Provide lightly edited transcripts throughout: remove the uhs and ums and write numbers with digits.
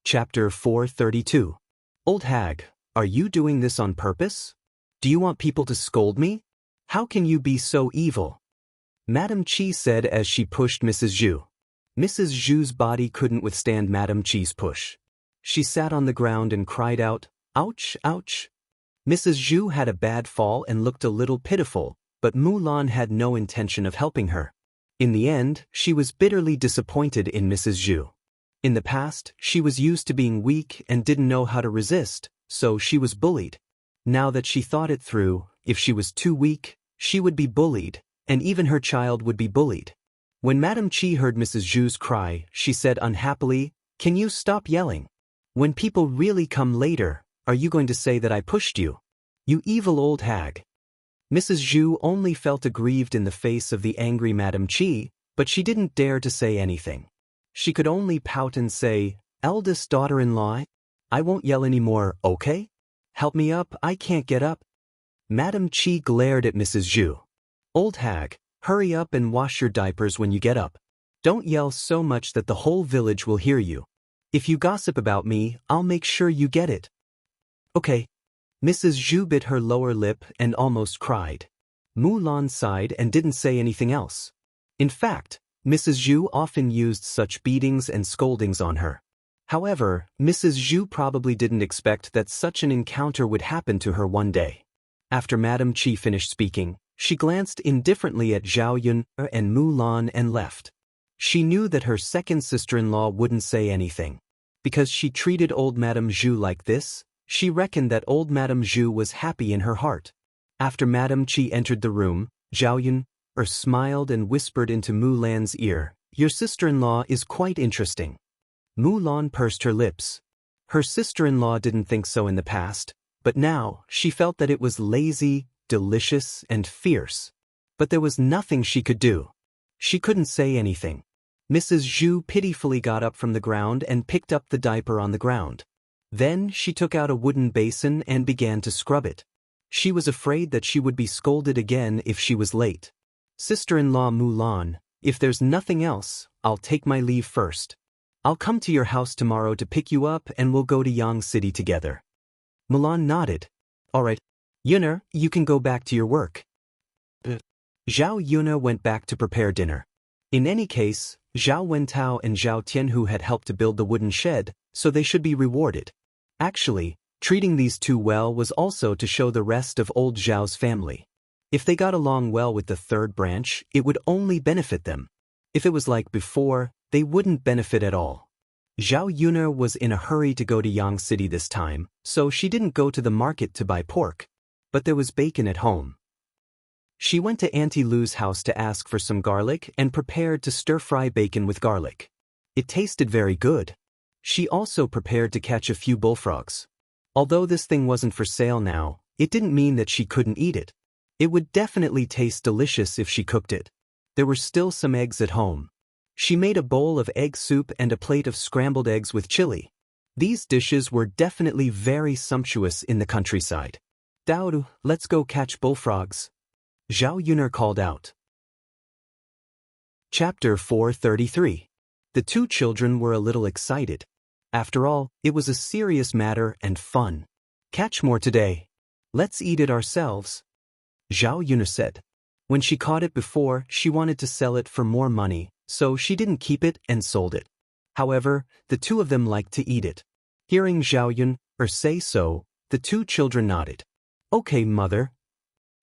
Chapter 432. Old hag, are you doing this on purpose? Do you want people to scold me? How can you be so evil? Madame Chi said as she pushed Mrs. Zhu. Mrs. Zhu's body couldn't withstand Madame Chi's push. She sat on the ground and cried out, "Ouch, ouch." Mrs. Zhu had a bad fall and looked a little pitiful, but Mulan had no intention of helping her. In the end, she was bitterly disappointed in Mrs. Zhu. In the past, she was used to being weak and didn't know how to resist, so she was bullied. Now that she thought it through, if she was too weak, she would be bullied, and even her child would be bullied. When Madame Chi heard Mrs. Zhu's cry, she said unhappily, "Can you stop yelling? When people really come later, are you going to say that I pushed you? You evil old hag." Mrs. Zhu only felt aggrieved in the face of the angry Madame Chi, but she didn't dare to say anything. She could only pout and say, "Eldest daughter-in-law, I won't yell anymore, okay? Help me up, I can't get up." Madame Chi glared at Mrs. Zhu. "Old hag, hurry up and wash your diapers when you get up. Don't yell so much that the whole village will hear you. If you gossip about me, I'll make sure you get it." "Okay." Mrs. Zhu bit her lower lip and almost cried. Mulan sighed and didn't say anything else. In fact, Mrs. Zhu often used such beatings and scoldings on her. However, Mrs. Zhu probably didn't expect that such an encounter would happen to her one day. After Madame Chi finished speaking, she glanced indifferently at Zhao Yun and Mulan and left. She knew that her second sister-in-law wouldn't say anything. Because she treated old Madame Zhu like this, she reckoned that old Madame Zhu was happy in her heart. After Madame Chi entered the room, Zhao Yun smiled and whispered into Mulan's ear, "Your sister-in-law is quite interesting." Mulan pursed her lips. Her sister-in-law didn't think so in the past, but now she felt that it was lazy, delicious, and fierce. But there was nothing she could do. She couldn't say anything. Mrs. Zhu pitifully got up from the ground and picked up the diaper on the ground. Then she took out a wooden basin and began to scrub it. She was afraid that she would be scolded again if she was late. "Sister-in-law Mulan, if there's nothing else, I'll take my leave first. I'll come to your house tomorrow to pick you up and we'll go to Yang City together." Mulan nodded. "All right. Yuna, you can go back to your work." Zhao Yuna went back to prepare dinner. In any case, Zhao Wentao and Zhao Tianhu had helped to build the wooden shed, so they should be rewarded. Actually, treating these two well was also to show the rest of old Zhao's family. If they got along well with the third branch, it would only benefit them. If it was like before, they wouldn't benefit at all. Zhao Yuna was in a hurry to go to Yang City this time, so she didn't go to the market to buy pork. But there was bacon at home. She went to Auntie Lu's house to ask for some garlic and prepared to stir-fry bacon with garlic. It tasted very good. She also prepared to catch a few bullfrogs. Although this thing wasn't for sale now, it didn't mean that she couldn't eat it. It would definitely taste delicious if she cooked it. There were still some eggs at home. She made a bowl of egg soup and a plate of scrambled eggs with chili. These dishes were definitely very sumptuous in the countryside. "Daodu, let's go catch bullfrogs," Zhao Yun'er called out. Chapter 433. The two children were a little excited. After all, it was a serious matter and fun. "Catch more today. Let's eat it ourselves," Zhao Yun'er said. When she caught it before, she wanted to sell it for more money, so she didn't keep it and sold it. However, the two of them liked to eat it. Hearing Zhao Yun'er say so, the two children nodded. "Okay, mother."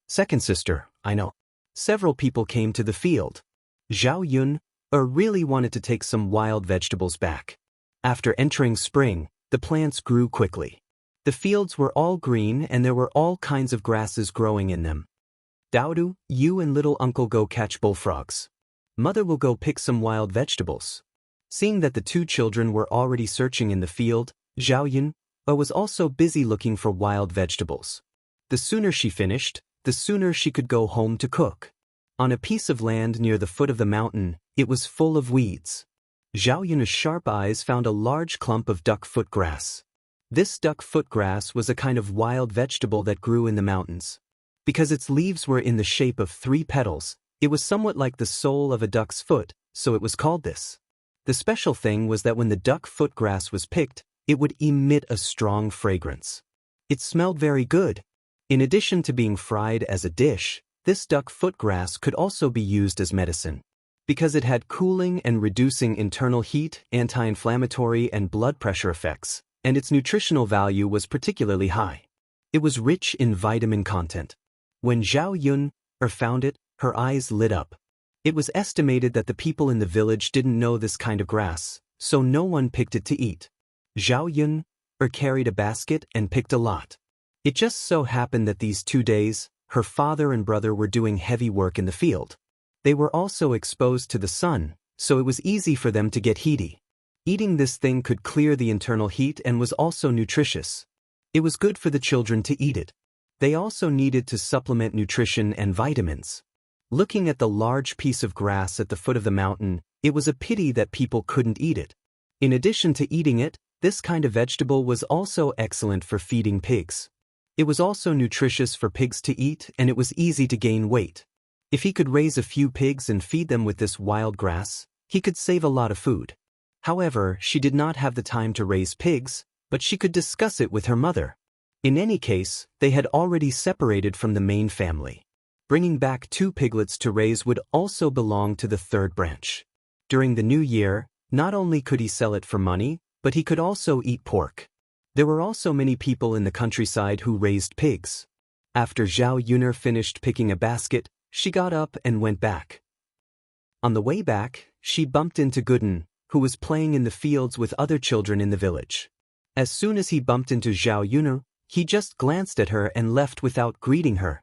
"Second sister, I know." Several people came to the field. Zhao Yun'er really wanted to take some wild vegetables back. After entering spring, the plants grew quickly. The fields were all green and there were all kinds of grasses growing in them. "Daodu, you and little uncle go catch bullfrogs. Mother will go pick some wild vegetables." Seeing that the two children were already searching in the field, Zhao Yun'er was also busy looking for wild vegetables. The sooner she finished, the sooner she could go home to cook. On a piece of land near the foot of the mountain, it was full of weeds. Zhao Yun'er's sharp eyes found a large clump of duck-foot grass. This duck-foot grass was a kind of wild vegetable that grew in the mountains. Because its leaves were in the shape of 3 petals, it was somewhat like the sole of a duck's foot, so it was called this. The special thing was that when the duck-foot grass was picked, it would emit a strong fragrance. It smelled very good. In addition to being fried as a dish, this duck foot grass could also be used as medicine. Because it had cooling and reducing internal heat, anti-inflammatory and blood pressure effects, and its nutritional value was particularly high. It was rich in vitamin content. When Zhao Yun found it, her eyes lit up. It was estimated that the people in the village didn't know this kind of grass, so no one picked it to eat. Zhao Yun carried a basket and picked a lot. It just so happened that these 2 days, her father and brother were doing heavy work in the field. They were also exposed to the sun, so it was easy for them to get heaty. Eating this thing could clear the internal heat and was also nutritious. It was good for the children to eat it. They also needed to supplement nutrition and vitamins. Looking at the large piece of grass at the foot of the mountain, it was a pity that people couldn't eat it. In addition to eating it, this kind of vegetable was also excellent for feeding pigs. It was also nutritious for pigs to eat, and it was easy to gain weight. If he could raise a few pigs and feed them with this wild grass, he could save a lot of food. However, she did not have the time to raise pigs, but she could discuss it with her mother. In any case, they had already separated from the main family. Bringing back 2 piglets to raise would also belong to the 3rd branch. During the new year, not only could he sell it for money, but he could also eat pork. There were also many people in the countryside who raised pigs. After Zhao Yuner finished picking a basket, she got up and went back. On the way back, she bumped into Gooden, who was playing in the fields with other children in the village. As soon as he bumped into Zhao Yuner, he just glanced at her and left without greeting her.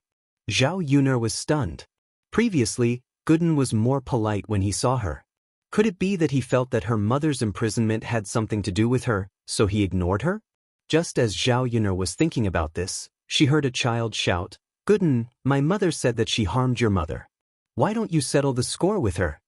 Zhao Yuner was stunned. Previously, Gooden was more polite when he saw her. Could it be that he felt that her mother's imprisonment had something to do with her, so he ignored her? Just as Zhao Yuner was thinking about this, she heard a child shout, "Gooden, my mother said that she harmed your mother. Why don't you settle the score with her?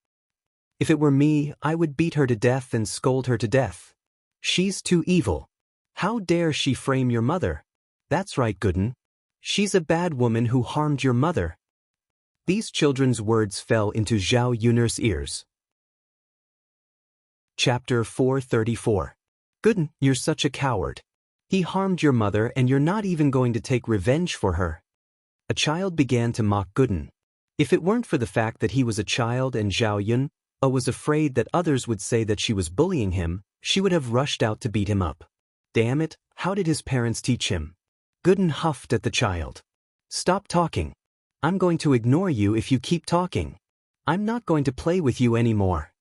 If it were me, I would beat her to death and scold her to death. She's too evil. How dare she frame your mother? That's right, Gooden. She's a bad woman who harmed your mother." These children's words fell into Zhao Yuner's ears. Chapter 434. Gooden, you're such a coward. He harmed your mother and you're not even going to take revenge for her. A child began to mock Gooden. If it weren't for the fact that he was a child and Zhao Yun was afraid that others would say that she was bullying him, she would have rushed out to beat him up. Damn it, how did his parents teach him? Gooden huffed at the child. Stop talking. I'm going to ignore you if you keep talking. I'm not going to play with you anymore.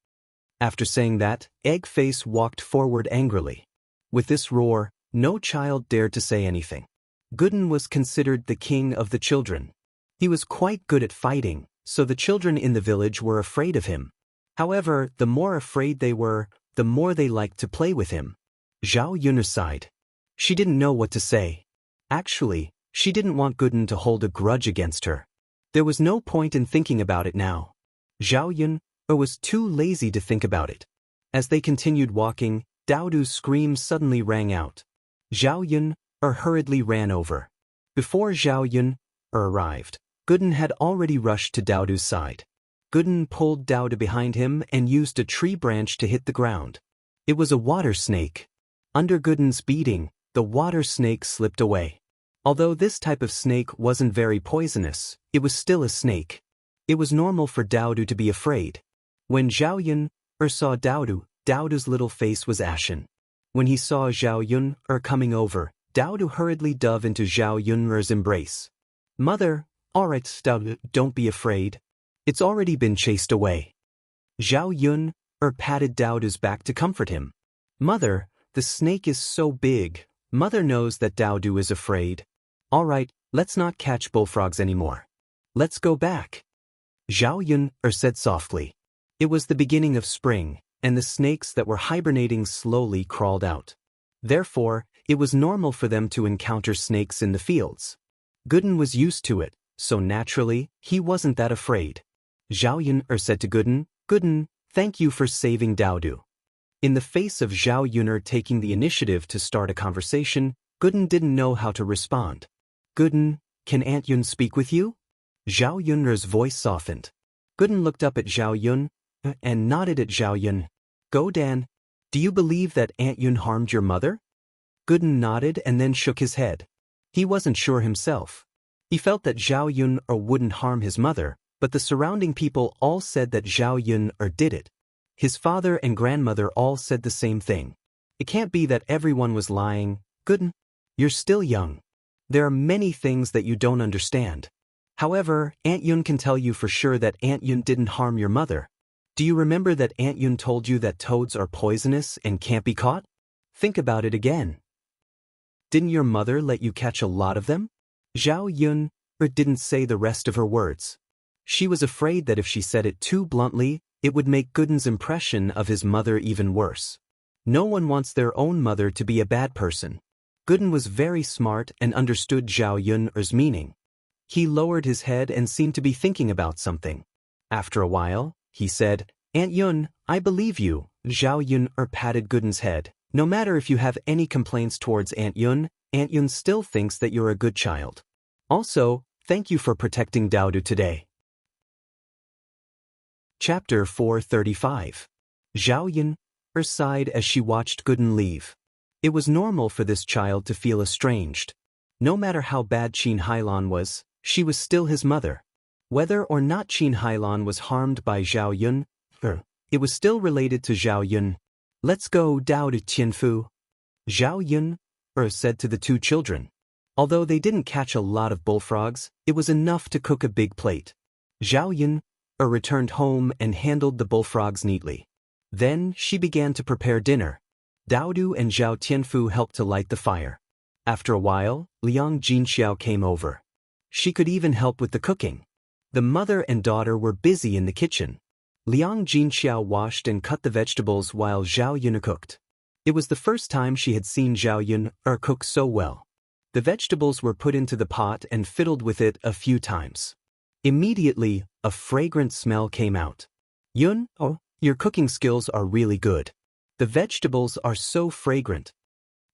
After saying that, Eggface walked forward angrily. With this roar, no child dared to say anything. Gooden was considered the king of the children. He was quite good at fighting, so the children in the village were afraid of him. However, the more afraid they were, the more they liked to play with him. Zhao Yuner sighed. She didn't know what to say. Actually, she didn't want Gooden to hold a grudge against her. There was no point in thinking about it now. Zhao Yun was too lazy to think about it. As they continued walking, Daodu's scream suddenly rang out. Zhao Yun hurriedly ran over. Before Zhao Yun arrived, Gooden had already rushed to Daodu's side. Gooden pulled Daodu behind him and used a tree branch to hit the ground. It was a water snake. Under Gooden's beating, the water snake slipped away. Although this type of snake wasn't very poisonous, it was still a snake. It was normal for Daodu to be afraid. When Zhao Yun saw Daodu, Daodu's little face was ashen. When he saw Zhao Yun coming over, Daodu hurriedly dove into Zhao Yun's embrace. Mother, alright Daodu, don't be afraid. It's already been chased away. Zhao Yun patted Daodu's back to comfort him. Mother, the snake is so big. Mother knows that Daodu is afraid. Alright, let's not catch bullfrogs anymore. Let's go back. Zhao Yun said softly. It was the beginning of spring, and the snakes that were hibernating slowly crawled out. Therefore, it was normal for them to encounter snakes in the fields. Gooden was used to it, so naturally, he wasn't that afraid. Zhao Yun said to Gooden, Gooden, thank you for saving Daodu. In the face of Zhao Yun taking the initiative to start a conversation, Gooden didn't know how to respond. Gooden, can Aunt Yun speak with you? Zhao Yun's voice softened. Gooden looked up at Zhao Yun and nodded at Zhao Yun. Go Dan. Do you believe that Aunt Yun harmed your mother? Gooden nodded and then shook his head. He wasn't sure himself. He felt that Zhao Yun wouldn't harm his mother, but the surrounding people all said that Zhao Yun did it. His father and grandmother all said the same thing. It can't be that everyone was lying. Gooden, you're still young. There are many things that you don't understand. However, Aunt Yun can tell you for sure that Aunt Yun didn't harm your mother. Do you remember that Aunt Yun told you that toads are poisonous and can't be caught? Think about it again. Didn't your mother let you catch a lot of them? Zhao Yun didn't say the rest of her words. She was afraid that if she said it too bluntly, it would make Gooden's impression of his mother even worse. No one wants their own mother to be a bad person. Gooden was very smart and understood Zhao Yun's meaning. He lowered his head and seemed to be thinking about something. After a while, he said, Aunt Yun, I believe you. Zhao Yun patted Gooden's head. No matter if you have any complaints towards Aunt Yun still thinks that you're a good child. Also, thank you for protecting Daodu today. Chapter 435. Zhao Yun sighed as she watched Gooden leave. It was normal for this child to feel estranged. No matter how bad Qin Hailan was, she was still his mother. Whether or not Qin Hailan was harmed by Zhao Yun, it was still related to Zhao Yun. Let's go, Daodu Tianfu. Zhao Yun said to the two children. Although they didn't catch a lot of bullfrogs, it was enough to cook a big plate. Zhao Yun returned home and handled the bullfrogs neatly. Then she began to prepare dinner. Daodu and Zhao Tianfu helped to light the fire. After a while, Liang Jinxiao came over. She could even help with the cooking. The mother and daughter were busy in the kitchen. Liang Jinxiao washed and cut the vegetables while Zhao Yun cooked. It was the first time she had seen Zhao Yun cook so well. The vegetables were put into the pot and fiddled with it a few times. Immediately, a fragrant smell came out. Yun, your cooking skills are really good. The vegetables are so fragrant.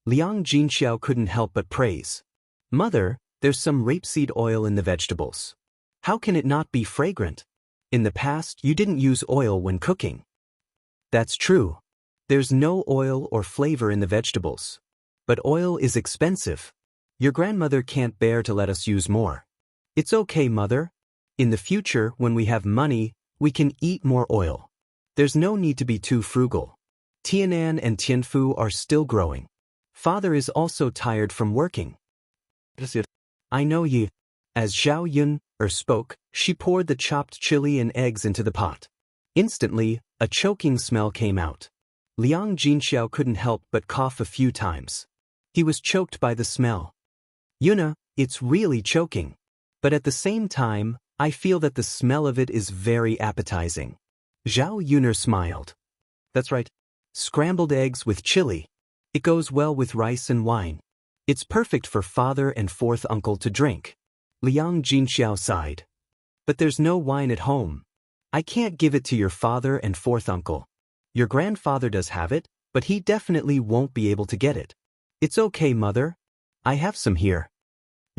Liang Jinxiao couldn't help but praise. Mother, there's some rapeseed oil in the vegetables. How can it not be fragrant? In the past, you didn't use oil when cooking. That's true. There's no oil or flavor in the vegetables. But oil is expensive. Your grandmother can't bear to let us use more. It's okay, Mother. In the future, when we have money, we can eat more oil. There's no need to be too frugal. Tianan and Tianfu are still growing. Father is also tired from working. I know you. As Zhao Yun spoke, she poured the chopped chili and eggs into the pot. Instantly, a choking smell came out. Liang Jinxiao couldn't help but cough a few times. He was choked by the smell. Yuna, it's really choking. But at the same time, I feel that the smell of it is very appetizing. Zhao Yun smiled. That's right. Scrambled eggs with chili. It goes well with rice and wine. It's perfect for father and fourth uncle to drink. Liang Jinxiao sighed. But there's no wine at home. I can't give it to your father and fourth uncle. Your grandfather does have it, but he definitely won't be able to get it. It's okay, Mother. I have some here.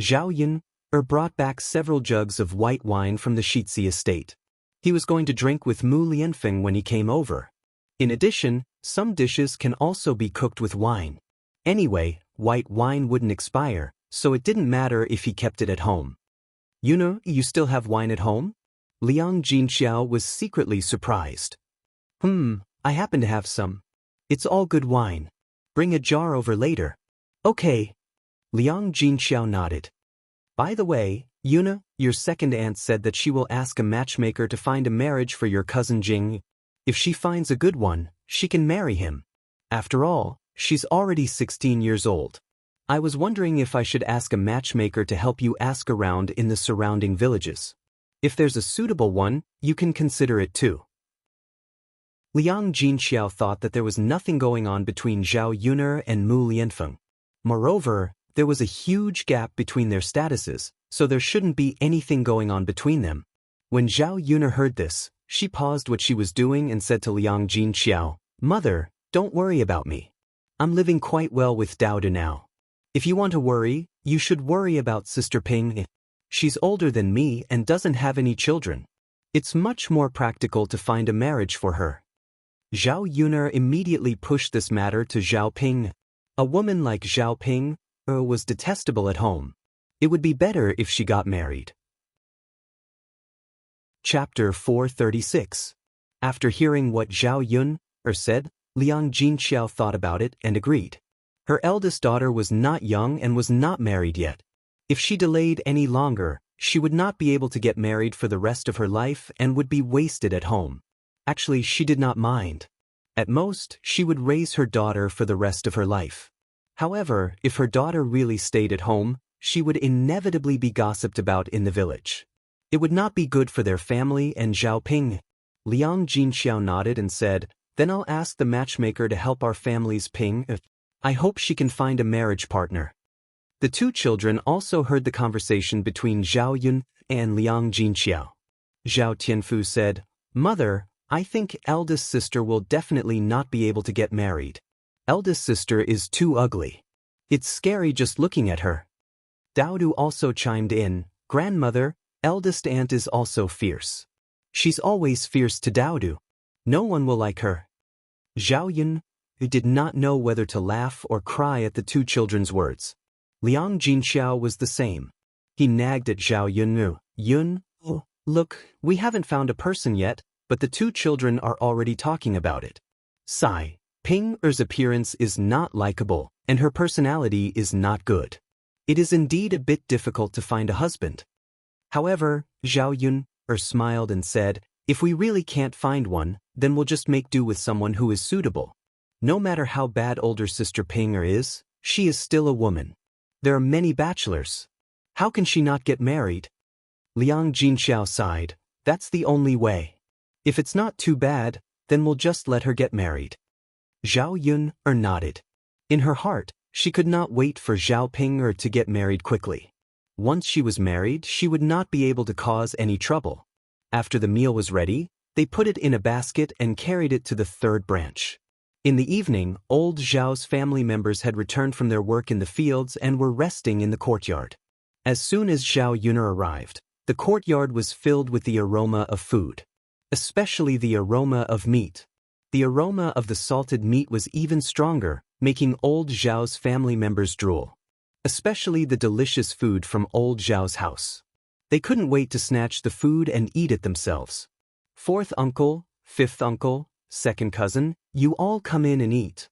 Zhao Yun brought back several jugs of white wine from the Shitzi estate. He was going to drink with Mu Lianfeng when he came over. In addition, some dishes can also be cooked with wine. Anyway, white wine wouldn't expire, so it didn't matter if he kept it at home. You still have wine at home? Liang Jinxiao was secretly surprised. I happen to have some. It's all good wine. Bring a jar over later. Okay. Liang Jinxiao nodded. By the way, Yuna, your second aunt said that she will ask a matchmaker to find a marriage for your cousin Jing. If she finds a good one, she can marry him. After all, she's already 16 years old. I was wondering if I should ask a matchmaker to help you ask around in the surrounding villages. If there's a suitable one, you can consider it too. Liang Jinxiao thought that there was nothing going on between Zhao Yun and Mu Lianfeng. Moreover, there was a huge gap between their statuses, so there shouldn't be anything going on between them. When Zhao Yun heard this, she paused what she was doing and said to Liang Jinxiao, Mother, don't worry about me. I'm living quite well with Daoda now. If you want to worry, you should worry about Sister Ping. She's older than me and doesn't have any children. It's much more practical to find a marriage for her. Zhao Yuner immediately pushed this matter to Zhao Ping. A woman like Zhao Ping was detestable at home. It would be better if she got married. Chapter 436. After hearing what Zhao Yun said, Liang Jinxiao thought about it and agreed. Her eldest daughter was not young and was not married yet. If she delayed any longer, she would not be able to get married for the rest of her life and would be wasted at home. Actually, she did not mind. At most, she would raise her daughter for the rest of her life. However, if her daughter really stayed at home, she would inevitably be gossiped about in the village. It would not be good for their family and Zhao Ping. Liang Jinxiao nodded and said, "Then I'll ask the matchmaker to help our families Ping. I hope she can find a marriage partner." The two children also heard the conversation between Zhao Yun and Liang Jinxiao. Zhao Tianfu said, "Mother, I think eldest sister will definitely not be able to get married. Eldest sister is too ugly. It's scary just looking at her." Daodu also chimed in, "Grandmother, eldest aunt is also fierce. She's always fierce to Daodu. No one will like her." Zhao Yun, who did not know whether to laugh or cry at the two children's words. Liang Jinxiao was the same. He nagged at Zhao Yun. "Yun, look, we haven't found a person yet, but the two children are already talking about it. Sigh, Ping Er's appearance is not likable, and her personality is not good. It is indeed a bit difficult to find a husband." However, Zhao Yun smiled and said, "If we really can't find one, then we'll just make do with someone who is suitable. No matter how bad older sister Ping Er is, she is still a woman. There are many bachelors. How can she not get married?" Liang Jinxiao sighed, "That's the only way. If it's not too bad, then we'll just let her get married." Zhao Yun nodded. In her heart, she could not wait for Zhao Ping Er to get married quickly. Once she was married, she would not be able to cause any trouble. After the meal was ready, they put it in a basket and carried it to the third branch. In the evening, old Zhao's family members had returned from their work in the fields and were resting in the courtyard. As soon as Zhao Yun arrived, the courtyard was filled with the aroma of food. Especially the aroma of meat. The aroma of the salted meat was even stronger, making old Zhao's family members drool. Especially the delicious food from old Zhao's house. They couldn't wait to snatch the food and eat it themselves. "Fourth uncle, fifth uncle, second cousin, you all come in and eat."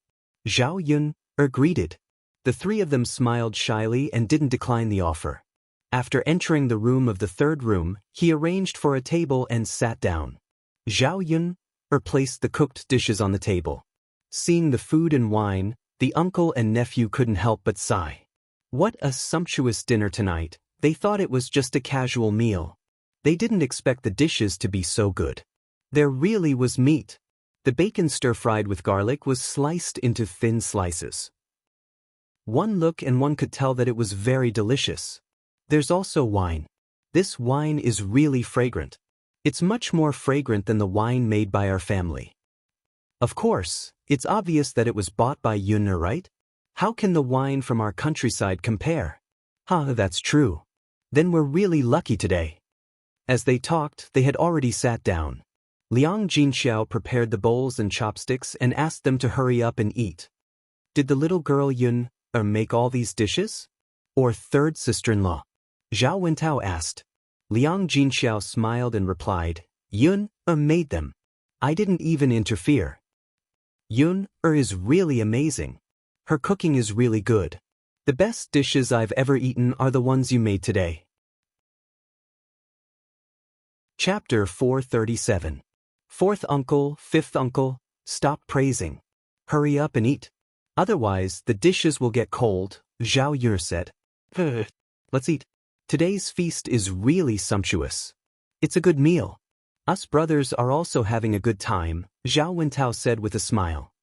Zhao Yun greeted. The three of them smiled shyly and didn't decline the offer. After entering the room of the third room, he arranged for a table and sat down. Zhao Yun placed the cooked dishes on the table. Seeing the food and wine, the uncle and nephew couldn't help but sigh. What a sumptuous dinner tonight. They thought it was just a casual meal. They didn't expect the dishes to be so good. There really was meat. The bacon stir-fried with garlic was sliced into thin slices. One look and one could tell that it was very delicious. There's also wine. This wine is really fragrant. It's much more fragrant than the wine made by our family. Of course, it's obvious that it was bought by Yunner, right? How can the wine from our countryside compare? That's true. Then we're really lucky today. As they talked, they had already sat down. Liang Jinxiao prepared the bowls and chopsticks and asked them to hurry up and eat. Did the little girl Yun make all these dishes? Or third sister-in-law? Zhao Wentao asked. Liang Jinxiao smiled and replied, "Yun made them. I didn't even interfere." Yun is really amazing. Her cooking is really good. The best dishes I've ever eaten are the ones you made today. Chapter 437. Fourth uncle, fifth uncle, stop praising. Hurry up and eat. Otherwise, the dishes will get cold, Zhao Yun said. Let's eat. Today's feast is really sumptuous. It's a good meal. Us brothers are also having a good time, Zhao Wentao said with a smile.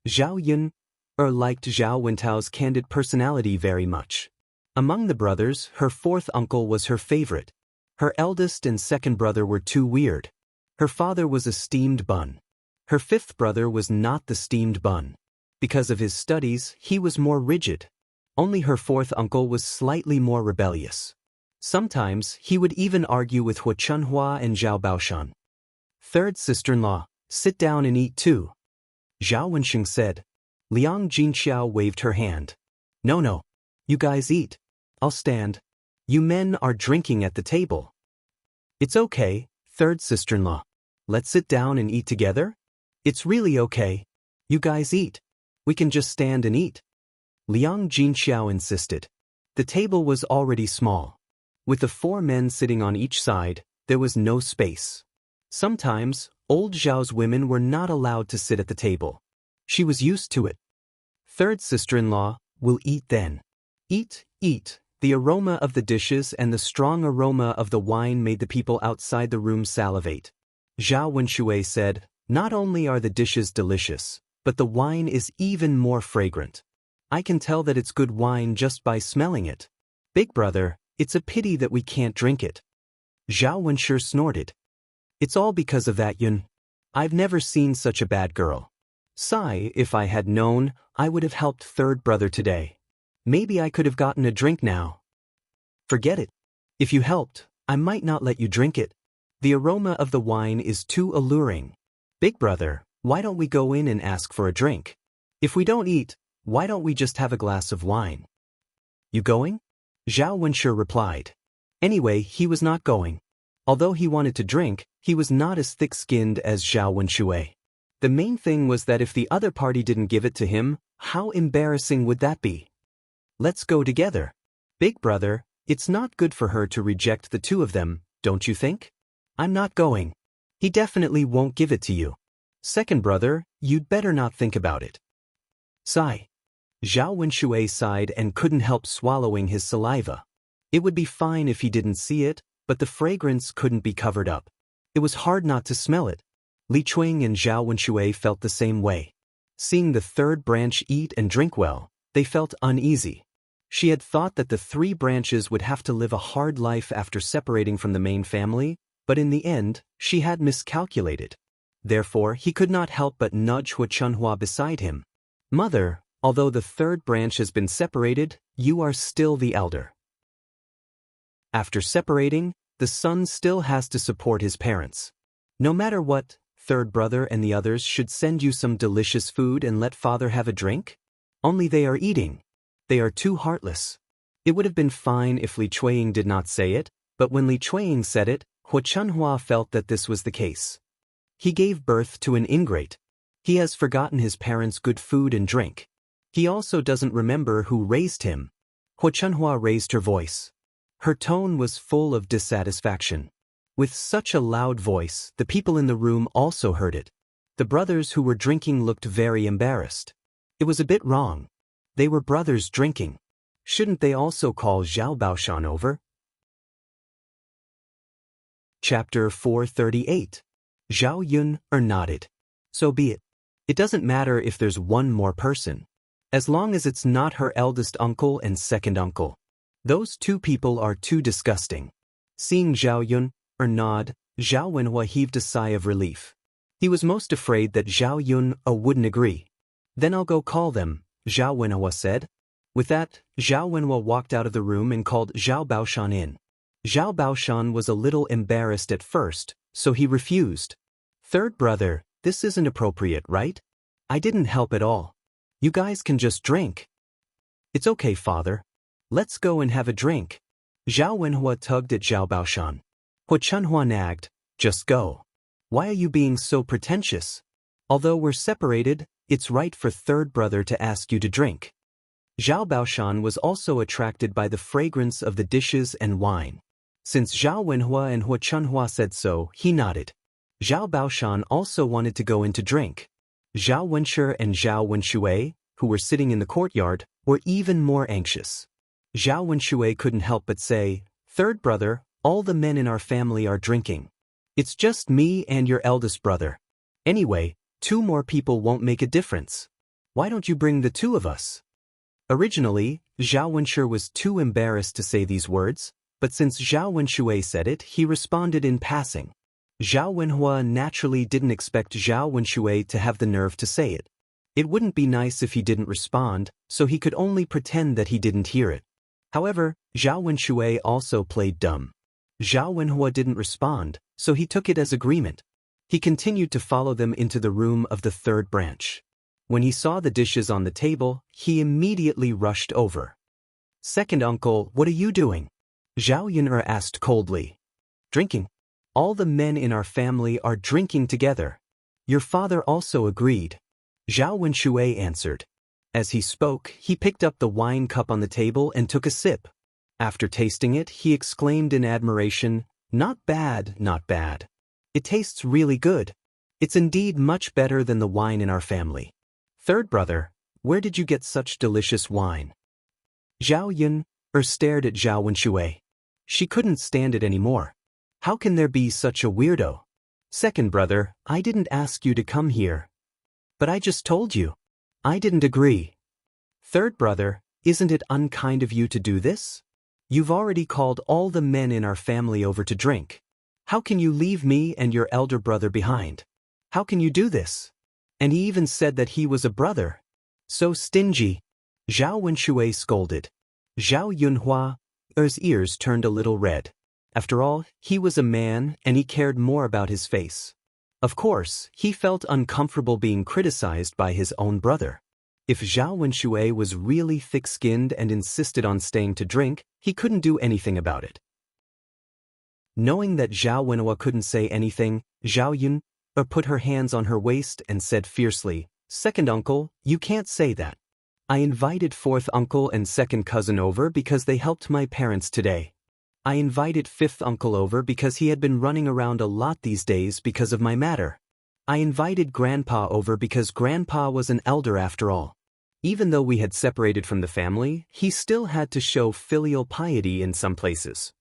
Zhao Yun liked Zhao Wentao's candid personality very much. Among the brothers, her fourth uncle was her favorite. Her eldest and second brother were too weird. Her father was a steamed bun. Her fifth brother was not the steamed bun. Because of his studies, he was more rigid. Only her fourth uncle was slightly more rebellious. Sometimes, he would even argue with Hua Chunhua and Zhao Baoshan. Third sister-in-law, sit down and eat too. Zhao Wensheng said. Liang Jinxiao waved her hand. No. You guys eat. I'll stand. You men are drinking at the table. It's okay, third sister-in-law. Let's sit down and eat together? It's really okay. You guys eat. We can just stand and eat. Liang Jinxiao insisted. The table was already small. With the 4 men sitting on each side, there was no space. Sometimes, old Zhao's women were not allowed to sit at the table. She was used to it. Third sister-in-law, we'll eat then. Eat. The aroma of the dishes and the strong aroma of the wine made the people outside the room salivate. Zhao Wenshui said, not only are the dishes delicious, but the wine is even more fragrant. I can tell that it's good wine just by smelling it. Big brother, it's a pity that we can't drink it. Zhao Wenshi snorted. It's all because of that Yun. I've never seen such a bad girl. Sigh, if I had known, I would have helped third brother today. Maybe I could have gotten a drink now. Forget it. If you helped, I might not let you drink it. The aroma of the wine is too alluring. Big brother, why don't we go in and ask for a drink? If we don't eat, why don't we just have a glass of wine? You going? Zhao Wenshi replied. Anyway, he was not going. Although he wanted to drink, he was not as thick-skinned as Zhao Wenshui. The main thing was that if the other party didn't give it to him, how embarrassing would that be? Let's go together. Big brother, it's not good for her to reject the 2 of them, don't you think? I'm not going. He definitely won't give it to you. Second brother, you'd better not think about it. Sigh. Zhao Wenshui sighed and couldn't help swallowing his saliva. It would be fine if he didn't see it, but the fragrance couldn't be covered up. It was hard not to smell it. Li Chuing and Zhao Wenshui felt the same way. Seeing the third branch eat and drink well, they felt uneasy. She had thought that the 3 branches would have to live a hard life after separating from the main family, but in the end, she had miscalculated. Therefore, he could not help but nudge Hua Chunhua beside him. Mother, although the 3rd branch has been separated, you are still the elder. After separating, the son still has to support his parents. No matter what, third brother and the others should send you some delicious food and let father have a drink? Only they are eating. They are too heartless. It would have been fine if Li Chuiying did not say it, but when Li Chuiying said it, Hua Chunhua felt that this was the case. He gave birth to an ingrate. He has forgotten his parents' good food and drink. He also doesn't remember who raised him. Hua Chunhua raised her voice. Her tone was full of dissatisfaction. With such a loud voice, the people in the room also heard it. The brothers who were drinking looked very embarrassed. It was a bit wrong. They were brothers drinking. Shouldn't they also call Zhao Baoshan over? Chapter 438. Zhao Yun nodded. So be it. It doesn't matter if there's one more person. As long as it's not her eldest uncle and second uncle. Those 2 people are too disgusting. Seeing Zhao Yun nod, Zhao Wenhua heaved a sigh of relief. He was most afraid that Zhao Yun wouldn't agree. Then I'll go call them, Zhao Wenhua said. With that, Zhao Wenhua walked out of the room and called Zhao Baoshan in. Zhao Baoshan was a little embarrassed at first, so he refused. Third brother, this isn't appropriate, right? I didn't help at all. You guys can just drink. It's okay, father. Let's go and have a drink. Zhao Wenhua tugged at Zhao Baoshan. Hua Chunhua nagged, just go. Why are you being so pretentious? Although we're separated, it's right for third brother to ask you to drink. Zhao Baoshan was also attracted by the fragrance of the dishes and wine. Since Zhao Wenhua and Hua Chunhua said so, he nodded. Zhao Baoshan also wanted to go in to drink. Zhao Wenshi and Zhao Wenshui, who were sitting in the courtyard, were even more anxious. Zhao Wenshui couldn't help but say, third brother, all the men in our family are drinking. It's just me and your eldest brother. Anyway, 2 more people won't make a difference. Why don't you bring the 2 of us? Originally, Zhao Wenshi was too embarrassed to say these words, but since Zhao Wenshui said it, he responded in passing. Zhao Wenhua naturally didn't expect Zhao Wenshui to have the nerve to say it. It wouldn't be nice if he didn't respond, so he could only pretend that he didn't hear it. However, Zhao Wenshui also played dumb. Zhao Wenhua didn't respond, so he took it as agreement. He continued to follow them into the room of the 3rd branch. When he saw the dishes on the table, he immediately rushed over. "Second uncle, what are you doing?" Zhao Yun'er asked coldly. "Drinking. All the men in our family are drinking together." "Your father also agreed," Zhao Wenshui answered. As he spoke, he picked up the wine cup on the table and took a sip. After tasting it, he exclaimed in admiration, "Not bad, not bad. It tastes really good. It's indeed much better than the wine in our family." "Third brother, where did you get such delicious wine?" Zhao Yun'er stared at Zhao Wenshui. She couldn't stand it anymore. How can there be such a weirdo? "Second brother, I didn't ask you to come here." "But I just told you." "I didn't agree." "Third brother, isn't it unkind of you to do this? You've already called all the men in our family over to drink. How can you leave me and your elder brother behind? How can you do this? And he even said that he was a brother. So stingy." Zhao Wenshui scolded. Zhao Yunhua's ears turned a little red. After all, he was a man and he cared more about his face. Of course, he felt uncomfortable being criticized by his own brother. If Zhao Wenshui was really thick-skinned and insisted on staying to drink, he couldn't do anything about it. Knowing that Zhao Wenhua couldn't say anything, Zhao Yun'er put her hands on her waist and said fiercely, "Second uncle, you can't say that. I invited fourth uncle and second cousin over because they helped my parents today. I invited fifth uncle over because he had been running around a lot these days because of my matter. I invited grandpa over because grandpa was an elder after all. Even though we had separated from the family, he still had to show filial piety in some places."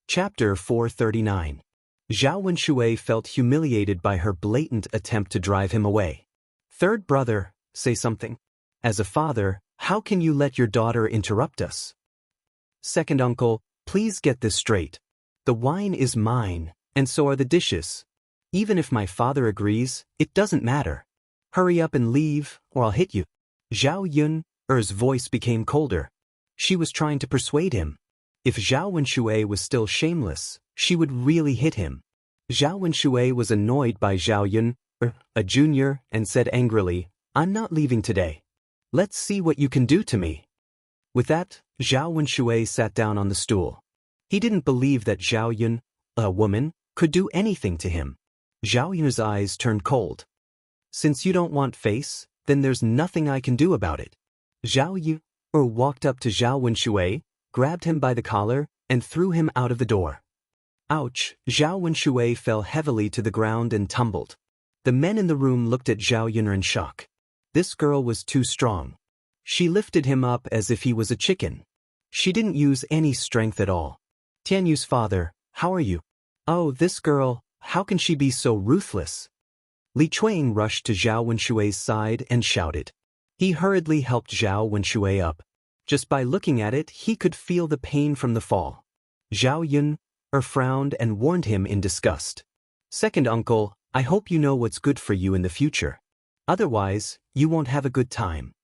Chapter 439. Zhao Wenshui felt humiliated by her blatant attempt to drive him away. "Third brother, say something. As a father, how can you let your daughter interrupt us?" "Second uncle, please get this straight. The wine is mine, and so are the dishes. Even if my father agrees, it doesn't matter. Hurry up and leave, or I'll hit you." Zhao Yun'er's voice became colder. She was trying to persuade him. If Zhao Wenshui was still shameless, she would really hit him. Zhao Wenshui was annoyed by Zhao Yun'er, a junior, and said angrily, "I'm not leaving today. Let's see what you can do to me." With that, Zhao Wenshui sat down on the stool. He didn't believe that Zhao Yun, a woman, could do anything to him. Zhao Yun's eyes turned cold. "Since you don't want face, then there's nothing I can do about it." Zhao Yun walked up to Zhao Wenshui, grabbed him by the collar, and threw him out of the door. Ouch! Zhao Wenshui fell heavily to the ground and tumbled. The men in the room looked at Zhao Yun'er in shock. This girl was too strong. She lifted him up as if he was a chicken. She didn't use any strength at all. "Tianyu's father, how are you?" "Oh, this girl, how can she be so ruthless?" Li Chuang rushed to Zhao Wenshui's side and shouted. He hurriedly helped Zhao Wenshui up. Just by looking at it, he could feel the pain from the fall. Zhao Yun'er frowned and warned him in disgust. "Second uncle, I hope you know what's good for you in the future. Otherwise, you won't have a good time."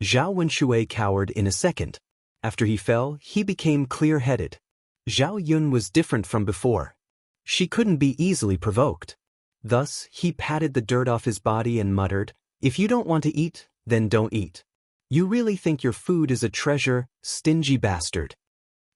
Zhao Wenshui cowered in a second. After he fell, he became clear-headed. Zhao Yun was different from before. She couldn't be easily provoked. Thus, he patted the dirt off his body and muttered, "If you don't want to eat, then don't eat. You really think your food is a treasure, stingy bastard."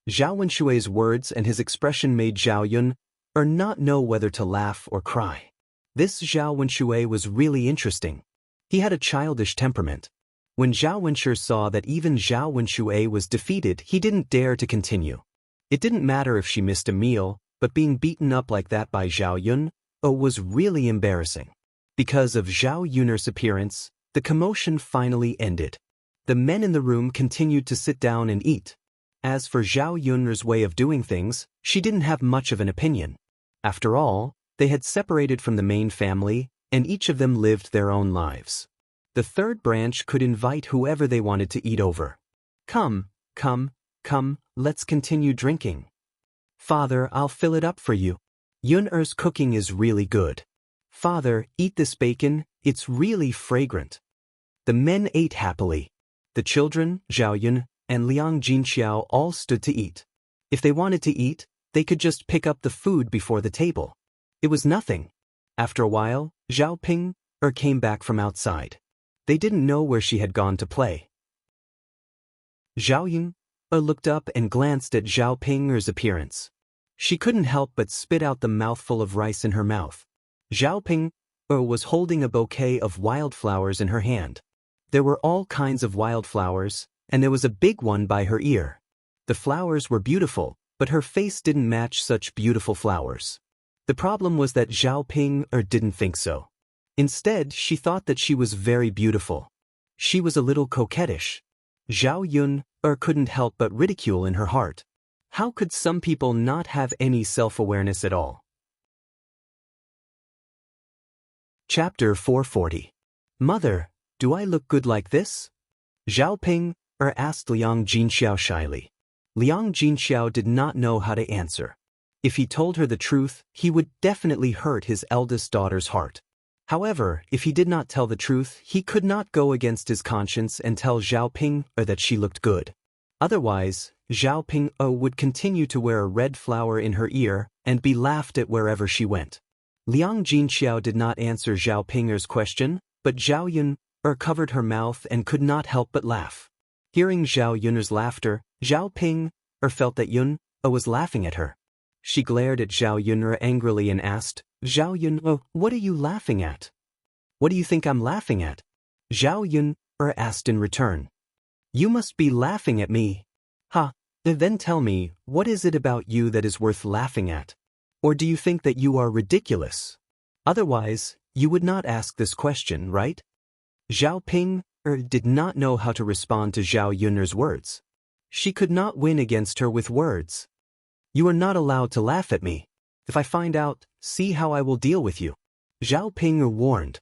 Zhao Wenshui's words and his expression made Zhao Yun'er not know whether to laugh or cry. This Zhao Wenshui was really interesting. He had a childish temperament. When Zhao Wenshui saw that even Zhao Wenshui was defeated, he didn't dare to continue. It didn't matter if she missed a meal, but being beaten up like that by Zhao Yun'er was really embarrassing. Because of Zhao Yun'er's appearance, the commotion finally ended. The men in the room continued to sit down and eat. As for Zhao Yun'er's way of doing things, she didn't have much of an opinion. After all, they had separated from the main family, and each of them lived their own lives. The third branch could invite whoever they wanted to eat over. Come, let's continue drinking." "Father, I'll fill it up for you. Yun'er's cooking is really good." "Father, eat this bacon, it's really fragrant." The men ate happily. The children, Zhao Yun and Liang Jinxiao, all stood to eat. If they wanted to eat, they could just pick up the food before the table. It was nothing. After a while, Zhao Ping came back from outside. They didn't know where she had gone to play. Zhao Yun looked up and glanced at Zhao Ping's appearance. She couldn't help but spit out the mouthful of rice in her mouth. Zhao Ping was holding a bouquet of wildflowers in her hand. There were all kinds of wildflowers, and there was a big one by her ear. The flowers were beautiful, but her face didn't match such beautiful flowers. The problem was that Zhao Ping didn't think so. Instead, she thought that she was very beautiful. She was a little coquettish. Zhao Yun couldn't help but ridicule in her heart. How could some people not have any self-awareness at all? Chapter 440. Mother, do I look good like this? Zhao Ping asked Liang Jinxiao shyly. Liang Jinxiao did not know how to answer. If he told her the truth, he would definitely hurt his eldest daughter's heart. However, if he did not tell the truth, he could not go against his conscience and tell Zhao Ping that she looked good. Otherwise, Zhao Ping would continue to wear a red flower in her ear and be laughed at wherever she went. Liang Jinxiao did not answer Zhao Ping's question, but Zhao Yun covered her mouth and could not help but laugh. Hearing Zhao Yun's laughter, Zhao Ping felt that Yun was laughing at her. She glared at Zhao Yun angrily and asked, Zhao Yun, what are you laughing at? What do you think I'm laughing at? Zhao Yun asked in return. You must be laughing at me. Ha, then tell me, what is it about you that is worth laughing at? Or do you think that you are ridiculous? Otherwise, you would not ask this question, right? Zhao Ping did not know how to respond to Zhao Yun's words. She could not win against her with words. You are not allowed to laugh at me. If I find out, see how I will deal with you. Zhao Ping warned.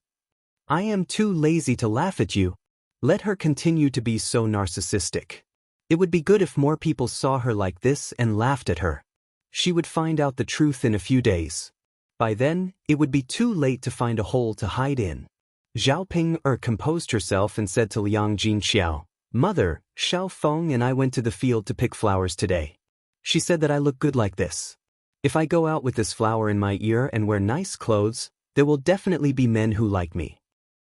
I am too lazy to laugh at you. Let her continue to be so narcissistic. It would be good if more people saw her like this and laughed at her. She would find out the truth in a few days. By then, it would be too late to find a hole to hide in. Zhao Ping composed herself and said to Liang Jinxiao, Mother, Xiao Feng and I went to the field to pick flowers today. She said that I look good like this. If I go out with this flower in my ear and wear nice clothes, there will definitely be men who like me.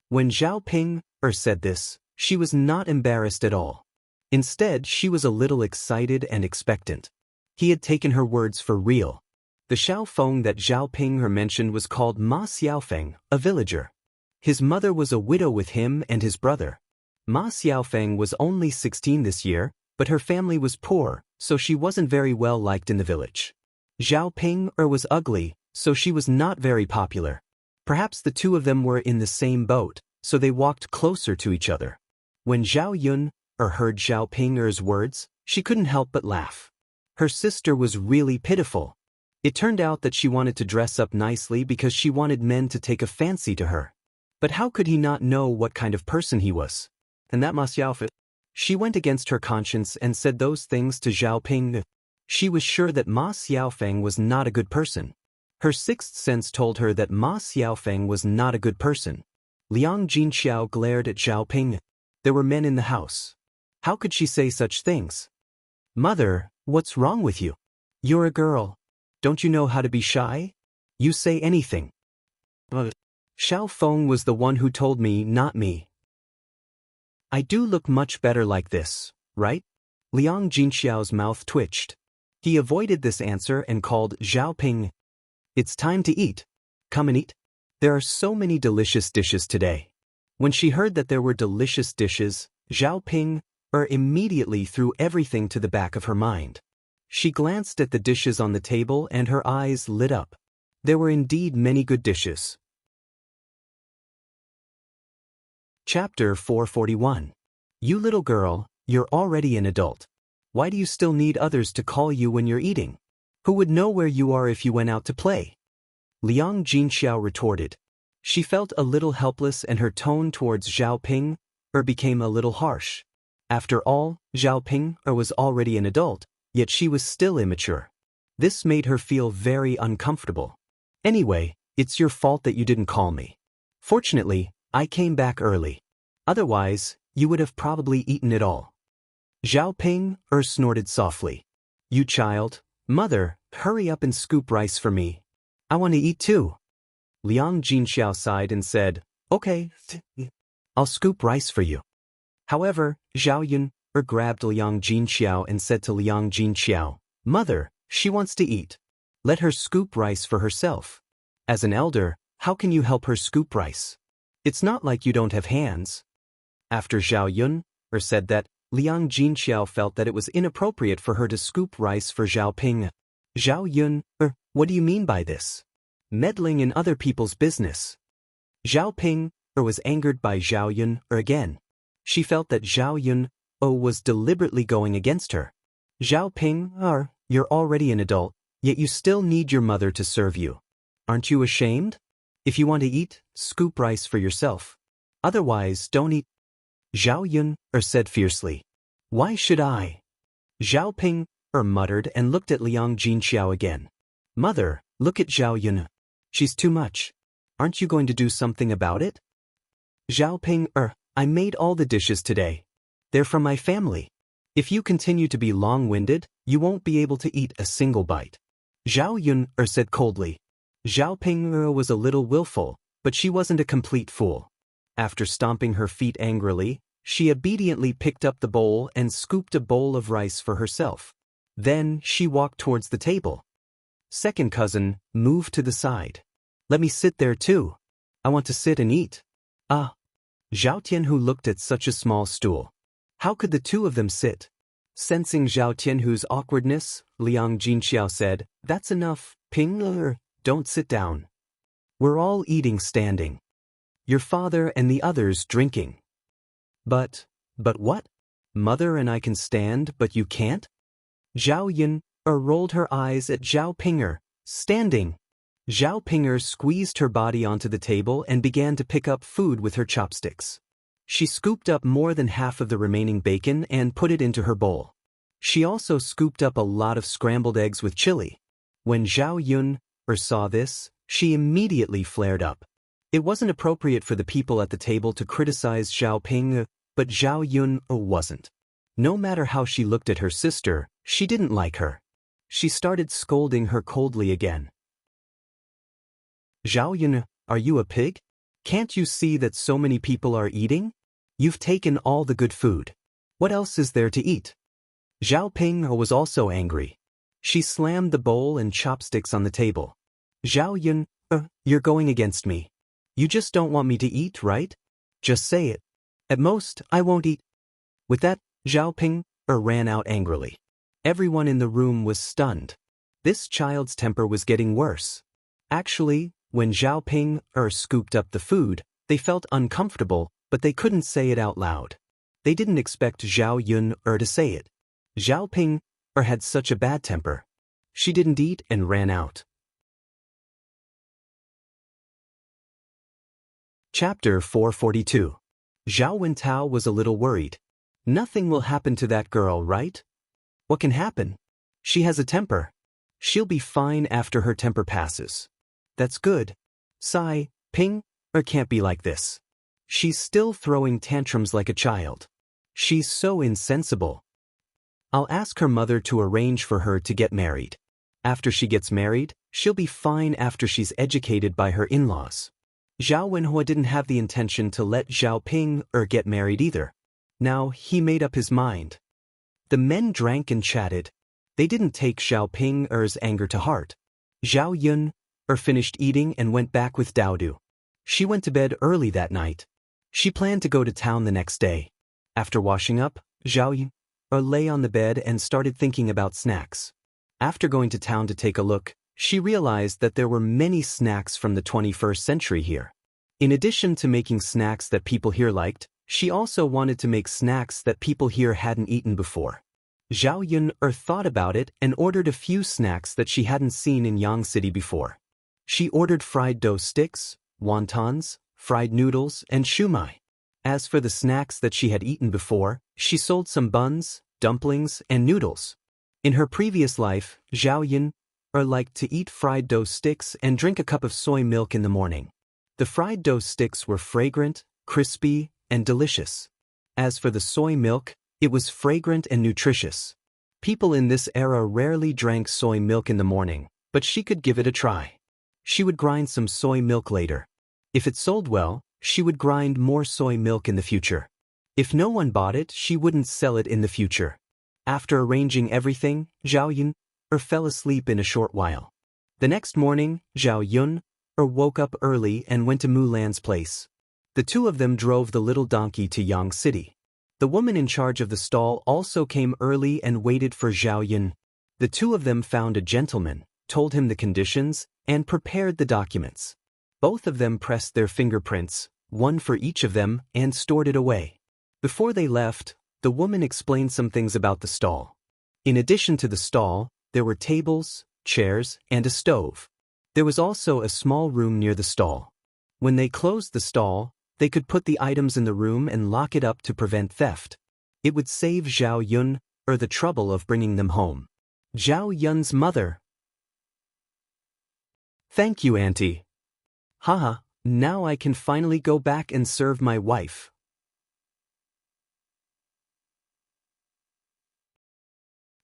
When Zhao Ping said this, she was not embarrassed at all. Instead, she was a little excited and expectant. He had taken her words for real. The Xiao Feng that Zhao Ping mentioned was called Ma Xiaofeng, a villager. His mother was a widow with him and his brother. Ma Xiaofeng was only 16 this year, but her family was poor, so she wasn't very well liked in the village. Zhao Ping was ugly, so she was not very popular. Perhaps the two of them were in the same boat, so they walked closer to each other. When Zhao Yun heard Zhao Ping's words, she couldn't help but laugh. Her sister was really pitiful. It turned out that she wanted to dress up nicely because she wanted men to take a fancy to her. But how could he not know what kind of person he was? And that Ma Xiaofeng. She went against her conscience and said those things to Zhao Ping. She was sure that Ma Xiaofeng was not a good person. Her sixth sense told her that Ma Xiaofeng was not a good person. Liang Jinxiao glared at Zhao Ping. There were men in the house. How could she say such things? Mother, what's wrong with you? You're a girl. Don't you know how to be shy? You say anything. Xiao Feng was the one who told me, not me. I do look much better like this, right? Liang Jinxiao's mouth twitched. He avoided this answer and called Zhao Ping. It's time to eat. Come and eat. There are so many delicious dishes today. When she heard that there were delicious dishes, Zhao Ping immediately threw everything to the back of her mind. She glanced at the dishes on the table and her eyes lit up. There were indeed many good dishes. Chapter 441. You little girl, you're already an adult. Why do you still need others to call you when you're eating? Who would know where you are if you went out to play? Liang Jinxiao retorted. She felt a little helpless and her tone towards Zhao Ping became a little harsh. After all, Zhao Ping was already an adult, yet she was still immature. This made her feel very uncomfortable. Anyway, it's your fault that you didn't call me. Fortunately, I came back early. Otherwise, you would have probably eaten it all. Zhao Ping snorted softly. You child, mother, hurry up and scoop rice for me. I want to eat too. Liang Jinxiao sighed and said, Okay, I'll scoop rice for you. However, Zhao Yun grabbed Liang Jinxiao and said to Liang Jinxiao, Mother, she wants to eat. Let her scoop rice for herself. As an elder, how can you help her scoop rice? It's not like you don't have hands. After Zhao Yun said that, Liang Jinxiao felt that it was inappropriate for her to scoop rice for Zhao Ping. Zhao Yun, what do you mean by this? Meddling in other people's business. Zhao Ping was angered by Zhao Yun again. She felt that Zhao Yun was deliberately going against her. Zhao Ping, you're already an adult, yet you still need your mother to serve you. Aren't you ashamed? If you want to eat, scoop rice for yourself. Otherwise, don't eat. Zhao Yun said fiercely. Why should I? Zhao Ping muttered and looked at Liang Jinxiao again. Mother, look at Zhao Yun. She's too much. Aren't you going to do something about it? Zhao Ping, I made all the dishes today. They're from my family. If you continue to be long-winded, you won't be able to eat a single bite. Zhao Yun said coldly. Zhao Ping was a little willful, but she wasn't a complete fool. After stomping her feet angrily, she obediently picked up the bowl and scooped a bowl of rice for herself. Then she walked towards the table. Second cousin, move to the side. Let me sit there too. I want to sit and eat. Zhao Tianhu looked at such a small stool. How could the two of them sit? Sensing Zhao Tianhu's awkwardness, Liang Jinxiao said, That's enough, Ping, don't sit down. We're all eating standing. Your father and the others drinking. But what? Mother and I can stand, but you can't? Zhao Yun rolled her eyes at Zhao Pinger, standing. Zhao Pinger squeezed her body onto the table and began to pick up food with her chopsticks. She scooped up more than half of the remaining bacon and put it into her bowl. She also scooped up a lot of scrambled eggs with chili. When Zhao Yun saw this, she immediately flared up. It wasn't appropriate for the people at the table to criticize Zhao Ping, but Zhao Yun wasn't. No matter how she looked at her sister, she didn't like her. She started scolding her coldly again. Zhao Yun, are you a pig? Can't you see that so many people are eating? You've taken all the good food. What else is there to eat? Zhao Ping was also angry. She slammed the bowl and chopsticks on the table. Zhao Yun, you're going against me. You just don't want me to eat, right? Just say it. At most, I won't eat. With that, Zhao Ping ran out angrily. Everyone in the room was stunned. This child's temper was getting worse. Actually, when Zhao Ping scooped up the food, they felt uncomfortable, but they couldn't say it out loud. They didn't expect Zhao Yun to say it. Zhao Ping had such a bad temper. She didn't eat and ran out. Chapter 442. Zhao Wentao was a little worried. Nothing will happen to that girl, right? What can happen? She has a temper. She'll be fine after her temper passes. That's good. Sigh, Ping, can't be like this. She's still throwing tantrums like a child. She's so insensible. I'll ask her mother to arrange for her to get married. After she gets married, she'll be fine after she's educated by her in-laws. Zhao Wenhua didn't have the intention to let Zhao Ping get married either. Now he made up his mind. The men drank and chatted. They didn't take Zhao Ping's anger to heart. Zhao Yun finished eating and went back with Daodu. She went to bed early that night. She planned to go to town the next day. After washing up, Zhao Yun lay on the bed and started thinking about snacks. After going to town to take a look, she realized that there were many snacks from the 21st century here. In addition to making snacks that people here liked, she also wanted to make snacks that people here hadn't eaten before. Zhao Yun thought about it and ordered a few snacks that she hadn't seen in Yang City before. She ordered fried dough sticks, wontons, fried noodles, and shumai. As for the snacks that she had eaten before, she sold some buns, dumplings, and noodles. In her previous life, Zhao Yun liked to eat fried dough sticks and drink a cup of soy milk in the morning. The fried dough sticks were fragrant, crispy, and delicious. As for the soy milk, it was fragrant and nutritious. People in this era rarely drank soy milk in the morning, but she could give it a try. She would grind some soy milk later. If it sold well, She would grind more soy milk in the future. If no one bought it, she wouldn't sell it in the future. After arranging everything, Zhao Yun fell asleep in a short while. The next morning, Zhao Yun woke up early and went to Mulan's place. The two of them drove the little donkey to Yang City. The woman in charge of the stall also came early and waited for Zhao Yun. The two of them found a gentleman, told him the conditions, and prepared the documents. Both of them pressed their fingerprints, one for each of them, and stored it away. Before they left, the woman explained some things about the stall. In addition to the stall, there were tables, chairs, and a stove. There was also a small room near the stall. When they closed the stall, they could put the items in the room and lock it up to prevent theft. It would save Zhao Yun the trouble of bringing them home. Zhao Yun's mother. Thank you, Auntie. Haha, now I can finally go back and serve my wife.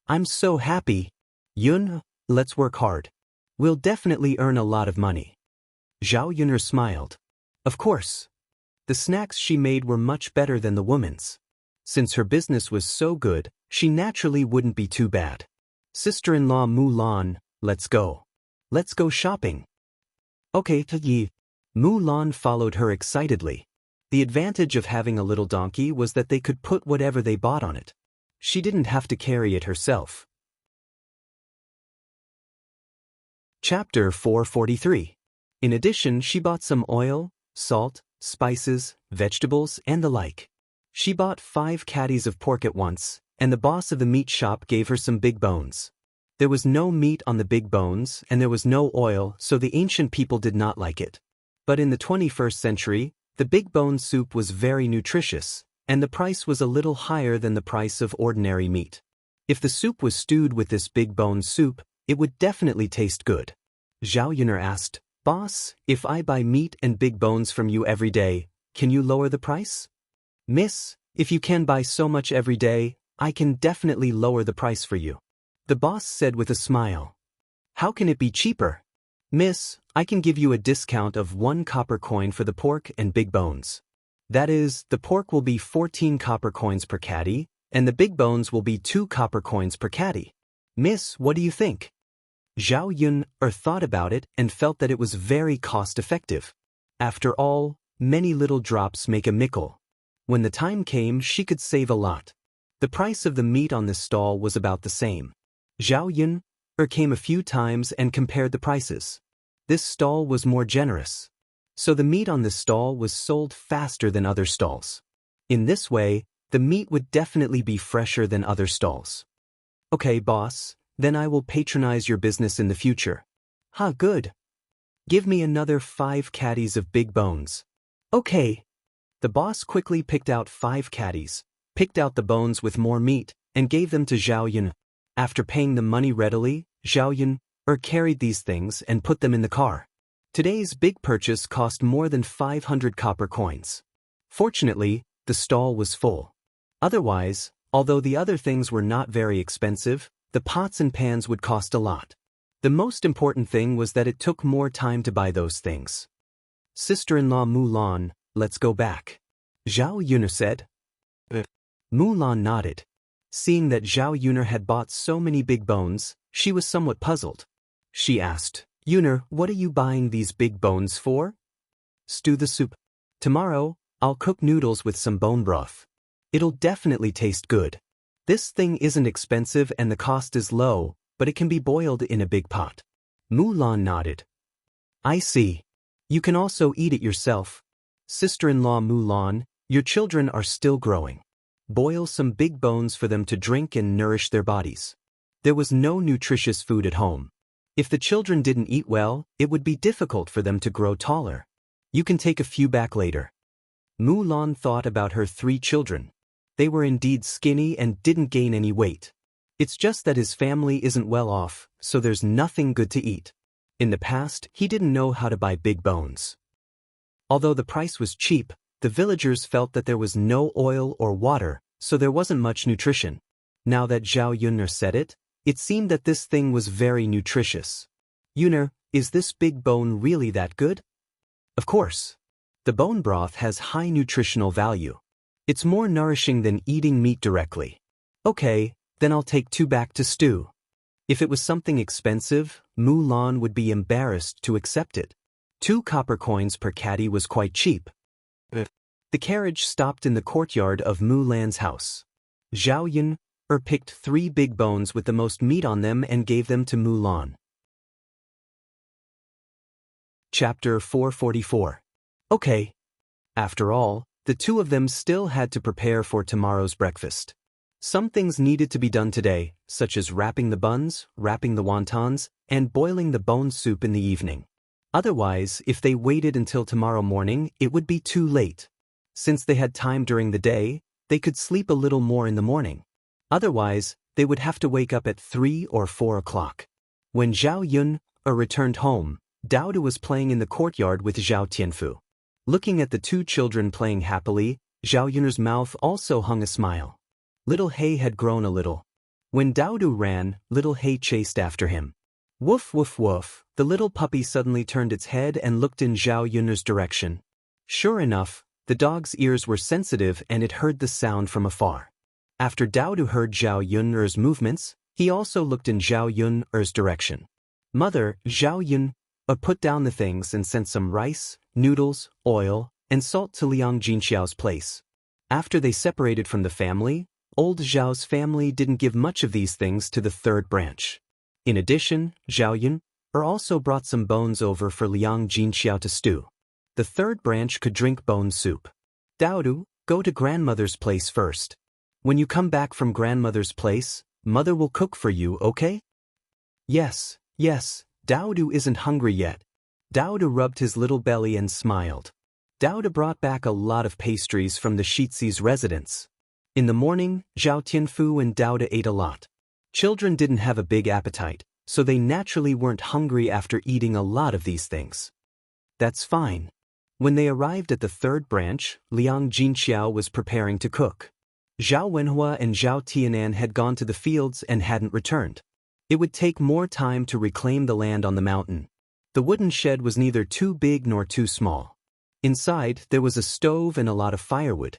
I'm so happy. Yun, let's work hard. We'll definitely earn a lot of money. Zhao Yun smiled. Of course. The snacks she made were much better than the woman's. Since her business was so good, she naturally wouldn't be too bad. Sister-in-law Mulan, let's go. Let's go shopping. Okay, Yi. Mulan followed her excitedly. The advantage of having a little donkey was that they could put whatever they bought on it. She didn't have to carry it herself. Chapter 443. In addition, she bought some oil, salt, spices, vegetables, and the like. She bought 5 caddies of pork at once, and the boss of the meat shop gave her some big bones. There was no meat on the big bones, and there was no oil, so the ancient people did not like it. But in the 21st century, the big bone soup was very nutritious, and the price was a little higher than the price of ordinary meat. If the soup was stewed with this big bone soup, it would definitely taste good. Zhao Yun asked, Boss, if I buy meat and big bones from you every day, can you lower the price? Miss, if you can buy so much every day, I can definitely lower the price for you. The boss said with a smile. How can it be cheaper? Miss, I can give you a discount of 1 copper coin for the pork and big bones. That is, the pork will be 14 copper coins per caddy, and the big bones will be 2 copper coins per caddy. Miss, what do you think? Zhao Yun thought about it and felt that it was very cost-effective. After all, many little drops make a mickle. When the time came, she could save a lot. The price of the meat on this stall was about the same. Zhao Yun came a few times and compared the prices. This stall was more generous. So the meat on this stall was sold faster than other stalls. In this way, the meat would definitely be fresher than other stalls. Okay, boss, then I will patronize your business in the future. Ha, good. Give me another 5 caddies of big bones. Okay. The boss quickly picked out 5 caddies, picked out the bones with more meat, and gave them to Zhao Yun. After paying the money readily, Zhao Yun carried these things and put them in the car. Today's big purchase cost more than 500 copper coins. Fortunately, the stall was full. Otherwise, although the other things were not very expensive, the pots and pans would cost a lot. The most important thing was that it took more time to buy those things. Sister-in-law Mulan, let's go back. Zhao Yun said. Mulan nodded. Seeing that Zhao Yun had bought so many big bones, she was somewhat puzzled. She asked, Yun, what are you buying these big bones for? Stew the soup. Tomorrow, I'll cook noodles with some bone broth. It'll definitely taste good. This thing isn't expensive and the cost is low, but it can be boiled in a big pot. Mulan nodded. I see. You can also eat it yourself. Sister-in-law Mulan, your children are still growing. Boil some big bones for them to drink and nourish their bodies. There was no nutritious food at home. If the children didn't eat well, it would be difficult for them to grow taller. You can take a few back later. Mulan thought about her 3 children. They were indeed skinny and didn't gain any weight. It's just that his family isn't well off, so there's nothing good to eat. In the past, he didn't know how to buy big bones. Although the price was cheap, the villagers felt that there was no oil or water, so there wasn't much nutrition. Now that Zhao Yun said it, it seemed that this thing was very nutritious. Yun, is this big bone really that good? Of course. The bone broth has high nutritional value. It's more nourishing than eating meat directly. Okay, then I'll take 2 back to stew. If it was something expensive, Mulan would be embarrassed to accept it. 2 copper coins per caddy was quite cheap. The carriage stopped in the courtyard of Mulan's house. Zhao Yun picked 3 big bones with the most meat on them and gave them to Mulan. Chapter 444. Okay. After all, the 2 of them still had to prepare for tomorrow's breakfast. Some things needed to be done today, such as wrapping the buns, wrapping the wontons, and boiling the bone soup in the evening. Otherwise, if they waited until tomorrow morning, it would be too late. Since they had time during the day, they could sleep a little more in the morning. Otherwise, they would have to wake up at 3 or 4 o'clock. When Zhao Yun returned home, Dao Du was playing in the courtyard with Zhao Tianfu. Looking at the 2 children playing happily, Zhao Yun's mouth also hung a smile. Little He had grown a little. When Dao Du ran, Little He chased after him. Woof woof woof, the little puppy suddenly turned its head and looked in Zhao Yun's direction. Sure enough, the dog's ears were sensitive and it heard the sound from afar. After Dao Du heard Zhao Yun's movements, he also looked in Zhao Yun's direction. Mother, Zhao Yun, put down the things and sent some rice, noodles, oil, and salt to Liang Jinxiao's place. After they separated from the family, old Zhao's family didn't give much of these things to the 3rd branch. In addition, Zhao Yun also brought some bones over for Liang Jinxiao to stew. The 3rd branch could drink bone soup. Dao Du, go to grandmother's place first. When you come back from grandmother's place, mother will cook for you, okay? Yes, Dao Du isn't hungry yet. Dao Du rubbed his little belly and smiled. Dao Du brought back a lot of pastries from the Shizi's residence. In the morning, Zhao Tianfu and Dao Du ate a lot. Children didn't have a big appetite, so they naturally weren't hungry after eating a lot of these things. That's fine. When they arrived at the 3rd branch, Liang Jinxiao was preparing to cook. Zhao Wenhua and Zhao Tianan had gone to the fields and hadn't returned. It would take more time to reclaim the land on the mountain. The wooden shed was neither too big nor too small. Inside, there was a stove and a lot of firewood.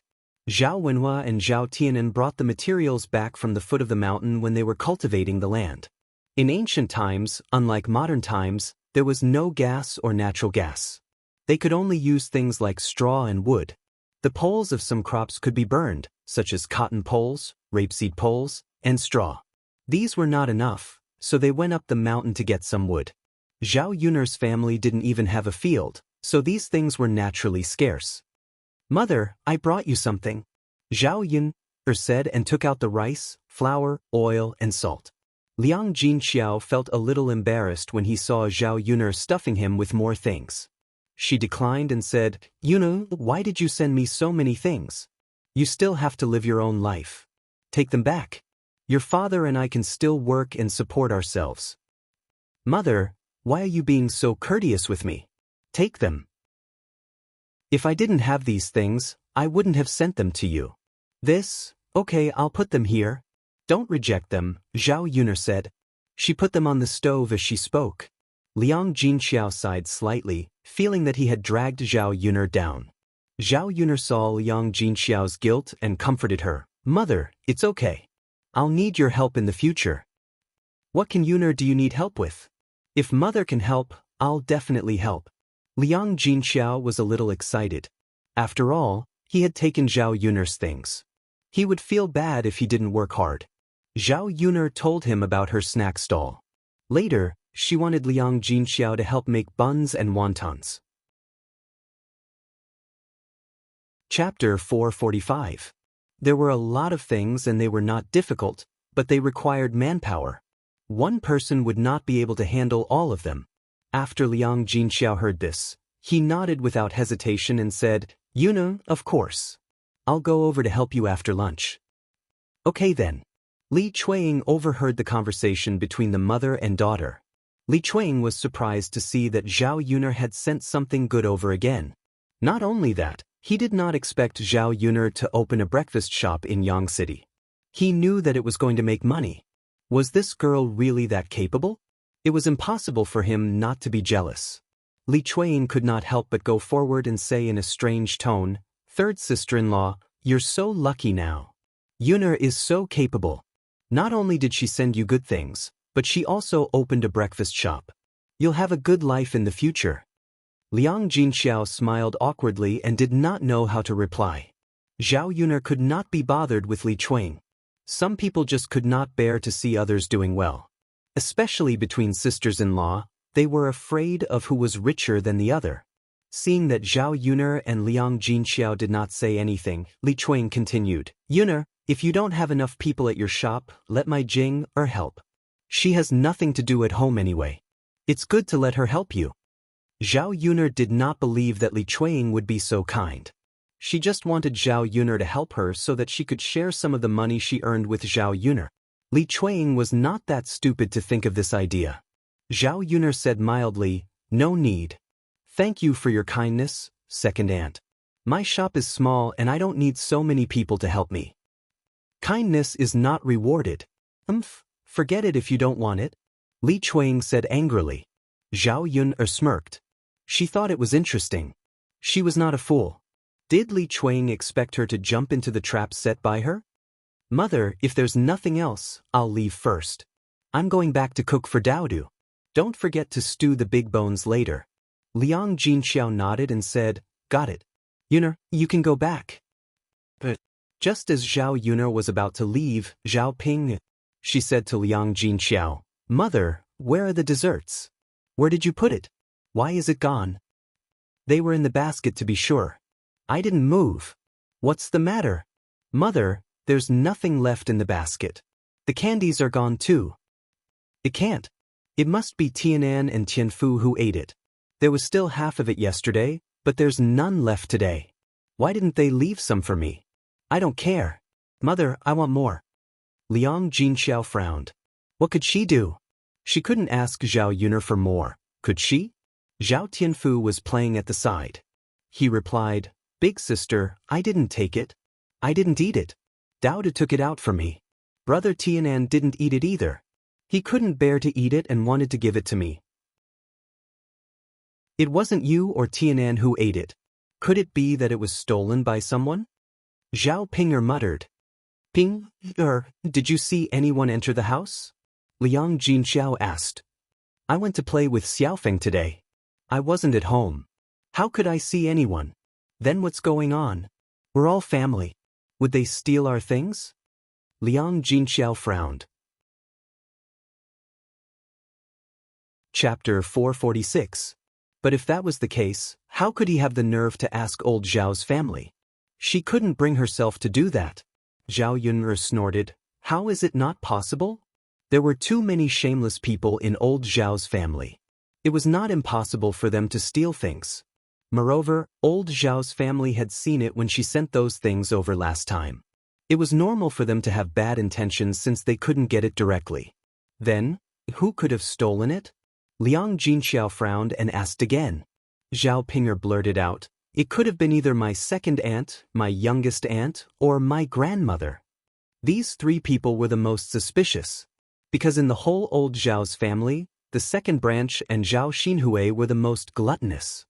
Zhao Wenhua and Zhao Tianan brought the materials back from the foot of the mountain when they were cultivating the land. In ancient times, unlike modern times, there was no gas or natural gas. They could only use things like straw and wood. The poles of some crops could be burned, such as cotton poles, rapeseed poles, and straw. These were not enough, so they went up the mountain to get some wood. Zhao Yun's family didn't even have a field, so these things were naturally scarce. Mother, I brought you something. Zhao Yun said and took out the rice, flour, oil, and salt. Liang Jinxiao felt a little embarrassed when he saw Zhao Yun stuffing him with more things. She declined and said, Yun, why did you send me so many things? You still have to live your own life. Take them back. Your father and I can still work and support ourselves. Mother, why are you being so courteous with me? Take them. If I didn't have these things, I wouldn't have sent them to you. Okay, I'll put them here. Don't reject them, Zhao Yun said. She put them on the stove as she spoke. Liang Jinxiao sighed slightly, feeling that he had dragged Zhao Yun down. Zhao Yun saw Liang Jinxiao's guilt and comforted her. Mother, it's okay. I'll need your help in the future. What do you need help with? If mother can help, I'll definitely help. Liang Jinxiao was a little excited. After all, he had taken Zhao Yun's things. He would feel bad if he didn't work hard. Zhao Yun told him about her snack stall. Later, she wanted Liang Jinxiao to help make buns and wontons. Chapter 445. There were a lot of things and they were not difficult, but they required manpower. One person would not be able to handle all of them. After Liang Jinxiao heard this, he nodded without hesitation and said, Yun, of course. I'll go over to help you after lunch. Okay then. Li Chuiying overheard the conversation between the mother and daughter. Li Chuiying was surprised to see that Zhao Yun had sent something good over again. Not only that, he did not expect Zhao Yun to open a breakfast shop in Yang City. He knew that it was going to make money. Was this girl really that capable? It was impossible for him not to be jealous. Li Chuanying could not help but go forward and say in a strange tone, "Third sister-in-law, you're so lucky now. Yuner is so capable. Not only did she send you good things, but she also opened a breakfast shop. You'll have a good life in the future." Liang Jinxiao smiled awkwardly and did not know how to reply. Zhao Yuner could not be bothered with Li Chuanying. Some people just could not bear to see others doing well. Especially between sisters-in-law, they were afraid of who was richer than the other. Seeing that Zhao Yuner and Liang Jinxiao did not say anything, Li Chuanying continued, "Yuner, if you don't have enough people at your shop, let my Jing help. She has nothing to do at home anyway. It's good to let her help you." Zhao Yuner did not believe that Li Chuanying would be so kind. She just wanted Zhao Yuner to help her so that she could share some of the money she earned with Zhao Yuner. Li Chuanying was not that stupid to think of this idea. Zhao Yuner said mildly, "No need. Thank you for your kindness, second aunt. My shop is small and I don't need so many people to help me." "Kindness is not rewarded. Forget it if you don't want it," Li Chuanying said angrily. Zhao Yuner smirked. She thought it was interesting. She was not a fool. Did Li Chuanying expect her to jump into the trap set by her? "Mother, if there's nothing else, I'll leave first. I'm going back to cook for Daodu. Don't forget to stew the big bones later." Liang Jinxiao nodded and said, "Got it. Yuner, you can go back." But just as Zhao Yuner was about to leave, "Zhao Ping," she said to Liang Jinxiao, "Mother, where are the desserts? Where did you put it? Why is it gone?" "They were in the basket to be sure. I didn't move." "What's the matter?" "Mother, there's nothing left in the basket. The candies are gone too." "It can't. It must be Tianan and Tianfu who ate it. There was still half of it yesterday, but there's none left today. Why didn't they leave some for me?" "I don't care. Mother, I want more." Liang Jinxiao frowned. What could she do? She couldn't ask Zhao Yuner for more, could she? Zhao Tianfu was playing at the side. He replied, "Big sister, I didn't take it. I didn't eat it. Daoda took it out for me. Brother Tianan didn't eat it either. He couldn't bear to eat it and wanted to give it to me." "It wasn't you or Tianan who ate it. Could it be that it was stolen by someone?" Zhao Pinger muttered. Did you see anyone enter the house?" Liang Jinxiao asked. "I went to play with Xiaofeng today. I wasn't at home. How could I see anyone? Then what's going on? We're all family. Would they steal our things?" Liang Jinxiao frowned. Chapter 446. But if that was the case, how could he have the nerve to ask old Zhao's family? She couldn't bring herself to do that. Zhao Yuner snorted. How is it not possible? There were too many shameless people in old Zhao's family. It was not impossible for them to steal things. Moreover, old Zhao's family had seen it when she sent those things over last time. It was normal for them to have bad intentions since they couldn't get it directly. Then, who could have stolen it? Liang Jinxiao frowned and asked again. Zhao Pinger blurted out, "It could have been either my second aunt, my youngest aunt, or my grandmother." These three people were the most suspicious. Because in the whole old Zhao's family, the second branch and Zhao Xinhui were the most gluttonous.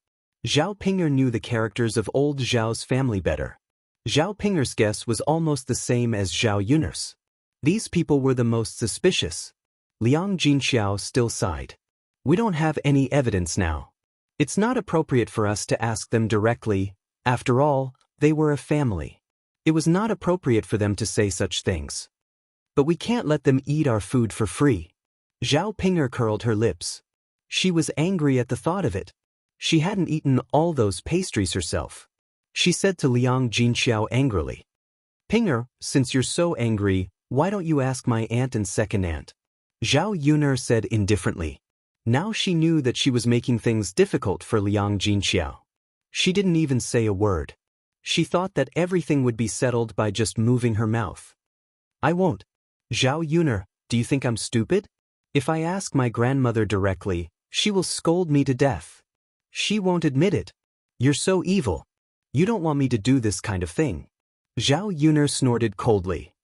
Zhao Pinger knew the characters of old Zhao's family better. Zhao Pinger's guess was almost the same as Zhao Yuner's. These people were the most suspicious. Liang Jinxiao still sighed. "We don't have any evidence now. It's not appropriate for us to ask them directly. After all, they were a family. It was not appropriate for them to say such things. But we can't let them eat our food for free." Zhao Pinger curled her lips. She was angry at the thought of it. She hadn't eaten all those pastries herself. She said to Liang Jinxiao angrily, "Pinger, since you're so angry, why don't you ask my aunt and second aunt?" Zhao Yuner said indifferently. Now she knew that she was making things difficult for Liang Jinxiao. She didn't even say a word. She thought that everything would be settled by just moving her mouth. "I won't." "Zhao Yuner, do you think I'm stupid? If I ask my grandmother directly, she will scold me to death. She won't admit it. You're so evil. You don't want me to do this kind of thing." Zhao Yuner snorted coldly.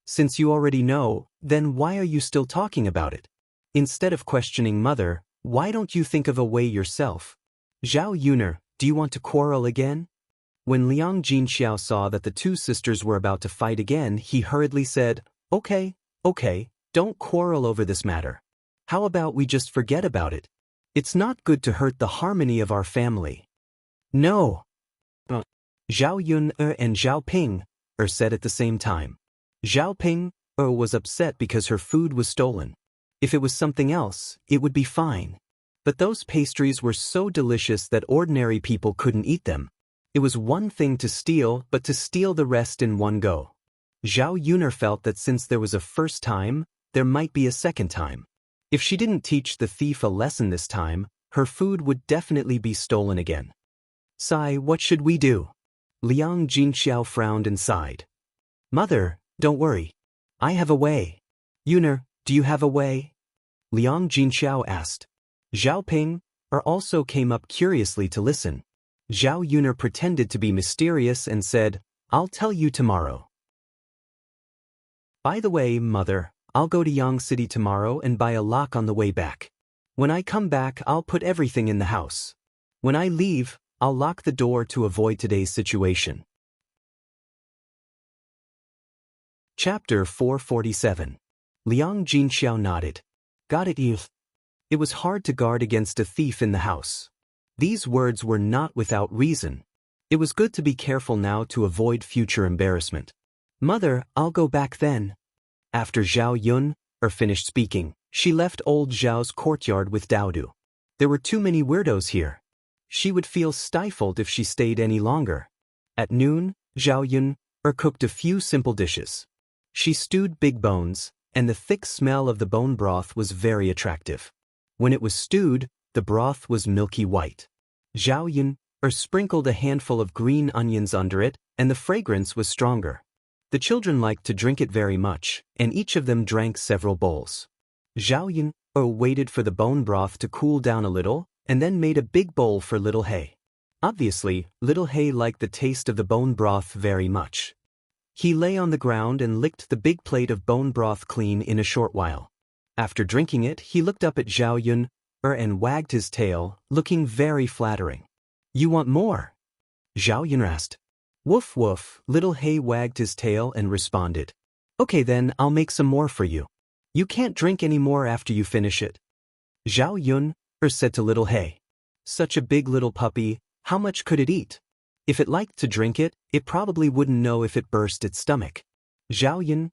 "Since you already know, then why are you still talking about it? Instead of questioning mother, why don't you think of a way yourself?" Zhao Yuner, do you want to quarrel again? When Liang Jinxiao saw that the two sisters were about to fight again, he hurriedly said, Okay, don't quarrel over this matter. How about we just forget about it? It's not good to hurt the harmony of our family. No. Zhao Yun and Zhao Ping said at the same time. Zhao Ping was upset because her food was stolen. If it was something else, it would be fine. But those pastries were so delicious that ordinary people couldn't eat them. It was one thing to steal, but to steal the rest in one go. Zhao Yuner felt that since there was a first time, there might be a second time. If she didn't teach the thief a lesson this time, her food would definitely be stolen again. Sai, what should we do? Liang Jinxiao frowned and sighed. Mother, don't worry. I have a way. Yuner, do you have a way? Liang Jinxiao asked. Zhao Ping also came up curiously to listen. Zhao Yuner pretended to be mysterious and said, I'll tell you tomorrow. By the way, Mother, I'll go to Yang City tomorrow and buy a lock on the way back. When I come back, I'll put everything in the house. When I leave, I'll lock the door to avoid today's situation. Chapter 447. Liang Jinxiao nodded. Got it, youth. It was hard to guard against a thief in the house. These words were not without reason. It was good to be careful now to avoid future embarrassment. Mother, I'll go back then. After Zhao Yun finished speaking, she left old Zhao's courtyard with Daodu. There were too many weirdos here. She would feel stifled if she stayed any longer. At noon, Zhao Yun cooked a few simple dishes. She stewed big bones, and the thick smell of the bone broth was very attractive. When it was stewed, the broth was milky white. Zhao Yun sprinkled a handful of green onions under it, and the fragrance was stronger. The children liked to drink it very much, and each of them drank several bowls. Zhao Yun waited for the bone broth to cool down a little, and then made a big bowl for Little Hay. Obviously, Little Hay liked the taste of the bone broth very much. He lay on the ground and licked the big plate of bone broth clean in a short while. After drinking it, he looked up at Zhao Yun and wagged his tail, looking very flattering. You want more? Zhao Yun asked. Woof woof, Little Hay wagged his tail and responded. Okay then, I'll make some more for you. You can't drink any more after you finish it. Zhao Yun said to Little Hay. Such a big little puppy, how much could it eat? If it liked to drink it, it probably wouldn't know if it burst its stomach. Zhao Yun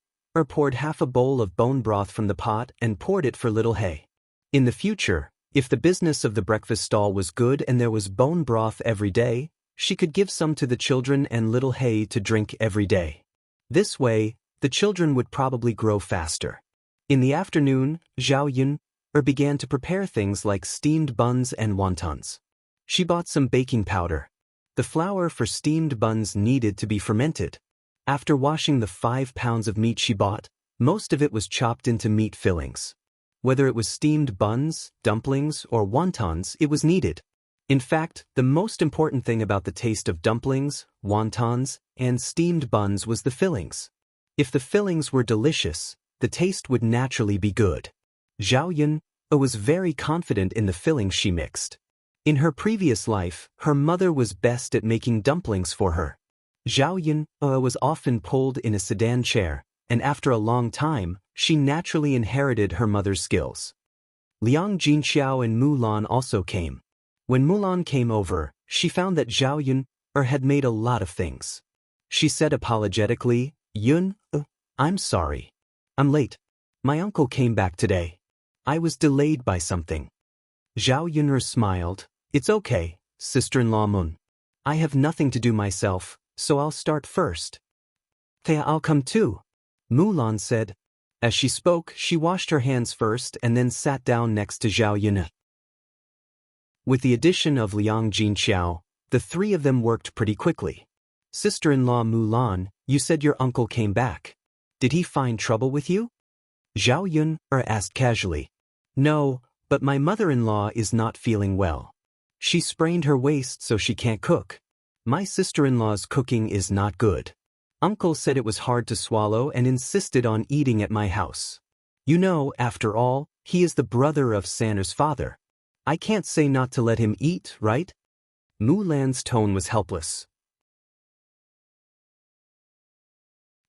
poured half a bowl of bone broth from the pot and poured it for Little Hay. In the future, if the business of the breakfast stall was good and there was bone broth every day, she could give some to the children and Little Hay to drink every day. This way, the children would probably grow faster. In the afternoon, Zhao Yun began to prepare things like steamed buns and wontons. She bought some baking powder. The flour for steamed buns needed to be fermented. After washing the 5 pounds of meat she bought, most of it was chopped into meat fillings. Whether it was steamed buns, dumplings, or wontons, it was needed. In fact, the most important thing about the taste of dumplings, wontons, and steamed buns was the fillings. If the fillings were delicious, the taste would naturally be good. Zhao Yun was very confident in the fillings she mixed. In her previous life, her mother was best at making dumplings for her. Zhao Yun was often pulled in a sedan chair, and after a long time, she naturally inherited her mother's skills. Liang Jinxiao and Mulan also came. When Mulan came over, she found that Zhao Yun had made a lot of things. She said apologetically, Yun, I'm sorry. I'm late. My uncle came back today. I was delayed by something. Zhao Yun smiled. It's okay, sister-in-law Mun. I have nothing to do myself, so I'll start first. Thea, I'll come too, Mulan said. As she spoke, she washed her hands first and then sat down next to Zhao Yun. With the addition of Liang Jinxiao, the three of them worked pretty quickly. Sister-in-law Mulan, you said your uncle came back. Did he find trouble with you? Zhao Yun asked casually. No, but my mother-in-law is not feeling well. She sprained her waist so she can't cook. My sister-in-law's cooking is not good. Uncle said it was hard to swallow and insisted on eating at my house. You know, after all, he is the brother of Sanner's father. I can't say not to let him eat, right? Mulan's tone was helpless.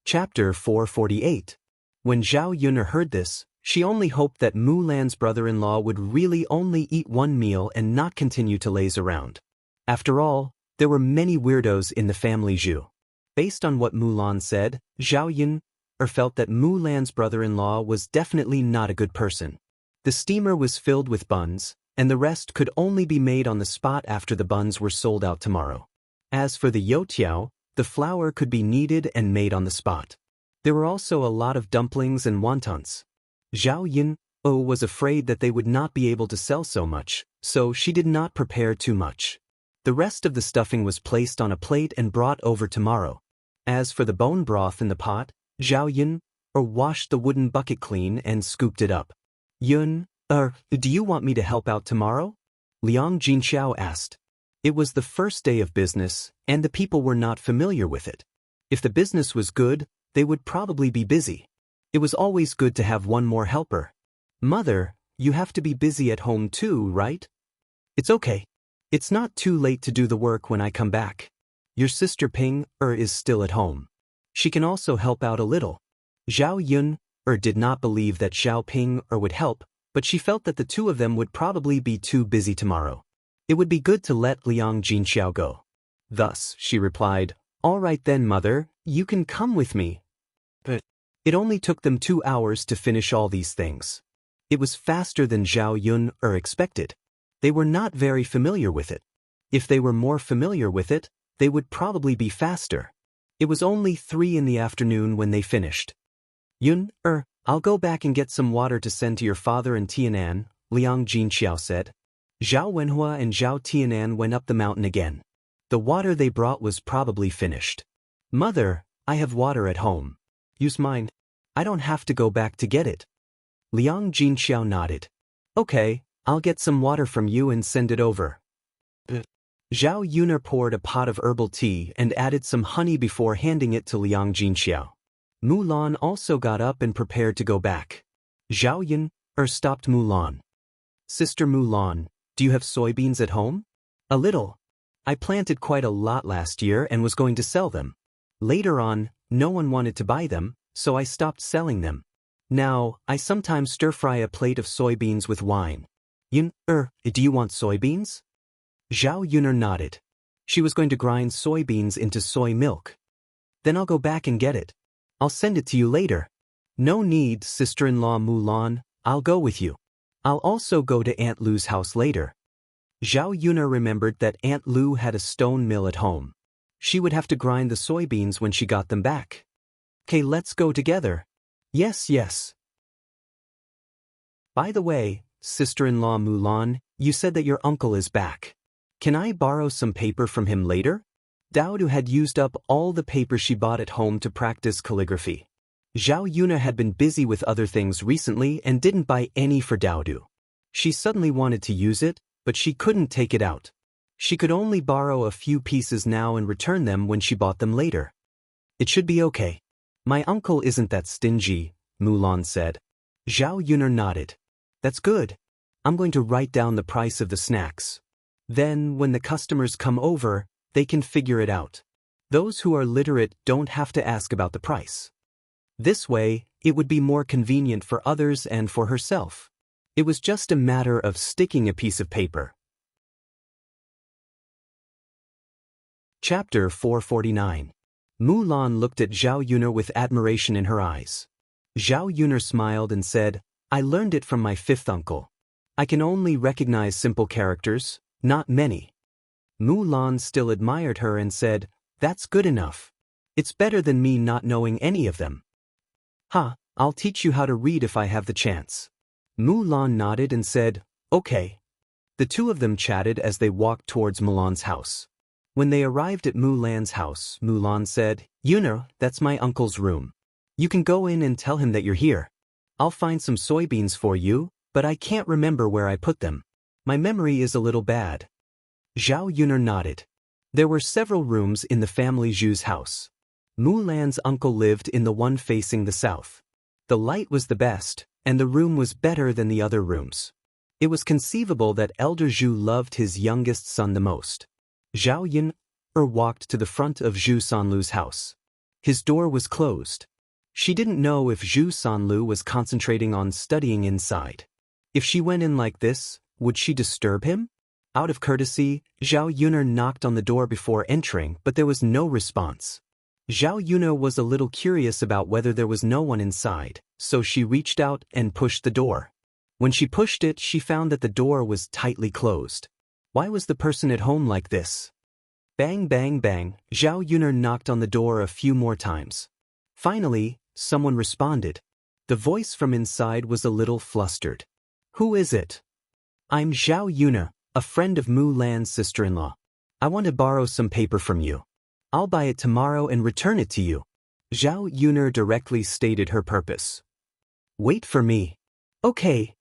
Chapter 448. When Zhao Yun'er heard this, she only hoped that Mulan's brother-in-law would really only eat one meal and not continue to laze around. After all, there were many weirdos in the family Zhu. Based on what Mulan said, Zhao Yun'er felt that Mulan's brother-in-law was definitely not a good person. The steamer was filled with buns, and the rest could only be made on the spot after the buns were sold out tomorrow. As for the youtiao, the flour could be kneaded and made on the spot. There were also a lot of dumplings and wontons. Zhao Yun'er was afraid that they would not be able to sell so much, so she did not prepare too much. The rest of the stuffing was placed on a plate and brought over tomorrow. As for the bone broth in the pot, Zhao Yun'er washed the wooden bucket clean and scooped it up. "Yun'er, do you want me to help out tomorrow?" Liang Jinxiao asked. It was the first day of business, and the people were not familiar with it. If the business was good, they would probably be busy. It was always good to have one more helper. "Mother, you have to be busy at home too, right?" "It's okay. It's not too late to do the work when I come back. Your sister Ping-er is still at home. She can also help out a little." Zhao Yun'er did not believe that Xiao Ping-er would help, but she felt that the two of them would probably be too busy tomorrow. It would be good to let Liang Jinxiao go. Thus, she replied, "All right then, mother, you can come with me." But it only took them 2 hours to finish all these things. It was faster than Zhao Yun'er expected. They were not very familiar with it. If they were more familiar with it, they would probably be faster. It was only 3 in the afternoon when they finished. "Yun'er, I'll go back and get some water to send to your father and Tianan," Liang Jinxiao said. Zhao Wenhua and Zhao Tianan went up the mountain again. The water they brought was probably finished. "Mother, I have water at home. Use mine. I don't have to go back to get it." Liang Jinxiao nodded. "Okay, I'll get some water from you and send it over." Zhao Yun'er poured a pot of herbal tea and added some honey before handing it to Liang Jinxiao. Mulan also got up and prepared to go back. Zhao Yun'er stopped Mulan. "Sister Mulan, do you have soybeans at home?" "A little. I planted quite a lot last year and was going to sell them. Later on, no one wanted to buy them, so I stopped selling them. Now, I sometimes stir-fry a plate of soybeans with wine." "Yun'er, do you want soybeans?" Zhao Yun'er nodded. She was going to grind soybeans into soy milk. "Then I'll go back and get it. I'll send it to you later." "No need, sister-in-law Mulan, I'll go with you. I'll also go to Aunt Lu's house later." Zhao Yun'er remembered that Aunt Lu had a stone mill at home. She would have to grind the soybeans when she got them back. "Okay, let's go together." "Yes, yes." "By the way, sister-in-law Mulan, you said that your uncle is back. Can I borrow some paper from him later?" Daodu had used up all the paper she bought at home to practice calligraphy. Zhao Yun'er had been busy with other things recently and didn't buy any for Daodu. She suddenly wanted to use it, but she couldn't take it out. She could only borrow a few pieces now and return them when she bought them later. "It should be okay. My uncle isn't that stingy," Mulan said. Zhao Yun'er nodded. "That's good. I'm going to write down the price of the snacks. Then, when the customers come over, they can figure it out. Those who are literate don't have to ask about the price. This way, it would be more convenient for others and for herself. It was just a matter of sticking a piece of paper." Chapter 449. Mulan looked at Zhao Yun'er with admiration in her eyes. Zhao Yun'er smiled and said, "I learned it from my 5th uncle. I can only recognize simple characters, not many." Mulan still admired her and said, "That's good enough. It's better than me not knowing any of them." I'll teach you how to read if I have the chance." Mulan nodded and said, "Okay." The two of them chatted as they walked towards Mulan's house. When they arrived at Mulan's house, Mulan said, "Yun'er, that's my uncle's room. You can go in and tell him that you're here. I'll find some soybeans for you, but I can't remember where I put them. My memory is a little bad." Zhao Yun'er nodded. There were several rooms in the family Zhu's house. Mulan's uncle lived in the one facing the south. The light was the best, and the room was better than the other rooms. It was conceivable that Elder Zhu loved his youngest son the most. Zhao Yun walked to the front of Zhu Sanlu's house. His door was closed. She didn't know if Zhu Sanlu was concentrating on studying inside. If she went in like this, would she disturb him? Out of courtesy, Zhao Yun knocked on the door before entering, but there was no response. Zhao Yun was a little curious about whether there was no one inside, so she reached out and pushed the door. When she pushed it, she found that the door was tightly closed. Why was the person at home like this? Bang bang bang, Zhao Yun knocked on the door a few more times. Finally, someone responded. The voice from inside was a little flustered. Who is it? I'm Zhao Yun, a friend of Mu Lan's sister-in-law. I want to borrow some paper from you. I'll buy it tomorrow and return it to you. Zhao Yun directly stated her purpose. Wait for me. Okay.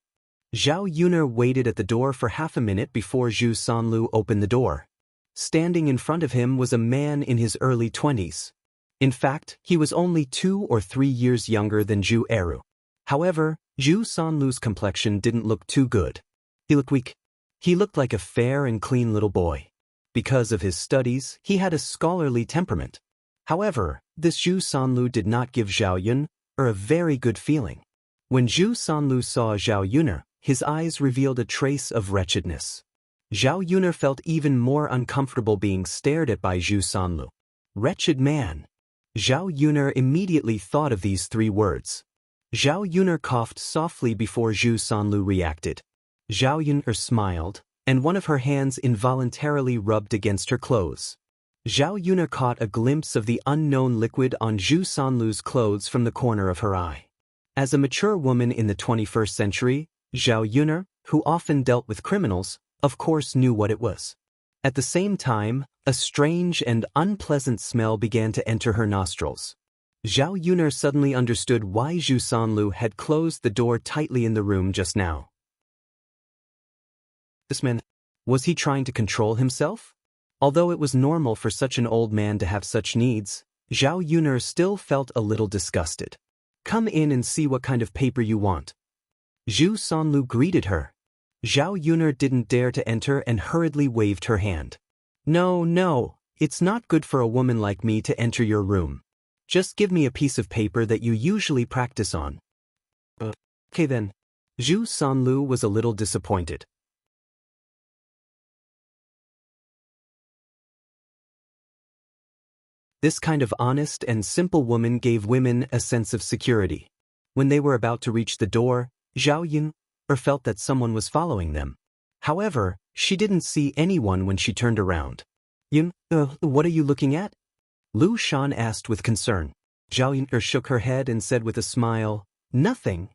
Zhao Yun waited at the door for half a minute before Zhu Sanlu opened the door. Standing in front of him was a man in his early 20s. In fact, he was only 2 or 3 years younger than Zhu Eru. However, Zhu Sanlu's complexion didn't look too good. He looked weak. He looked like a fair and clean little boy. Because of his studies, he had a scholarly temperament. However, this Zhu Sanlu did not give Zhao Yun a very good feeling. When Zhu Sanlu saw Zhao Yun, his eyes revealed a trace of wretchedness. Zhao Yun felt even more uncomfortable being stared at by Zhu Sanlu. Wretched man. Zhao Yun immediately thought of these 3 words. Zhao Yun coughed softly before Zhu Sanlu reacted. Zhao Yun smiled, and one of her hands involuntarily rubbed against her clothes. Zhao Yun caught a glimpse of the unknown liquid on Zhu Sanlu's clothes from the corner of her eye. As a mature woman in the 21st century, Zhao Yun, who often dealt with criminals, of course knew what it was. At the same time, a strange and unpleasant smell began to enter her nostrils. Zhao Yun suddenly understood why Zhu Sanlu had closed the door tightly in the room just now. This man, was he trying to control himself? Although it was normal for such an old man to have such needs, Zhao Yun still felt a little disgusted. Come in and see what kind of paper you want. Zhu Sanlu greeted her. Zhao Yun didn't dare to enter and hurriedly waved her hand. No, it's not good for a woman like me to enter your room. Just give me a piece of paper that you usually practice on. Okay then. Zhu Sanlu was a little disappointed. This kind of honest and simple woman gave women a sense of security. When they were about to reach the door, Zhao Yun felt that someone was following them. However, she didn't see anyone when she turned around. Yun, what are you looking at? Lu Shan asked with concern. Zhao Yun shook her head and said with a smile, nothing.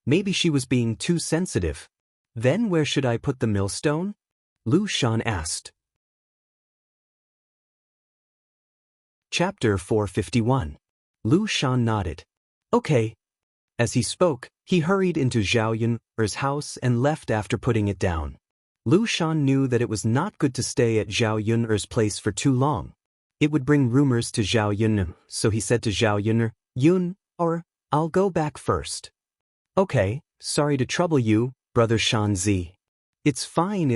Maybe she was being too sensitive. Then where should I put the millstone? Lu Shan asked. Chapter 451. Lu Shan nodded. Okay. As he spoke, he hurried into Zhao Yun's house and left after putting it down. Lu Shan knew that it was not good to stay at Zhao Yun's place for too long. It would bring rumors to Zhao Yun, so he said to Zhao Yun, I'll go back first. Okay, sorry to trouble you, Brother Shanzi. It's fine.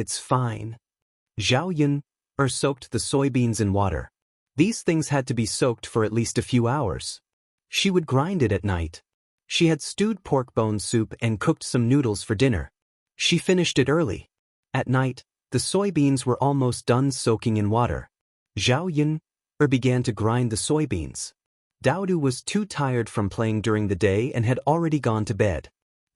Zhao Yun soaked the soybeans in water. These things had to be soaked for at least a few hours. She would grind it at night. She had stewed pork bone soup and cooked some noodles for dinner. She finished it early. At night, the soybeans were almost done soaking in water. Zhao Yun began to grind the soybeans. Daodu was too tired from playing during the day and had already gone to bed.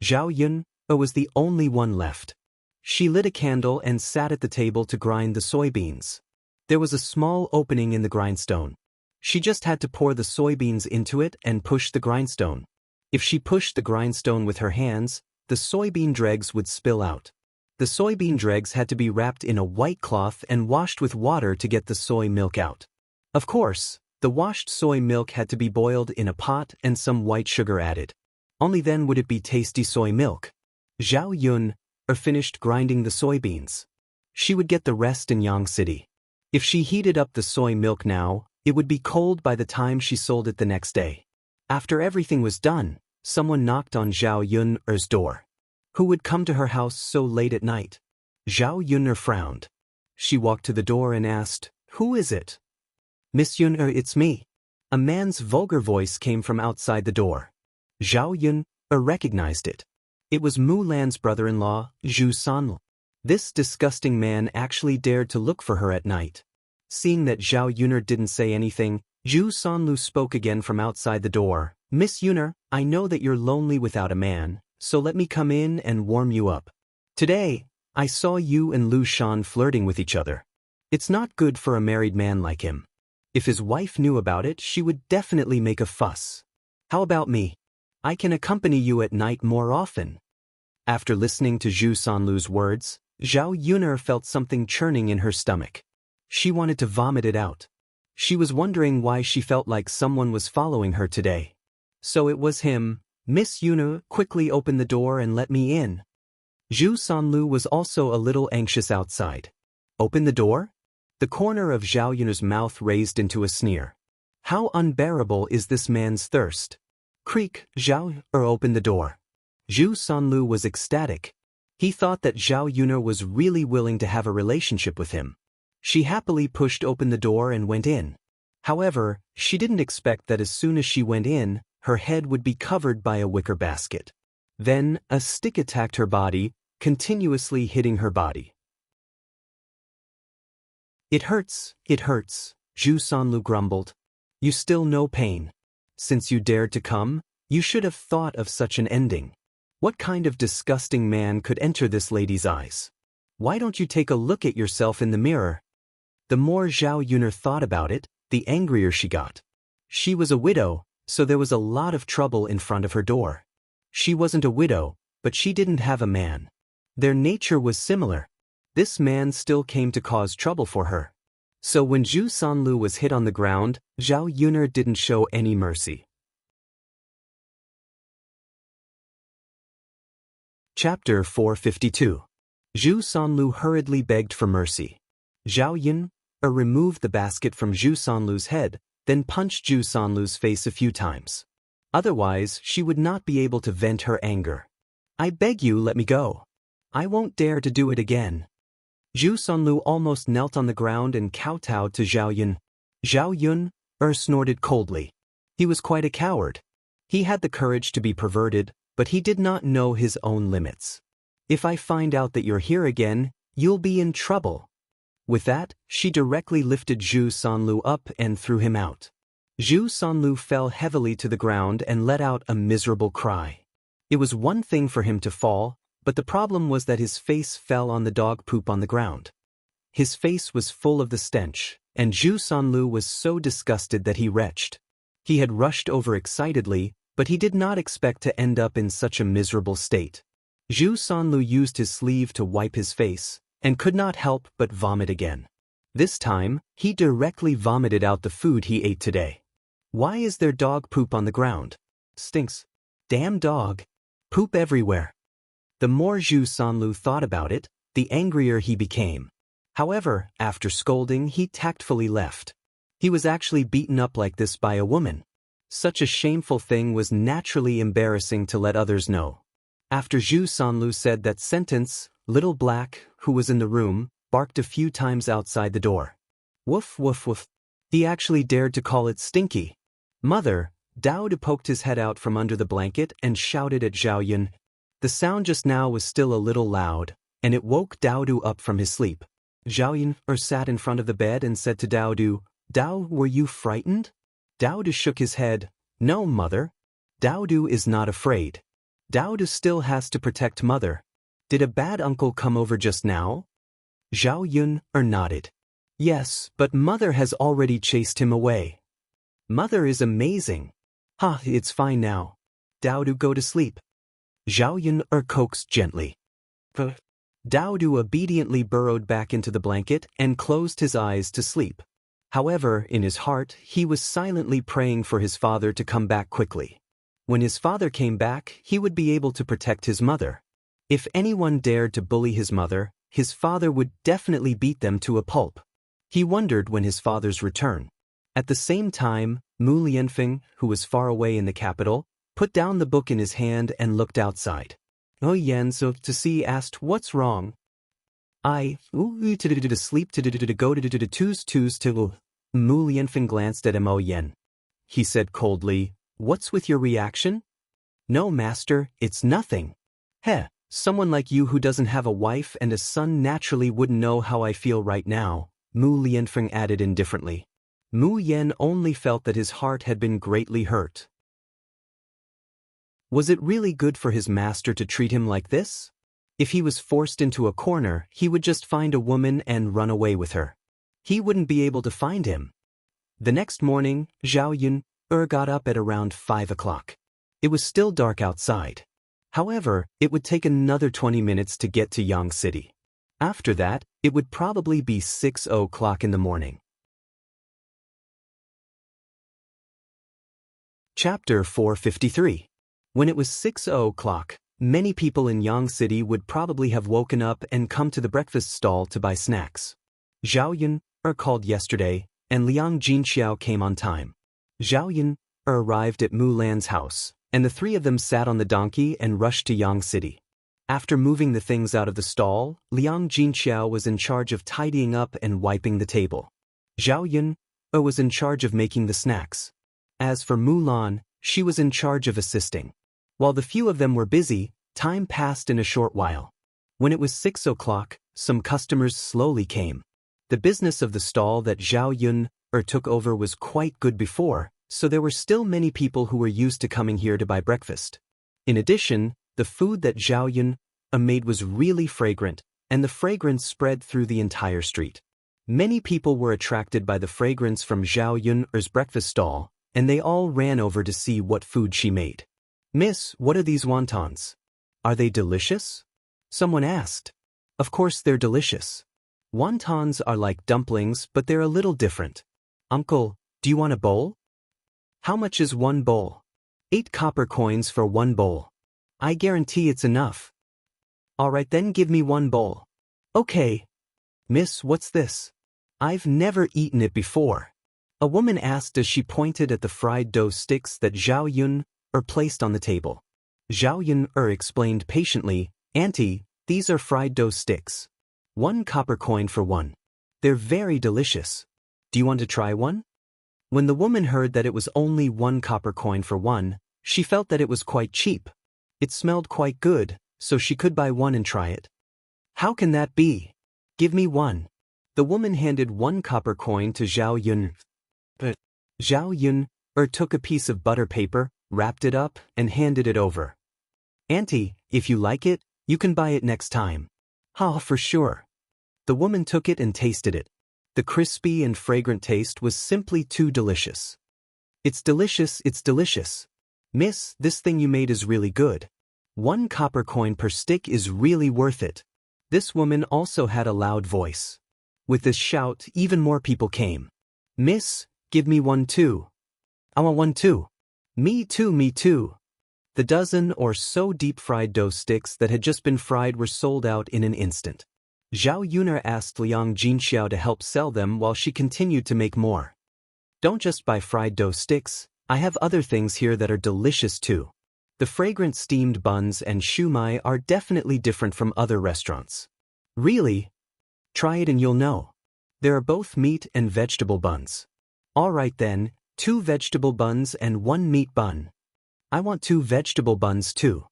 Zhao Yun was the only one left. She lit a candle and sat at the table to grind the soybeans. There was a small opening in the grindstone. She just had to pour the soybeans into it and push the grindstone. If she pushed the grindstone with her hands, the soybean dregs would spill out. The soybean dregs had to be wrapped in a white cloth and washed with water to get the soy milk out. Of course, the washed soy milk had to be boiled in a pot and some white sugar added. Only then would it be tasty soy milk. Zhao Yun finished grinding the soybeans. She would get the rest in Yang City. If she heated up the soy milk now, it would be cold by the time she sold it the next day. After everything was done, someone knocked on Zhao Yun's door. Who would come to her house so late at night? Zhao Yun frowned. She walked to the door and asked, "Who is it?" "Miss Yun, it's me." A man's vulgar voice came from outside the door. Zhao Yun recognized it. It was Mu Lan's brother-in-law, Zhu Sanlu. This disgusting man actually dared to look for her at night. Seeing that Zhao Yuner didn't say anything, Zhu Sanlu spoke again from outside the door. "Miss Yuner, I know that you're lonely without a man, so let me come in and warm you up. Today, I saw you and Lu Shan flirting with each other. It's not good for a married man like him. If his wife knew about it, she would definitely make a fuss. How about me? I can accompany you at night more often." After listening to Zhu Sanlu's words, Zhao Yuner felt something churning in her stomach. She wanted to vomit it out. She was wondering why she felt like someone was following her today. So it was him. "Miss Yuner, quickly open the door and let me in." Zhu Sanlu was also a little anxious outside. "Open the door?" The corner of Zhao Yuner's mouth raised into a sneer. How unbearable is this man's thirst? "Creak, Zhao, open the door." Zhu Sanlu was ecstatic. He thought that Zhao Yuner was really willing to have a relationship with him. She happily pushed open the door and went in. However, she didn't expect that as soon as she went in, her head would be covered by a wicker basket. Then, a stick attacked her body, continuously hitting her body. It hurts, Zhu Sanlu grumbled. "You still know pain. Since you dared to come, you should have thought of such an ending. What kind of disgusting man could enter this lady's eyes? Why don't you take a look at yourself in the mirror?" The more Zhao Yuner thought about it, the angrier she got. She was a widow, so there was a lot of trouble in front of her door. She wasn't a widow, but she didn't have a man. Their nature was similar. This man still came to cause trouble for her. So when Zhu Sanlu was hit on the ground, Zhao Yuner didn't show any mercy. Chapter 452. Zhu Sanlu hurriedly begged for mercy. Zhao Yun removed the basket from Zhu Sanlu's head, then punched Zhu Sanlu's face a few times. Otherwise, she would not be able to vent her anger. "I beg you, let me go. I won't dare to do it again." Zhu Sanlu almost knelt on the ground and kowtowed to Zhao Yun. Zhao Yun snorted coldly. He was quite a coward. He had the courage to be perverted, but he did not know his own limits. "If I find out that you're here again, you'll be in trouble." With that, she directly lifted Zhu Sanlu up and threw him out. Zhu Sanlu fell heavily to the ground and let out a miserable cry. It was one thing for him to fall, but the problem was that his face fell on the dog poop on the ground. His face was full of the stench, and Zhu Sanlu was so disgusted that he retched. He had rushed over excitedly, but he did not expect to end up in such a miserable state. Zhu Sanlu used his sleeve to wipe his face, and could not help but vomit again. This time, he directly vomited out the food he ate today. "Why is there dog poop on the ground? Stinks. Damn dog. Poop everywhere." The more Zhu Sanlu thought about it, the angrier he became. However, after scolding, he tactfully left. He was actually beaten up like this by a woman. Such a shameful thing was naturally embarrassing to let others know. After Zhu Sanlu said that sentence, Little Black, who was in the room, barked a few times outside the door. "Woof, woof, woof." He actually dared to call it stinky. "Mother," Daodu poked his head out from under the blanket and shouted at Zhao Yun. The sound just now was still a little loud, and it woke Daodu up from his sleep. Zhao Yun sat in front of the bed and said to Daodu, "Dao, were you frightened?" Daodu shook his head. "No, mother." Daodu is not afraid. Daodu still has to protect mother. "Did a bad uncle come over just now?" Zhao Yun nodded. "Yes, but mother has already chased him away." "Mother is amazing." "Ha, it's fine now. Daodu, go to sleep." Zhao Yun coaxed gently. Daodu obediently burrowed back into the blanket and closed his eyes to sleep. However, in his heart, he was silently praying for his father to come back quickly. When his father came back, he would be able to protect his mother. If anyone dared to bully his mother, his father would definitely beat them to a pulp. He wondered when his father's return. At the same time, Mu Lianfeng, who was far away in the capital, put down the book in his hand and looked outside. Oh Yanzu, to see, asked, "What's wrong?" I to sleep to go to twos to Mu Lianfen glanced at Mo Yen. He said coldly, "What's with your reaction?" "No, master, it's nothing." "Heh, someone like you who doesn't have a wife and a son naturally wouldn't know how I feel right now," Mu Lianfen added indifferently. Mu Yen only felt that his heart had been greatly hurt. Was it really good for his master to treat him like this? If he was forced into a corner, he would just find a woman and run away with her. He wouldn't be able to find him. The next morning, Zhao Yun got up at around 5 o'clock. It was still dark outside. However, it would take another 20 minutes to get to Yang City. After that, it would probably be 6 o'clock in the morning. Chapter 453. When it was 6 o'clock, many people in Yang City would probably have woken up and come to the breakfast stall to buy snacks. Zhao Yun called yesterday, and Liang Jinxiao came on time. Zhao Yun arrived at Mu Lan's house, and the three of them sat on the donkey and rushed to Yang City. After moving the things out of the stall, Liang Jinxiao was in charge of tidying up and wiping the table. Zhao Yun was in charge of making the snacks. As for Mu Lan, she was in charge of assisting. While the few of them were busy, time passed in a short while. When it was 6 o'clock, some customers slowly came. The business of the stall that Zhao Yun took over was quite good before, so there were still many people who were used to coming here to buy breakfast. In addition, the food that Zhao Yun made was really fragrant, and the fragrance spread through the entire street. Many people were attracted by the fragrance from Zhao Yun's breakfast stall, and they all ran over to see what food she made. "Miss, what are these wontons? Are they delicious?" someone asked. "Of course they're delicious. Wontons are like dumplings, but they're a little different. Uncle, do you want a bowl?" "How much is one bowl?" 8 copper coins for one bowl. "I guarantee it's enough." "All right then, give me one bowl." "Okay." "Miss, what's this?" "I've never eaten it before," a woman asked as she pointed at the fried dough sticks that Zhao Yun placed on the table. Zhao Yun explained patiently, "Auntie, these are fried dough sticks. 1 copper coin for one. They're very delicious. Do you want to try one?" When the woman heard that it was only 1 copper coin for one, she felt that it was quite cheap. It smelled quite good, so she could buy one and try it. "How can that be? Give me one." The woman handed 1 copper coin to Zhao Yun. But Zhao Yun took a piece of butter paper, wrapped it up, and handed it over. "Auntie, if you like it, you can buy it next time." "Oh, for sure." The woman took it and tasted it. The crispy and fragrant taste was simply too delicious. "It's delicious, it's delicious. Miss, this thing you made is really good. 1 copper coin per stick is really worth it." This woman also had a loud voice. With this shout, even more people came. "Miss, give me one too." "I want one too." Me too, me too." The dozen or so deep-fried dough sticks that had just been fried were sold out in an instant. Zhao Yuner asked Liang Jinxiao to help sell them while she continued to make more. "Don't just buy fried dough sticks, I have other things here that are delicious too. The fragrant steamed buns and shumai are definitely different from other restaurants." "Really? Try it and you'll know. There are both meat and vegetable buns." "All right then, 2 vegetable buns and 1 meat bun." "I want 2 vegetable buns too."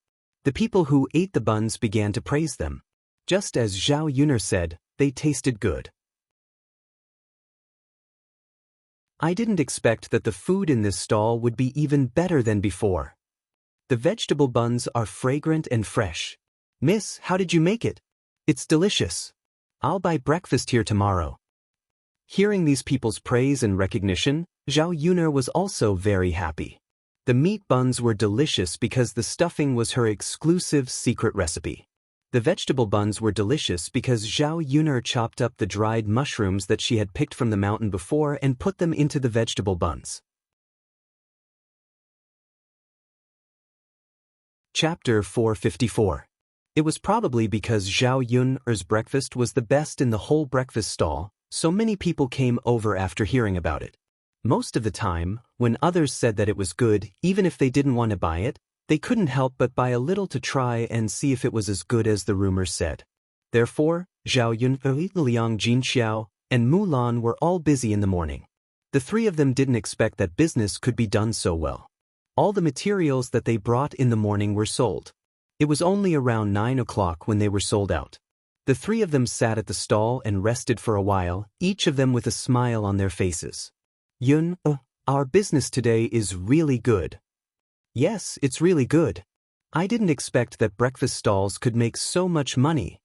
The people who ate the buns began to praise them. Just as Zhao Yuner said, they tasted good. "I didn't expect that the food in this stall would be even better than before. The vegetable buns are fragrant and fresh. Miss, how did you make it?" "It's delicious. I'll buy breakfast here tomorrow." Hearing these people's praise and recognition, Zhao Yuner was also very happy. The meat buns were delicious because the stuffing was her exclusive secret recipe. The vegetable buns were delicious because Zhao Yuner chopped up the dried mushrooms that she had picked from the mountain before and put them into the vegetable buns. Chapter 454. It was probably because Zhao Yuner's breakfast was the best in the whole breakfast stall, so many people came over after hearing about it. Most of the time, when others said that it was good, even if they didn't want to buy it, they couldn't help but buy a little to try and see if it was as good as the rumors said. Therefore, Zhao Yun, Liang Jinxiao, and Mulan were all busy in the morning. The three of them didn't expect that business could be done so well. All the materials that they brought in the morning were sold. It was only around 9 o'clock when they were sold out. The three of them sat at the stall and rested for a while, each of them with a smile on their faces. Yun, our business today is really good. Yes, it's really good. I didn't expect that breakfast stalls could make so much money.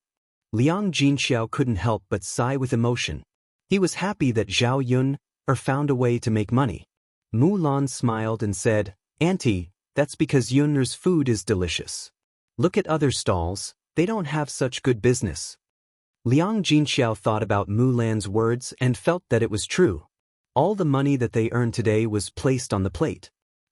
Liang Jinxiao couldn't help but sigh with emotion. He was happy that Zhao Yun found a way to make money. Mulan smiled and said, Auntie, that's because Yun's food is delicious. Look at other stalls, they don't have such good business. Liang Jinxiao thought about Mulan's words and felt that it was true. All the money that they earned today was placed on the plate.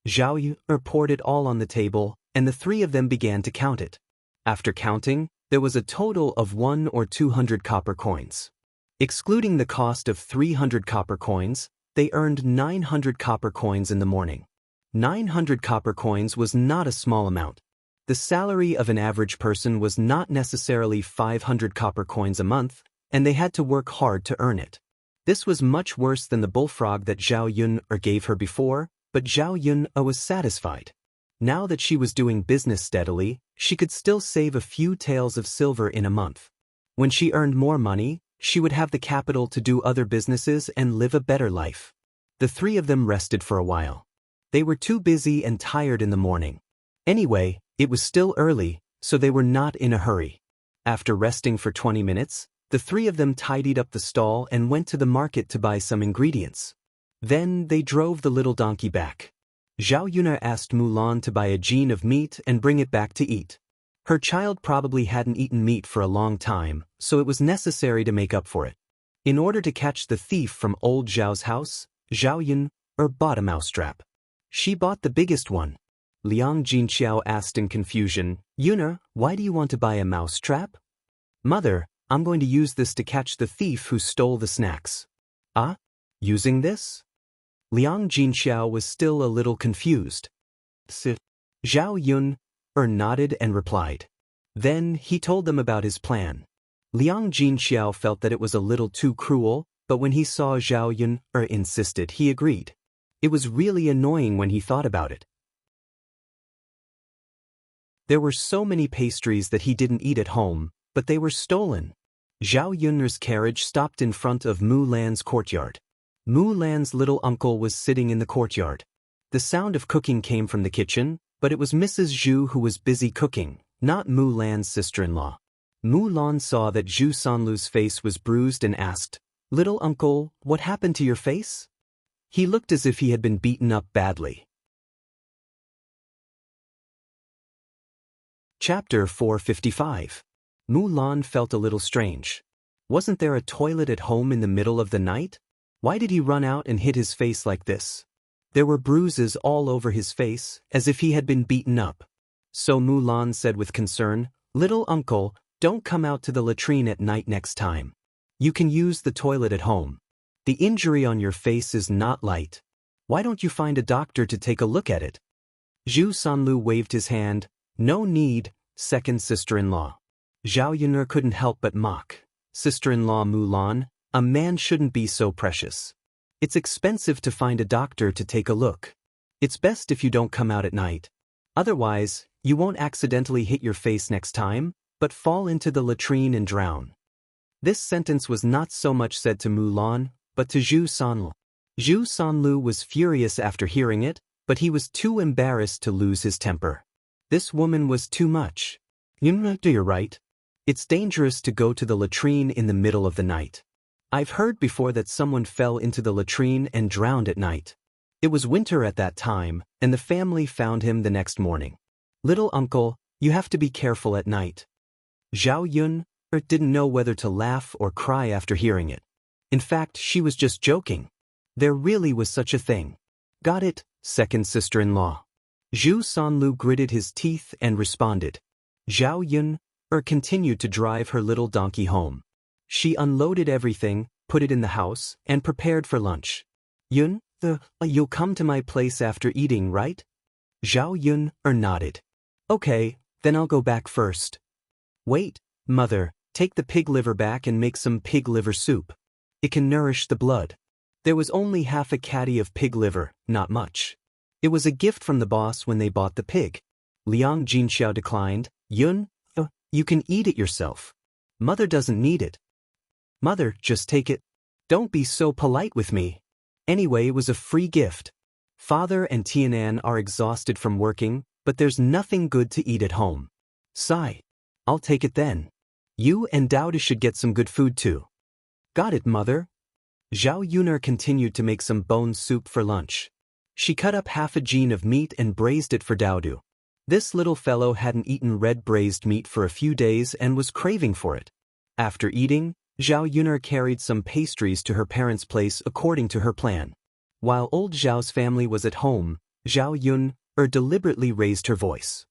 Zhao Yun poured it all on the table, and the three of them began to count it. After counting, there was a total of 100 or 200 copper coins. Excluding the cost of 300 copper coins, they earned 900 copper coins in the morning. 900 copper coins was not a small amount. The salary of an average person was not necessarily 500 copper coins a month, and they had to work hard to earn it. This was much worse than the bullfrog that Zhao Yun gave her before, but Zhao Yun was satisfied. Now that she was doing business steadily, she could still save a few taels of silver in a month. When she earned more money, she would have the capital to do other businesses and live a better life. The three of them rested for a while. They were too busy and tired in the morning. Anyway, it was still early, so they were not in a hurry. After resting for 20 minutes, the three of them tidied up the stall and went to the market to buy some ingredients. Then they drove the little donkey back. Zhao Yun asked Mulan to buy a gene of meat and bring it back to eat. Her child probably hadn't eaten meat for a long time, so it was necessary to make up for it. In order to catch the thief from old Zhao's house, Zhao Yun bought a mousetrap. She bought the biggest one. Liang Jinxiao asked in confusion, Yuna, why do you want to buy a mousetrap? Mother, I'm going to use this to catch the thief who stole the snacks. Ah? Using this? Liang Jinxiao was still a little confused. Zhao Yun nodded and replied. Then he told them about his plan. Liang Jinxiao felt that it was a little too cruel, but when he saw Zhao Yun insisted, he agreed. It was really annoying when he thought about it. There were so many pastries that he didn't eat at home, but they were stolen. Zhao Yun's carriage stopped in front of Mulan's courtyard. Mulan's little uncle was sitting in the courtyard. The sound of cooking came from the kitchen, but it was Mrs. Zhu who was busy cooking, not Mulan's sister-in-law. Mulan saw that Zhu Sanlu's face was bruised and asked, Little uncle, what happened to your face? He looked as if he had been beaten up badly. Chapter 455. Mulan felt a little strange. Wasn't there a toilet at home in the middle of the night? Why did he run out and hit his face like this? There were bruises all over his face, as if he had been beaten up. So Mulan said with concern, Little uncle, don't come out to the latrine at night next time. You can use the toilet at home. The injury on your face is not light. Why don't you find a doctor to take a look at it? Zhu Sanlu waved his hand. No need, second sister-in-law. Zhao Yun couldn't help but mock. Sister-in-law Mulan, a man shouldn't be so precious. It's expensive to find a doctor to take a look. It's best if you don't come out at night. Otherwise, you won't accidentally hit your face next time, but fall into the latrine and drown. This sentence was not so much said to Mulan, but to Zhu Sanlu. Zhu Sanlu was furious after hearing it, but he was too embarrassed to lose his temper. This woman was too much. You're right. It's dangerous to go to the latrine in the middle of the night. I've heard before that someone fell into the latrine and drowned at night. It was winter at that time, and the family found him the next morning. Little uncle, you have to be careful at night. Zhao Yun didn't know whether to laugh or cry after hearing it. In fact, she was just joking. There really was such a thing. Got it, second sister-in-law. Zhu Sanlu gritted his teeth and responded. Zhao Yun continued to drive her little donkey home. She unloaded everything, put it in the house, and prepared for lunch. Yun, you'll come to my place after eating, right? Zhao Yun nodded. Okay, then I'll go back first. Wait, mother, Take the pig liver back and make some pig liver soup. It can nourish the blood. There was only half a caddy of pig liver, not much. It was a gift from the boss when they bought the pig. Liang Jinxiao declined. Yun, you can eat it yourself. Mother doesn't need it. Mother, just take it. Don't be so polite with me. Anyway, it was a free gift. Father and Tianan are exhausted from working, but there's nothing good to eat at home. Sigh. I'll take it then. You and Dowda should get some good food too. Got it, Mother. Zhao Yuner continued to make some bone soup for lunch. She cut up half a gene of meat and braised it for Dowdu. This little fellow hadn't eaten red braised meat for a few days and was craving for it. After eating, Zhao Yuner carried some pastries to her parents' place according to her plan. While old Zhao's family was at home, Zhao Yun deliberately raised her voice.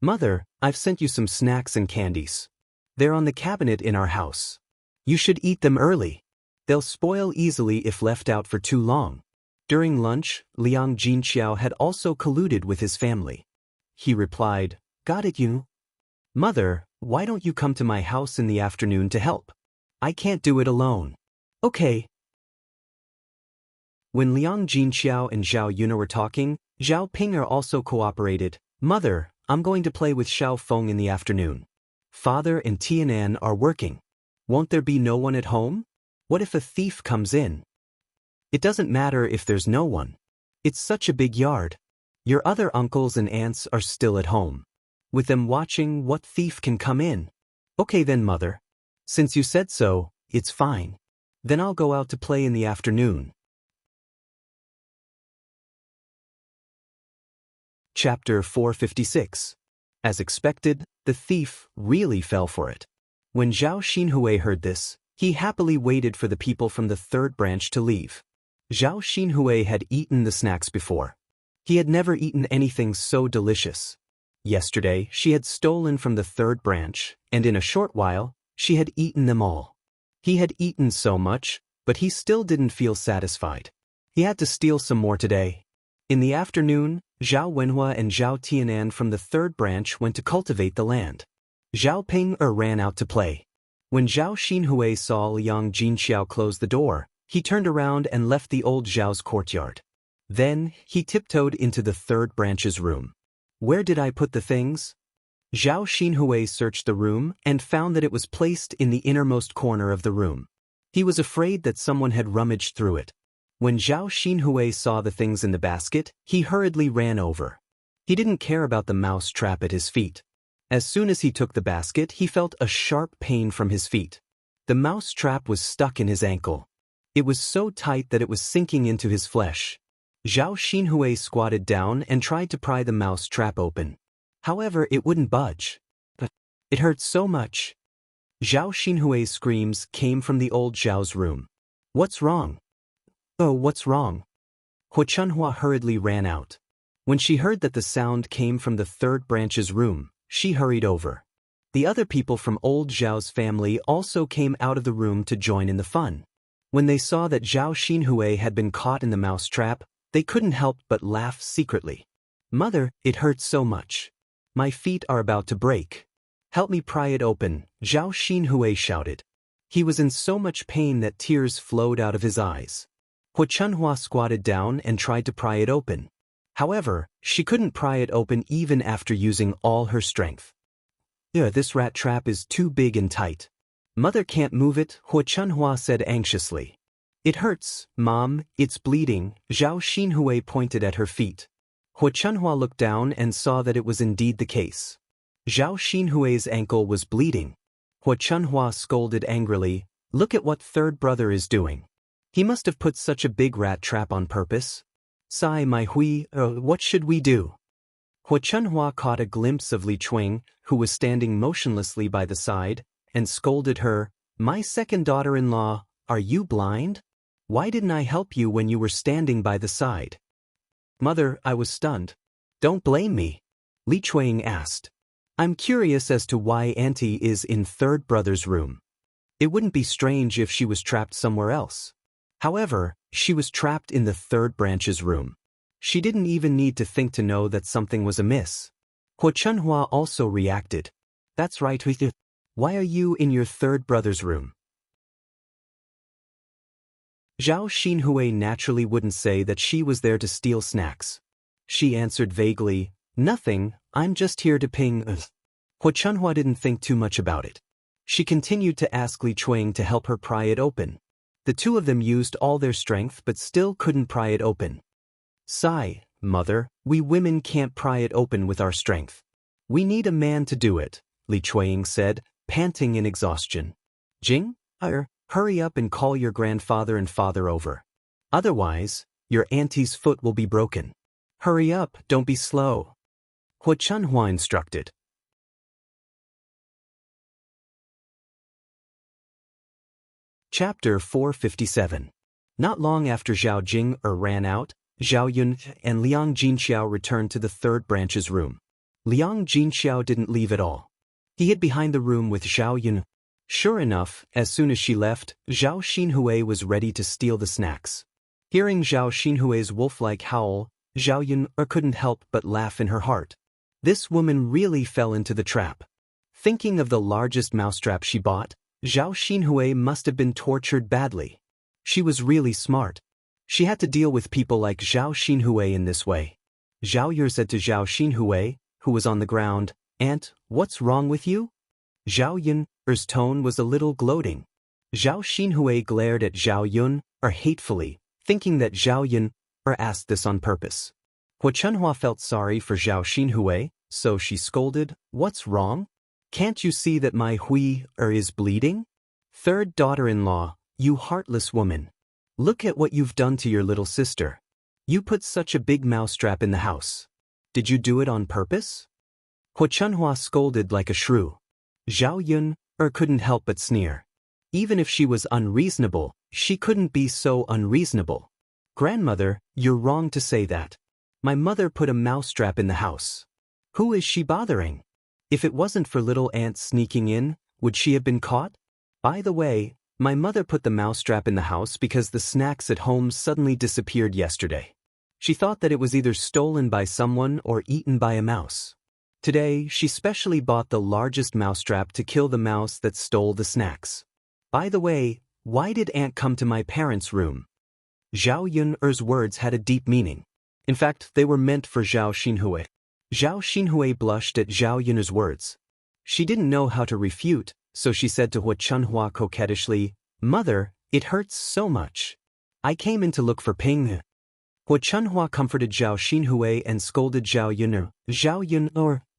Mother, I've sent you some snacks and candies. They're on the cabinet in our house. You should eat them early. They'll spoil easily if left out for too long. During lunch, Liang Jinxiao had also colluded with his family. He replied, Got it, you. Mother, why don't you come to my house in the afternoon to help? I can't do it alone. Okay. When Liang Jinxiao and Zhao Yuna were talking, Zhao Ping'er also cooperated. Mother, I'm going to play with Xiao Feng in the afternoon. Father and Tianan are working. Won't there be no one at home? What if a thief comes in? It doesn't matter if there's no one. It's such a big yard. Your other uncles and aunts are still at home. With them watching, what thief can come in? Okay then, Mother. Since you said so, it's fine. Then I'll go out to play in the afternoon. Chapter 456. As expected, the thief really fell for it. When Zhao Xinhui heard this, he happily waited for the people from the third branch to leave. Zhao Xinhui had eaten the snacks before. He had never eaten anything so delicious. Yesterday, she had stolen from the third branch, and in a short while, she had eaten them all. He had eaten so much, but he still didn't feel satisfied. He had to steal some more today. In the afternoon, Zhao Wenhua and Zhao Tianan from the third branch went to cultivate the land. Zhao Ping'er ran out to play. When Zhao Xinhui saw Liang Jinxiao close the door, he turned around and left the old Zhao's courtyard. Then, he tiptoed into the third branch's room. Where did I put the things? Zhao Xinhui searched the room and found that it was placed in the innermost corner of the room. He was afraid that someone had rummaged through it. When Zhao Xinhui saw the things in the basket, he hurriedly ran over. He didn't care about the mouse trap at his feet. As soon as he took the basket, he felt a sharp pain from his feet. The mouse trap was stuck in his ankle. It was so tight that it was sinking into his flesh. Zhao Xinhui squatted down and tried to pry the mouse trap open. However, it wouldn't budge. But it hurt so much. Zhao Xinhui's screams came from the old Zhao's room. What's wrong? Oh, what's wrong? Hua Chunhua hurriedly ran out. When she heard that the sound came from the third branch's room, she hurried over. The other people from old Zhao's family also came out of the room to join in the fun. When they saw that Zhao Xinhui had been caught in the mouse trap, they couldn't help but laugh secretly. Mother, it hurts so much. My feet are about to break. Help me pry it open, Zhao Xinhui shouted. He was in so much pain that tears flowed out of his eyes. Hua Chunhua squatted down and tried to pry it open. However, she couldn't pry it open even after using all her strength. This rat trap is too big and tight. Mother can't move it, Hua Chunhua said anxiously. It hurts, Mom, it's bleeding, Zhao Xinhui pointed at her feet. Hua Chunhua looked down and saw that it was indeed the case. Zhao Xinhui's ankle was bleeding. Hua Chunhua scolded angrily, Look at what third brother is doing. He must have put such a big rat trap on purpose. Sai Mai Hui, what should we do? Hua Chunhua caught a glimpse of Li Chuing, who was standing motionlessly by the side, and scolded her, My second daughter-in-law, are you blind? Why didn't I help you when you were standing by the side? Mother, I was stunned. Don't blame me. Li Chuing asked. I'm curious as to why Auntie is in third brother's room. It wouldn't be strange if she was trapped somewhere else. However, she was trapped in the third branch's room. She didn't even need to think to know that something was amiss. Hua Chunhua also reacted. That's right, Why are you in your third brother's room? Zhao Xinhui naturally wouldn't say that she was there to steal snacks. She answered vaguely, "Nothing, I'm just here to ping." Hua Chunhua didn't think too much about it. She continued to ask Li Chuang to help her pry it open. The two of them used all their strength but still couldn't pry it open. "Sigh, mother, we women can't pry it open with our strength. We need a man to do it," Li Chuang said, panting in exhaustion. "Jing, hurry up and call your grandfather and father over. Otherwise, your auntie's foot will be broken. Hurry up, don't be slow," Hua Chunhua instructed. Chapter 457. Not long after Zhao Jing ran out, Zhao Yun and Liang Jinxiao returned to the third branch's room. Liang Jinxiao didn't leave at all. He hid behind the room with Zhao Yun. Sure enough, as soon as she left, Zhao Xinhui was ready to steal the snacks. Hearing Zhao Xinhui's wolf-like howl, Zhao Yun couldn't help but laugh in her heart. This woman really fell into the trap. Thinking of the largest mousetrap she bought, Zhao Xinhui must have been tortured badly. She was really smart. She had to deal with people like Zhao Xinhui in this way. Zhao Yun said to Zhao Xinhui, who was on the ground, "Aunt, what's wrong with you?" Zhao Yun's tone was a little gloating. Zhao Xinhui glared at Zhao Yun hatefully, thinking that Zhao Yun asked this on purpose. Hua Chunhua felt sorry for Zhao Xinhui, so she scolded, "What's wrong? Can't you see that my Hui is bleeding? Third daughter-in-law, you heartless woman. Look at what you've done to your little sister. You put such a big mousetrap in the house. Did you do it on purpose?" Hua Chunhua scolded like a shrew. Zhao Yun couldn't help but sneer. Even if she was unreasonable, she couldn't be so unreasonable. "Grandmother, you're wrong to say that. My mother put a mousetrap in the house. Who is she bothering? If it wasn't for little Aunt sneaking in, would she have been caught? By the way, my mother put the mousetrap in the house because the snacks at home suddenly disappeared yesterday. She thought that it was either stolen by someone or eaten by a mouse. Today, she specially bought the largest mousetrap to kill the mouse that stole the snacks. By the way, why did Aunt come to my parents' room?" Zhao Yun's words had a deep meaning. In fact, they were meant for Zhao Xinhui. Zhao Xinhui blushed at Zhao Yun's words. She didn't know how to refute, so she said to Hua Chunhua coquettishly, "Mother, it hurts so much. I came in to look for Ping." Hua Chunhua comforted Zhao Xinhui and scolded Zhao Yun. "Zhao Yun,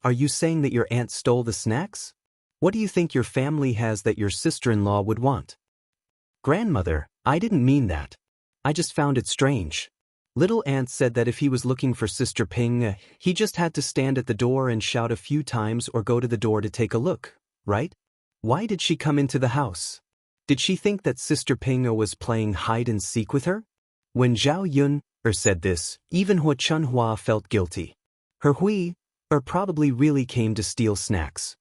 are you saying that your aunt stole the snacks? What do you think your family has that your sister-in-law would want?" "Grandmother, I didn't mean that. I just found it strange. Little Aunt said that if he was looking for Sister Ping, he just had to stand at the door and shout a few times or go to the door to take a look, right? Why did she come into the house? Did she think that Sister Ping was playing hide-and-seek with her?" When Zhao Yun said this, even Hua Chunhua felt guilty. Her Hui probably really came to steal snacks.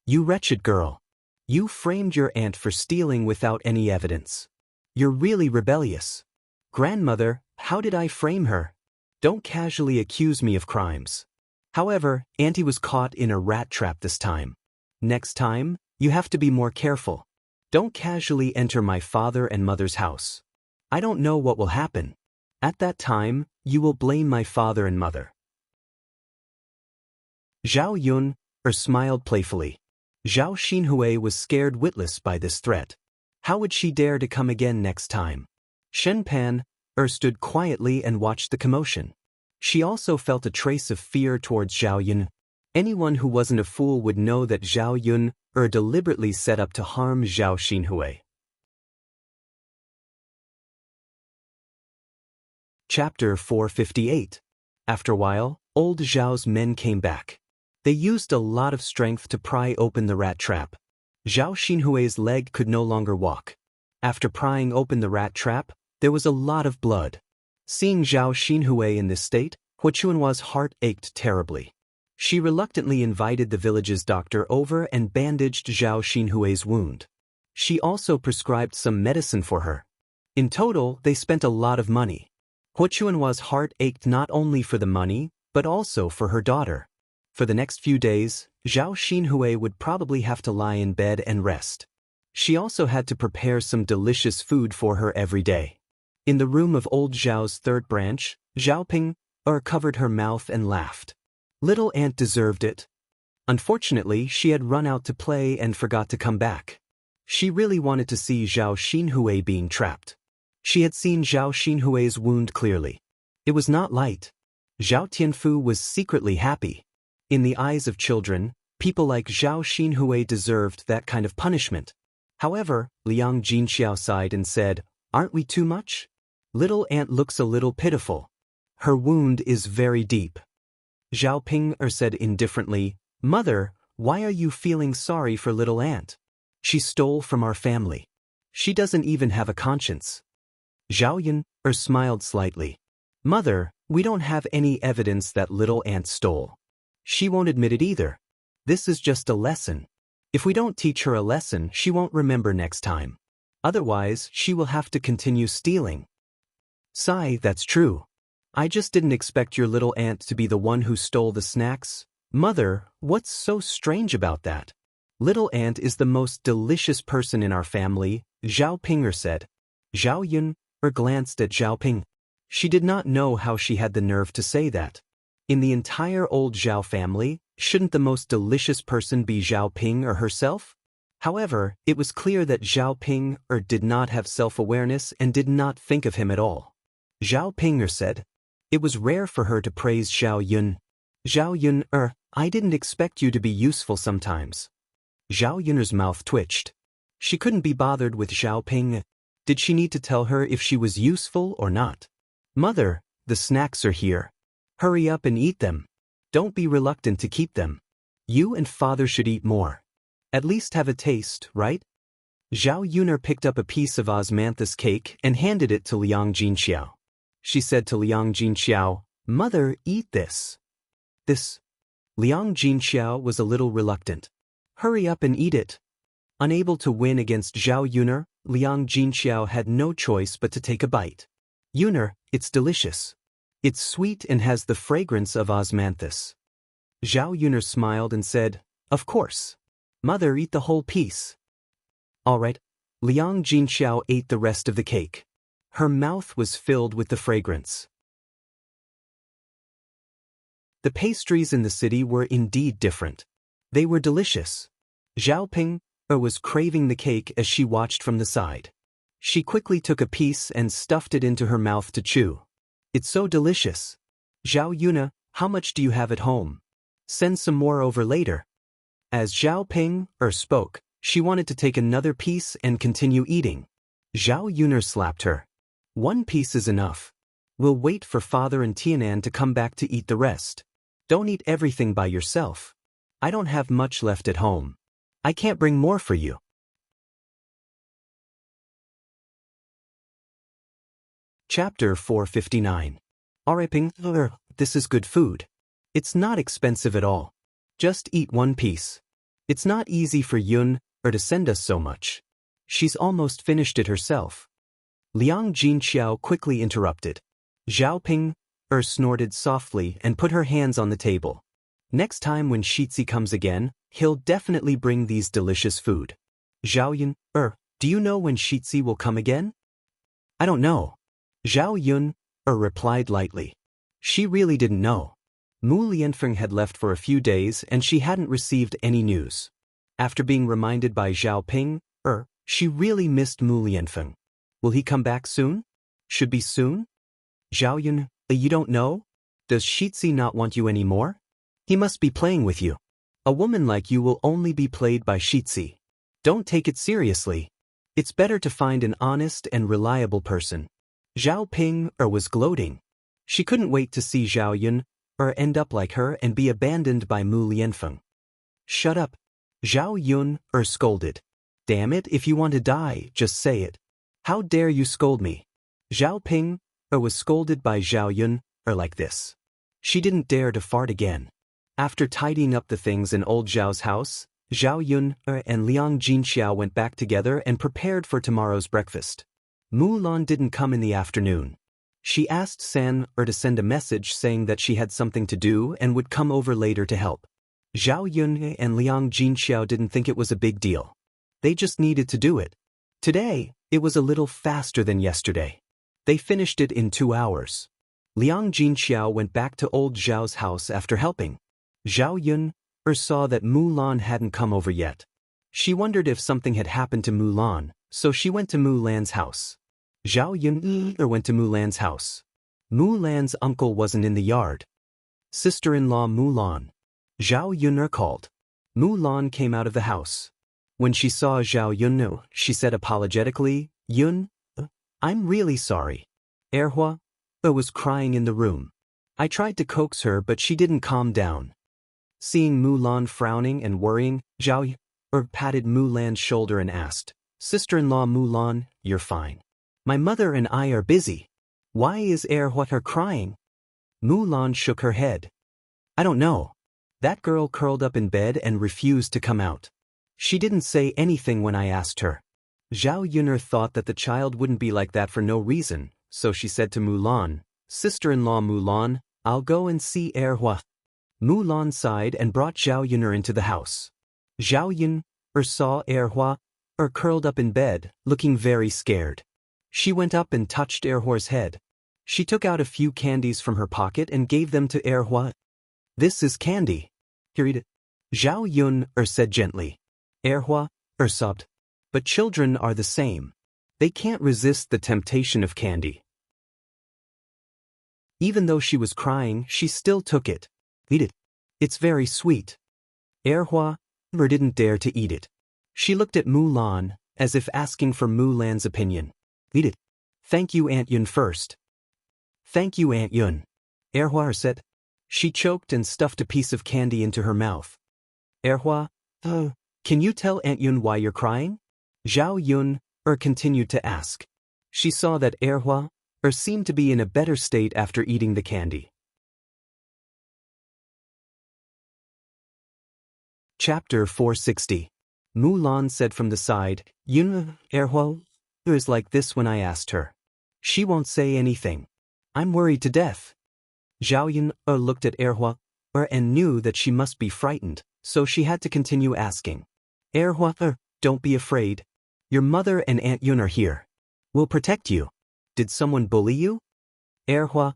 "You wretched girl. You framed your aunt for stealing without any evidence. You're really rebellious." "Grandmother, how did I frame her? Don't casually accuse me of crimes. However, Auntie was caught in a rat trap this time. Next time, you have to be more careful. Don't casually enter my father and mother's house. I don't know what will happen. At that time, you will blame my father and mother." Zhao Yun smiled playfully. Zhao Xinhui was scared witless by this threat. How would she dare to come again next time? Shen Pan stood quietly and watched the commotion. She also felt a trace of fear towards Zhao Yun. Anyone who wasn't a fool would know that Zhao Yun deliberately set up to harm Zhao Xinhui. Chapter 458. After a while, old Zhao's men came back. They used a lot of strength to pry open the rat trap. Zhao Xinhui's leg could no longer walk. After prying open the rat trap, there was a lot of blood. Seeing Zhao Xinhui in this state, Hua Chunhua's heart ached terribly. She reluctantly invited the village's doctor over and bandaged Zhao Xinhui's wound. She also prescribed some medicine for her. In total, they spent a lot of money. Hua Chunhua's heart ached not only for the money, but also for her daughter. For the next few days, Zhao Xinhui would probably have to lie in bed and rest. She also had to prepare some delicious food for her every day. In the room of old Zhao's third branch, Zhao covered her mouth and laughed. Little Aunt deserved it. Unfortunately, she had run out to play and forgot to come back. She really wanted to see Zhao Xinhui being trapped. She had seen Zhao Xinhui's wound clearly. It was not light. Zhao Tianfu was secretly happy. In the eyes of children, people like Zhao Xinhui deserved that kind of punishment. However, Liang Jinxiao sighed and said, "Aren't we too much? Little Aunt looks a little pitiful. Her wound is very deep." Zhao Ping said indifferently, "Mother, why are you feeling sorry for little Aunt? She stole from our family. She doesn't even have a conscience." Zhao Yun smiled slightly. "Mother, we don't have any evidence that little Aunt stole. She won't admit it either. This is just a lesson. If we don't teach her a lesson, she won't remember next time. Otherwise, she will have to continue stealing." "Sigh, that's true. I just didn't expect your little aunt to be the one who stole the snacks. Mother, what's so strange about that? Little Aunt is the most delicious person in our family," Zhao Pinger said. Zhao Yun glanced at Zhao Ping. She did not know how she had the nerve to say that. In the entire old Zhao family, shouldn't the most delicious person be Zhao Ping or herself? However, it was clear that Zhao Ping did not have self-awareness and did not think of him at all. Zhao Pinger said. It was rare for her to praise Zhao Yun. "Zhao Yun, I didn't expect you to be useful sometimes." Zhao Yun's mouth twitched. She couldn't be bothered with Zhao Ping. Did she need to tell her if she was useful or not? "Mother, the snacks are here. Hurry up and eat them. Don't be reluctant to keep them. You and Father should eat more. At least have a taste, right?" Zhao Yun picked up a piece of osmanthus cake and handed it to Liang Jinxiao. She said to Liang Jinxiao, "Mother, eat this." "This?" Liang Jinxiao was a little reluctant. "Hurry up and eat it." Unable to win against Zhao Yun, Liang Jinxiao had no choice but to take a bite. "Yun, it's delicious. It's sweet and has the fragrance of osmanthus." Zhao Yun smiled and said, "Of course. Mother, eat the whole piece." "All right." Liang Jinxiao ate the rest of the cake. Her mouth was filled with the fragrance. The pastries in the city were indeed different. They were delicious. Zhao Ping was craving the cake as she watched from the side. She quickly took a piece and stuffed it into her mouth to chew. "It's so delicious. Zhao Yun, how much do you have at home? Send some more over later." As Zhao Ping spoke, she wanted to take another piece and continue eating. Zhao Yun slapped her. "One piece is enough. We'll wait for Father and Tianan to come back to eat the rest. Don't eat everything by yourself. I don't have much left at home. I can't bring more for you." Chapter 459. Ping, this is good food. It's not expensive at all. Just eat one piece. It's not easy for Yun to send us so much. She's almost finished it herself. Liang Jinxiao quickly interrupted. Zhao Ping snorted softly and put her hands on the table. "Next time when Shitzi comes again, he'll definitely bring these delicious food." Zhao Yun, do you know when Shitzi will come again? "I don't know." Zhao Yun replied lightly. She really didn't know. Mu Lianfeng had left for a few days and she hadn't received any news. After being reminded by Zhao Ping, she really missed Mu Lianfeng. Will he come back soon? Should be soon? Zhao Yun, you don't know? Does Shitzi not want you anymore? He must be playing with you. A woman like you will only be played by Shitzi. Don't take it seriously. It's better to find an honest and reliable person. Zhao Ping was gloating. She couldn't wait to see Zhao Yun end up like her and be abandoned by Mu Lianfeng. "Shut up." Zhao Yun scolded. "Damn it, if you want to die, just say it. How dare you scold me?" Zhao Ping was scolded by Zhao Yun like this. She didn't dare to fart again. After tidying up the things in old Zhao's house, Zhao Yun and Liang Jinxiao went back together and prepared for tomorrow's breakfast. Mu Lan didn't come in the afternoon. She asked San to send a message saying that she had something to do and would come over later to help. Zhao Yun and Liang Jinxiao didn't think it was a big deal. They just needed to do it. Today, it was a little faster than yesterday. They finished it in 2 hours. Liang Jinxiao went back to old Zhao's house after helping. Zhao Yun saw that Mulan hadn't come over yet. She wondered if something had happened to Mulan, so she went to Mulan's house. Zhao Yun went to Mulan's house. Mulan's uncle wasn't in the yard. Sister-in-law Mulan. Zhao Yun called. Mulan came out of the house. When she saw Zhao Yun, she said apologetically, "Yun, I'm really sorry." Erhua was crying in the room. I tried to coax her but she didn't calm down. Seeing Mulan frowning and worrying, Zhao Yun patted Mulan's shoulder and asked, "Sister-in-law Mulan, you're fine. My mother and I are busy. Why is Erhua crying?" Mulan shook her head. "I don't know. That girl curled up in bed and refused to come out. She didn't say anything when I asked her." Zhao Yun thought that the child wouldn't be like that for no reason, so she said to Mulan, "Sister-in-law Mulan, I'll go and see Erhua." Mulan sighed and brought Zhao Yun into the house. Zhao Yun saw Erhua curled up in bed, looking very scared. She went up and touched Erhua's head. She took out a few candies from her pocket and gave them to Erhua. "This is candy." Zhao Yun said gently. Erhua sobbed. But children are the same. They can't resist the temptation of candy. Even though she was crying, she still took it. "Eat it. It's very sweet." Erhua didn't dare to eat it. She looked at Mulan, as if asking for Mulan's opinion. "Eat it. Thank you, Aunt Yun first." "Thank you, Aunt Yun." Erhua said. She choked and stuffed a piece of candy into her mouth. Erhua, can you tell Aunt Yun why you're crying?" Zhao Yun continued to ask. She saw that Erhua seemed to be in a better state after eating the candy. Chapter 460. Mulan said from the side, "Yun, Erhua is like this when I asked her. She won't say anything. I'm worried to death." Zhao Yun looked at Erhua and knew that she must be frightened, so she had to continue asking. "Erhua, don't be afraid. Your mother and Aunt Yun are here. We'll protect you. Did someone bully you?" Erhua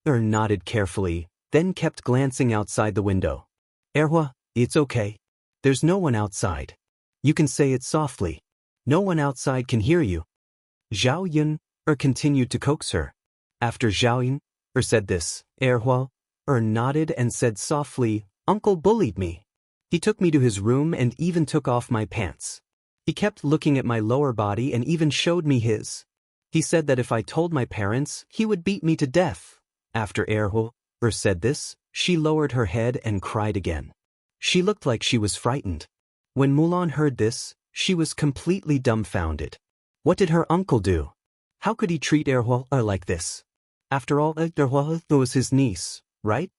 nodded carefully, then kept glancing outside the window. "Erhua, it's okay. There's no one outside. You can say it softly. No one outside can hear you." Zhao Yun continued to coax her. After Zhao Yun said this, Erhua nodded and said softly, "Uncle bullied me. He took me to his room and even took off my pants. He kept looking at my lower body and even showed me his. He said that if I told my parents, he would beat me to death." After Erhua said this, she lowered her head and cried again. She looked like she was frightened. When Mulan heard this, she was completely dumbfounded. What did her uncle do? How could he treat Erhua like this? After all, Erhua was his niece, right?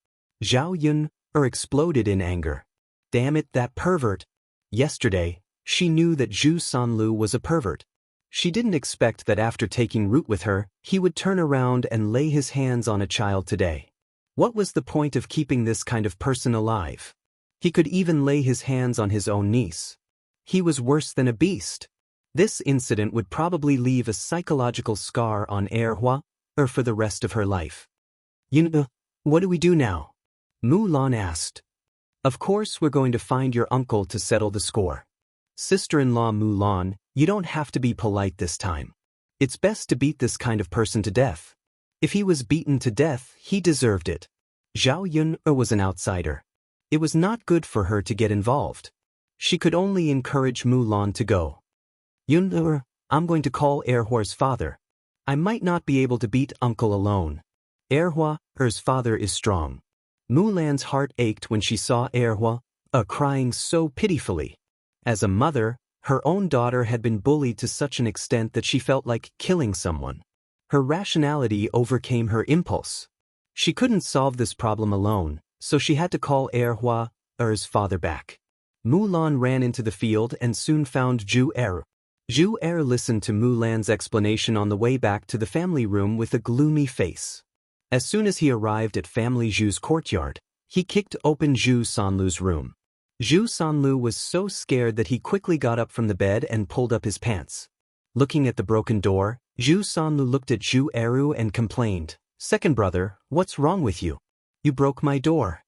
Zhao Yun exploded in anger. Damn it, that pervert. Yesterday, she knew that Zhu Sanlu was a pervert. She didn't expect that after taking root with her, he would turn around and lay his hands on a child today. What was the point of keeping this kind of person alive? He could even lay his hands on his own niece. He was worse than a beast. This incident would probably leave a psychological scar on Erhua for the rest of her life. "Yun, what do we do now?" Mulan asked. "Of course we're going to find your uncle to settle the score. Sister-in-law Mulan, you don't have to be polite this time. It's best to beat this kind of person to death. If he was beaten to death, he deserved it." Zhao Yun was an outsider. It was not good for her to get involved. She could only encourage Mulan to go. "Yun, I'm going to call Erhua's father. I might not be able to beat uncle alone. Erhua's father is strong." Mulan's heart ached when she saw Erhua crying so pitifully. As a mother, her own daughter had been bullied to such an extent that she felt like killing someone. Her rationality overcame her impulse. She couldn't solve this problem alone, so she had to call Erhua's father back. Mulan ran into the field and soon found Zhu Er. Zhu Er listened to Mulan's explanation on the way back to the family room with a gloomy face. As soon as he arrived at family Zhu's courtyard, he kicked open Zhu Sanlu's room. Zhu Sanlu was so scared that he quickly got up from the bed and pulled up his pants. Looking at the broken door, Zhu Sanlu looked at Zhu Eru and complained, "Second brother, what's wrong with you? You broke my door."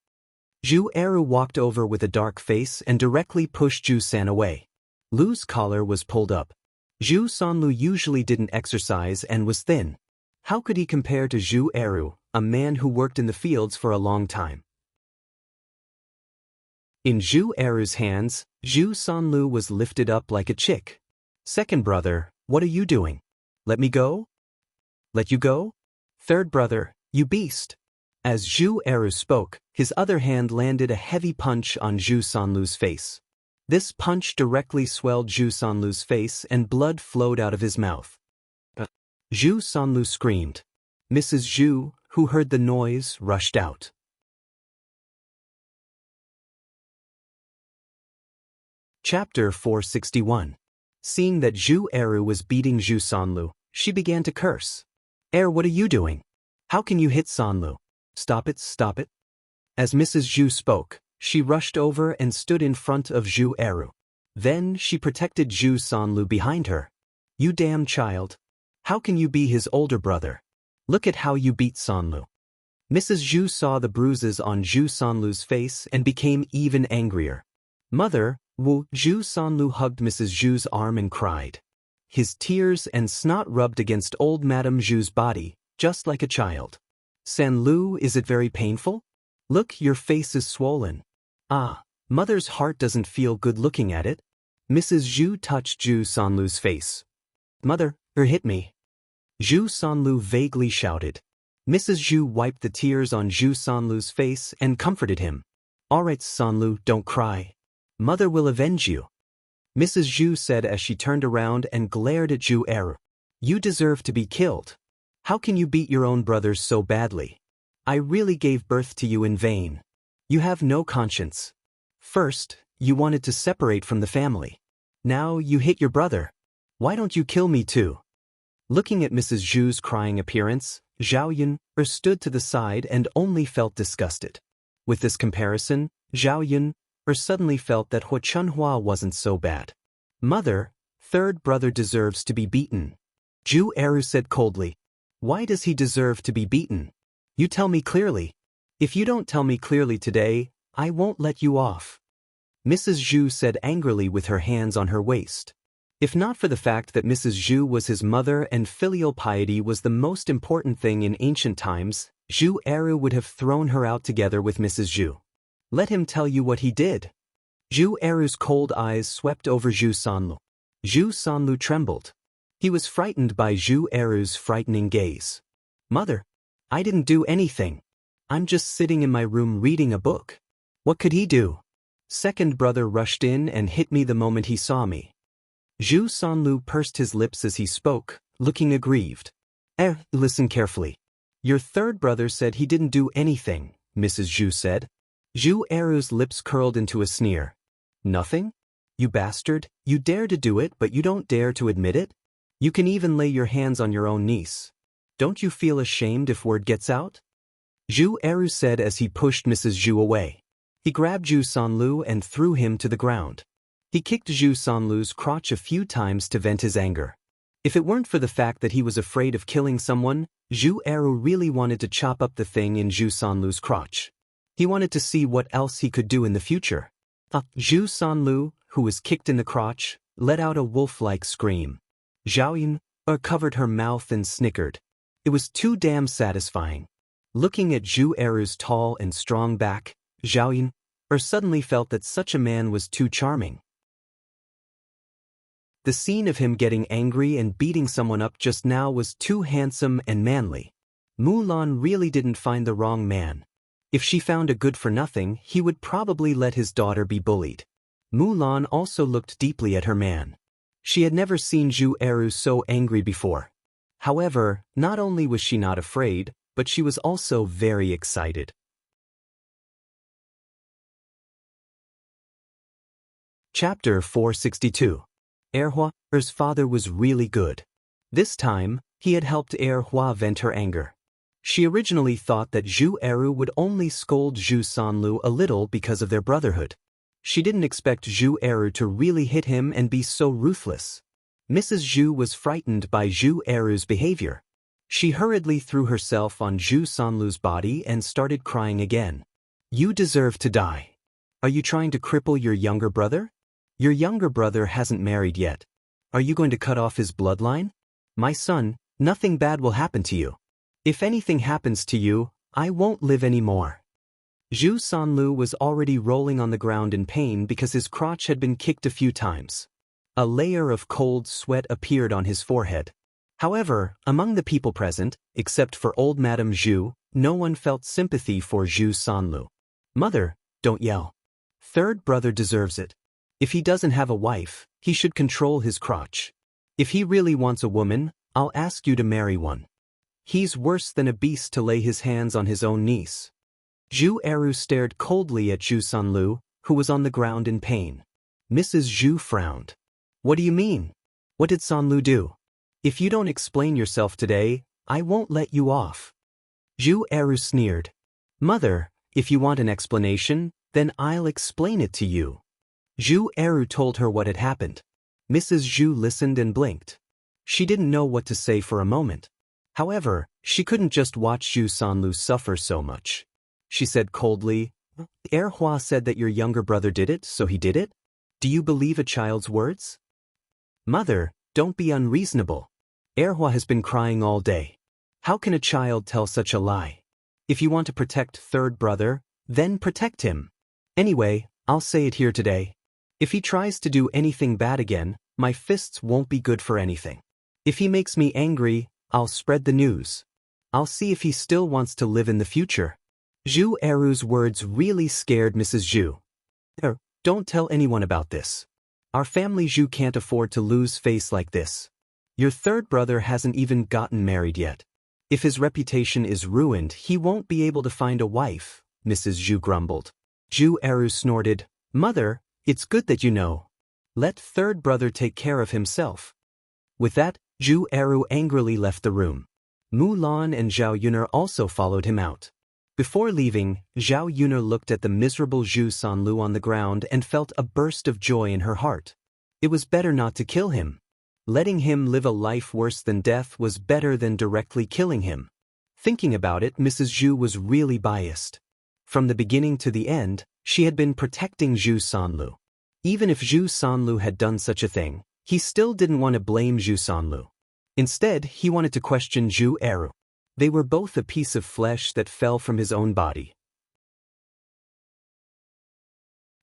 Zhu Eru walked over with a dark face and directly pushed Zhu San away. Lu's collar was pulled up. Zhu Sanlu usually didn't exercise and was thin. How could he compare to Zhu Eru, a man who worked in the fields for a long time? In Zhu Eru's hands, Zhu Sanlu was lifted up like a chick. "Second brother, what are you doing? Let me go?" "Let you go? Third brother, you beast." As Zhu Eru spoke, his other hand landed a heavy punch on Zhu Sanlu's face. This punch directly swelled Zhu Sanlu's face and blood flowed out of his mouth. Zhu Sanlu screamed. Mrs. Zhu, who heard the noise, rushed out. Chapter 461. Seeing that Zhu Eru was beating Zhu Sanlu, she began to curse. What are you doing? How can you hit Sanlu? Stop it, stop it." As Mrs. Zhu spoke, she rushed over and stood in front of Zhu Eru. Then she protected Zhu Sanlu behind her. "You damn child. How can you be his older brother? Look at how you beat Sanlu." Mrs. Zhu saw the bruises on Zhu Sanlu's face and became even angrier. "Mother, Wu." Zhu Sanlu hugged Mrs. Zhu's arm and cried. His tears and snot rubbed against old Madame Zhu's body, just like a child. "Sanlu, is it very painful? Look, your face is swollen." "Ah, mother's heart doesn't feel good looking at it." Mrs. Zhu touched Zhu Sanlu's face. "Mother, hit me." Zhu Sanlu vaguely shouted. Mrs. Zhu wiped the tears on Zhu Sanlu's face and comforted him. "All right, Sanlu, don't cry. Mother will avenge you." Mrs. Zhu said as she turned around and glared at Zhu Eru. "You deserve to be killed. How can you beat your own brothers so badly? I really gave birth to you in vain. You have no conscience. First, you wanted to separate from the family. Now you hit your brother. Why don't you kill me too?" Looking at Mrs. Zhu's crying appearance, Zhao Yun stood to the side and only felt disgusted. With this comparison, Zhao Yun suddenly felt that Hua Chunhua wasn't so bad. "Mother, third brother deserves to be beaten." Zhu Eru said coldly. "Why does he deserve to be beaten? You tell me clearly. If you don't tell me clearly today, I won't let you off." Mrs. Zhu said angrily with her hands on her waist. If not for the fact that Mrs. Zhu was his mother and filial piety was the most important thing in ancient times, Zhu Eru would have thrown her out together with Mrs. Zhu. "Let him tell you what he did." Zhu Eru's cold eyes swept over Zhu Sanlu. Zhu Sanlu trembled. He was frightened by Zhu Eru's frightening gaze. "Mother, I didn't do anything. I'm just sitting in my room reading a book. What could he do?" Second brother rushed in and hit me the moment he saw me. Zhu Sanlu pursed his lips as he spoke, looking aggrieved. Listen carefully. Your third brother said he didn't do anything," Mrs. Zhu said. Zhu Eru's lips curled into a sneer. "Nothing? You bastard, you dare to do it but you don't dare to admit it? You can even lay your hands on your own niece. Don't you feel ashamed if word gets out?" Zhu Eru said as he pushed Mrs. Zhu away. He grabbed Zhu Sanlu and threw him to the ground. He kicked Zhu Sanlu's crotch a few times to vent his anger. If it weren't for the fact that he was afraid of killing someone, Zhu Eru really wanted to chop up the thing in Zhu Sanlu's crotch. He wanted to see what else he could do in the future. Zhu Sanlu, who was kicked in the crotch, let out a wolf-like scream. Zhao Yun covered her mouth and snickered. It was too damn satisfying. Looking at Zhu Eru's tall and strong back, Zhao Yun suddenly felt that such a man was too charming. The scene of him getting angry and beating someone up just now was too handsome and manly. Mulan really didn't find the wrong man. If she found a good-for-nothing, he would probably let his daughter be bullied. Mulan also looked deeply at her man. She had never seen Zhu Eru so angry before. However, not only was she not afraid, but she was also very excited. Chapter 462. Erhua's father was really good. This time, he had helped Erhua vent her anger. She originally thought that Zhu Eru would only scold Zhu Sanlu a little because of their brotherhood. She didn't expect Zhu Eru to really hit him and be so ruthless. Mrs. Zhu was frightened by Zhu Eru's behavior. She hurriedly threw herself on Zhu Sanlu's body and started crying again. You deserve to die. Are you trying to cripple your younger brother? Your younger brother hasn't married yet. Are you going to cut off his bloodline? My son, nothing bad will happen to you. If anything happens to you, I won't live anymore. Zhu Sanlu was already rolling on the ground in pain because his crotch had been kicked a few times. A layer of cold sweat appeared on his forehead. However, among the people present, except for old Madame Zhu, no one felt sympathy for Zhu Sanlu. Mother, don't yell. Third brother deserves it. If he doesn't have a wife, he should control his crotch. If he really wants a woman, I'll ask you to marry one. He's worse than a beast to lay his hands on his own niece. Zhu Eru stared coldly at Zhu Sanlu, who was on the ground in pain. Mrs. Zhu frowned. What do you mean? What did Sanlu do? If you don't explain yourself today, I won't let you off. Zhu Eru sneered. Mother, if you want an explanation, then I'll explain it to you. Zhu Eru told her what had happened. Mrs. Zhu listened and blinked. She didn't know what to say for a moment. However, she couldn't just watch Zhu Sanlu suffer so much. She said coldly, Erhua said that your younger brother did it, so he did it? Do you believe a child's words? Mother, don't be unreasonable. Erhua has been crying all day. How can a child tell such a lie? If you want to protect third brother, then protect him. Anyway, I'll say it here today. If he tries to do anything bad again, my fists won't be good for anything. If he makes me angry, I'll spread the news. I'll see if he still wants to live in the future. Zhu Eru's words really scared Mrs. Zhu. Don't tell anyone about this. Our family Zhu can't afford to lose face like this. Your third brother hasn't even gotten married yet. If his reputation is ruined, he won't be able to find a wife, Mrs. Zhu grumbled. Zhu Eru snorted, Mother, it's good that you know. Let third brother take care of himself. With that, Zhu Eru angrily left the room. Mulan and Zhao Yuner also followed him out. Before leaving, Zhao Yuner looked at the miserable Zhu Sanlu on the ground and felt a burst of joy in her heart. It was better not to kill him. Letting him live a life worse than death was better than directly killing him. Thinking about it, Mrs. Zhu was really biased. From the beginning to the end, she had been protecting Zhu Sanlu. Even if Zhu Sanlu had done such a thing, he still didn't want to blame Zhu Sanlu. Instead, he wanted to question Zhu Eru. They were both a piece of flesh that fell from his own body.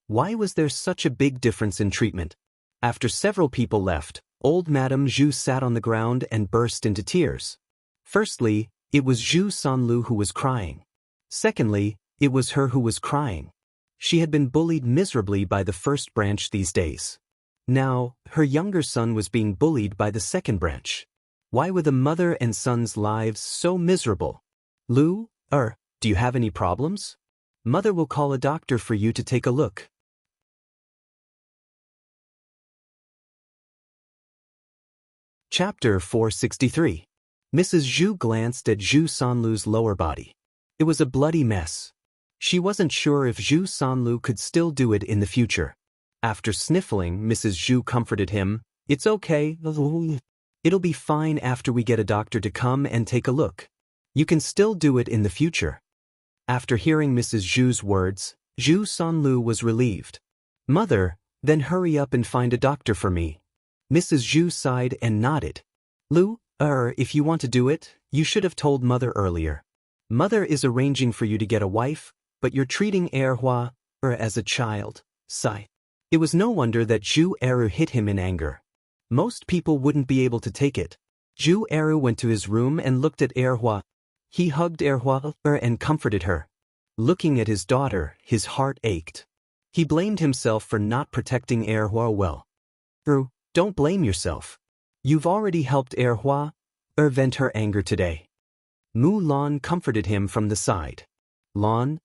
Why was there such a big difference in treatment? After several people left, old Madame Zhu sat on the ground and burst into tears. Firstly, it was Zhu Sanlu who was crying. Secondly, it was her who was crying. She had been bullied miserably by the first branch these days. Now, her younger son was being bullied by the second branch. Why were the mother and son's lives so miserable? Lu, do you have any problems? Mother will call a doctor for you to take a look. Chapter 463. Mrs. Zhu glanced at Zhu Sanlu's lower body. It was a bloody mess. She wasn't sure if Zhu Sanlu could still do it in the future. After sniffling, Mrs. Zhu comforted him. It's okay. It'll be fine after we get a doctor to come and take a look. You can still do it in the future. After hearing Mrs. Zhu's words, Zhu Sanlu was relieved. Mother, then hurry up and find a doctor for me. Mrs. Zhu sighed and nodded. Lu, if you want to do it, you should have told Mother earlier. Mother is arranging for you to get a wife, but you're treating Erhua, as a child. Sigh. It was no wonder that Zhu Eru hit him in anger. Most people wouldn't be able to take it. Zhu Eru went to his room and looked at Erhua. He hugged Erhua and comforted her. Looking at his daughter, his heart ached. He blamed himself for not protecting Erhua well. Don't blame yourself. You've already helped Erhua, vent her anger today. Mu Lan comforted him from the side. Lan,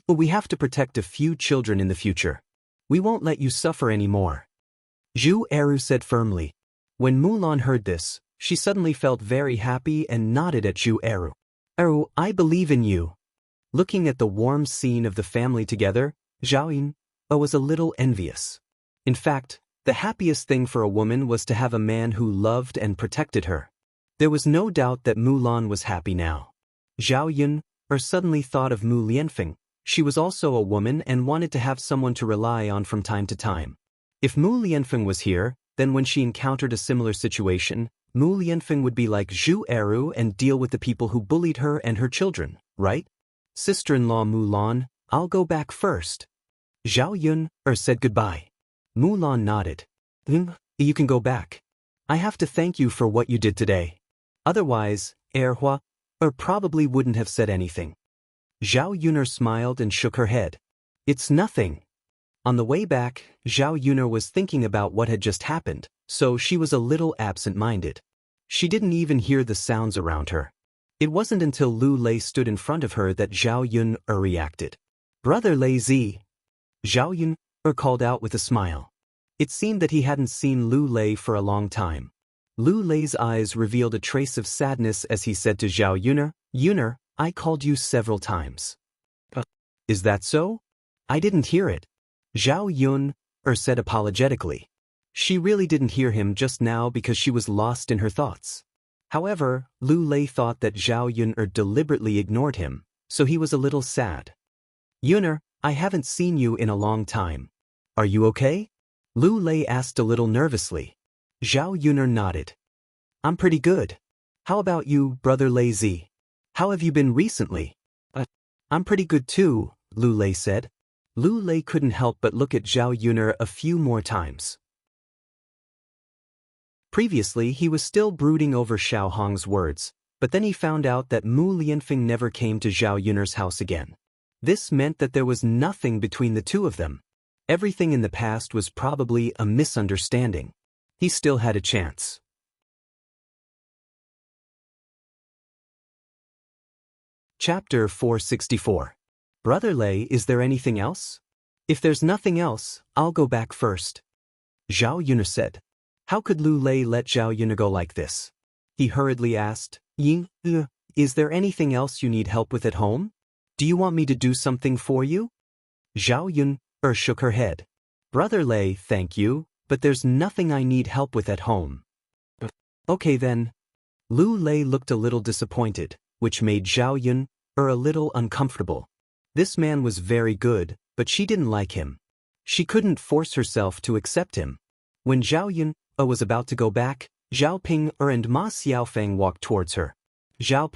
we have to protect a few children in the future. We won't let you suffer anymore. Zhu Eru said firmly. When Mulan heard this, she suddenly felt very happy and nodded at Zhu Eru. I believe in you. Looking at the warm scene of the family together, Zhao Yin, was a little envious. In fact, the happiest thing for a woman was to have a man who loved and protected her. There was no doubt that Mulan was happy now. Zhao Yun suddenly thought of Mu Lianfeng. She was also a woman and wanted to have someone to rely on from time to time. If Mu Lianfeng was here, then when she encountered a similar situation, Mu Lianfeng would be like Zhu Eru and deal with the people who bullied her and her children, right? Sister-in-law Mulan, I'll go back first. Zhao Yun said goodbye. Mulan nodded. You can go back. I have to thank you for what you did today. Otherwise, Hua probably wouldn't have said anything. Zhao Yun smiled and shook her head. It's nothing. On the way back, Zhao Yun was thinking about what had just happened, so she was a little absent-minded. She didn't even hear the sounds around her. It wasn't until Lu Lei stood in front of her that Zhao Yun reacted. Brother Lei Zi. Zhao Yun called out with a smile. It seemed that he hadn't seen Lu Lei for a long time. Lu Lei's eyes revealed a trace of sadness as he said to Zhao Yun, Yun, I called you several times. Is that so? I didn't hear it. Zhao Yun said apologetically. She really didn't hear him just now because she was lost in her thoughts. However, Lu Lei thought that Zhao Yun deliberately ignored him, so he was a little sad. Yun, I haven't seen you in a long time. Are you okay? Lu Lei asked a little nervously. Zhao Yun nodded. I'm pretty good. How about you, Brother Lei Zi? How have you been recently? I'm pretty good too, Lu Lei said. Lu Lei couldn't help but look at Zhao Yun a few more times. Previously, he was still brooding over Xiao Hong's words, but then he found out that Mu Lianfeng never came to Zhao Yun's house again. This meant that there was nothing between the two of them. Everything in the past was probably a misunderstanding. He still had a chance. Chapter 464. Brother Lei, is there anything else? If there's nothing else, I'll go back first. Zhao Yun said. How could Lu Lei let Zhao Yun go like this? He hurriedly asked, Ying, is there anything else you need help with at home? Do you want me to do something for you? Zhao Yun shook her head. Brother Lei, thank you, but there's nothing I need help with at home. Okay then. Lu Lei looked a little disappointed, which made Zhao Yun a little uncomfortable. This man was very good, but she didn't like him. She couldn't force herself to accept him. When Zhao Yun was about to go back, Zhao Ping and Ma Xiaofeng walked towards her. Zhao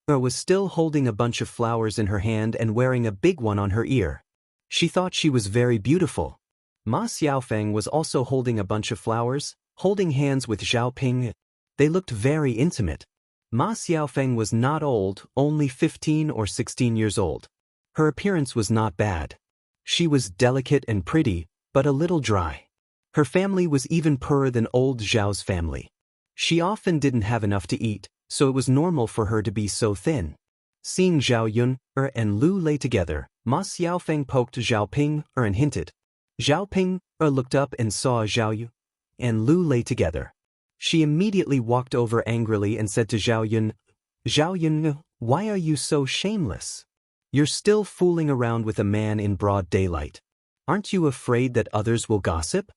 was still holding a bunch of flowers in her hand and wearing a big one on her ear. She thought she was very beautiful. Ma Xiaofeng was also holding a bunch of flowers, holding hands with Zhao Ping. They looked very intimate. Ma Xiaofeng was not old, only 15 or 16 years old. Her appearance was not bad. She was delicate and pretty, but a little dry. Her family was even poorer than old Zhao's family. She often didn't have enough to eat, so it was normal for her to be so thin. Seeing Zhao Yun and Lu Lei together, Ma Xiaofeng poked Zhao Ping and hinted. Zhao Ping looked up and saw Zhao Yun and Lu Lei together. She immediately walked over angrily and said to Zhao Yun, why are you so shameless? You're still fooling around with a man in broad daylight. Aren't you afraid that others will gossip?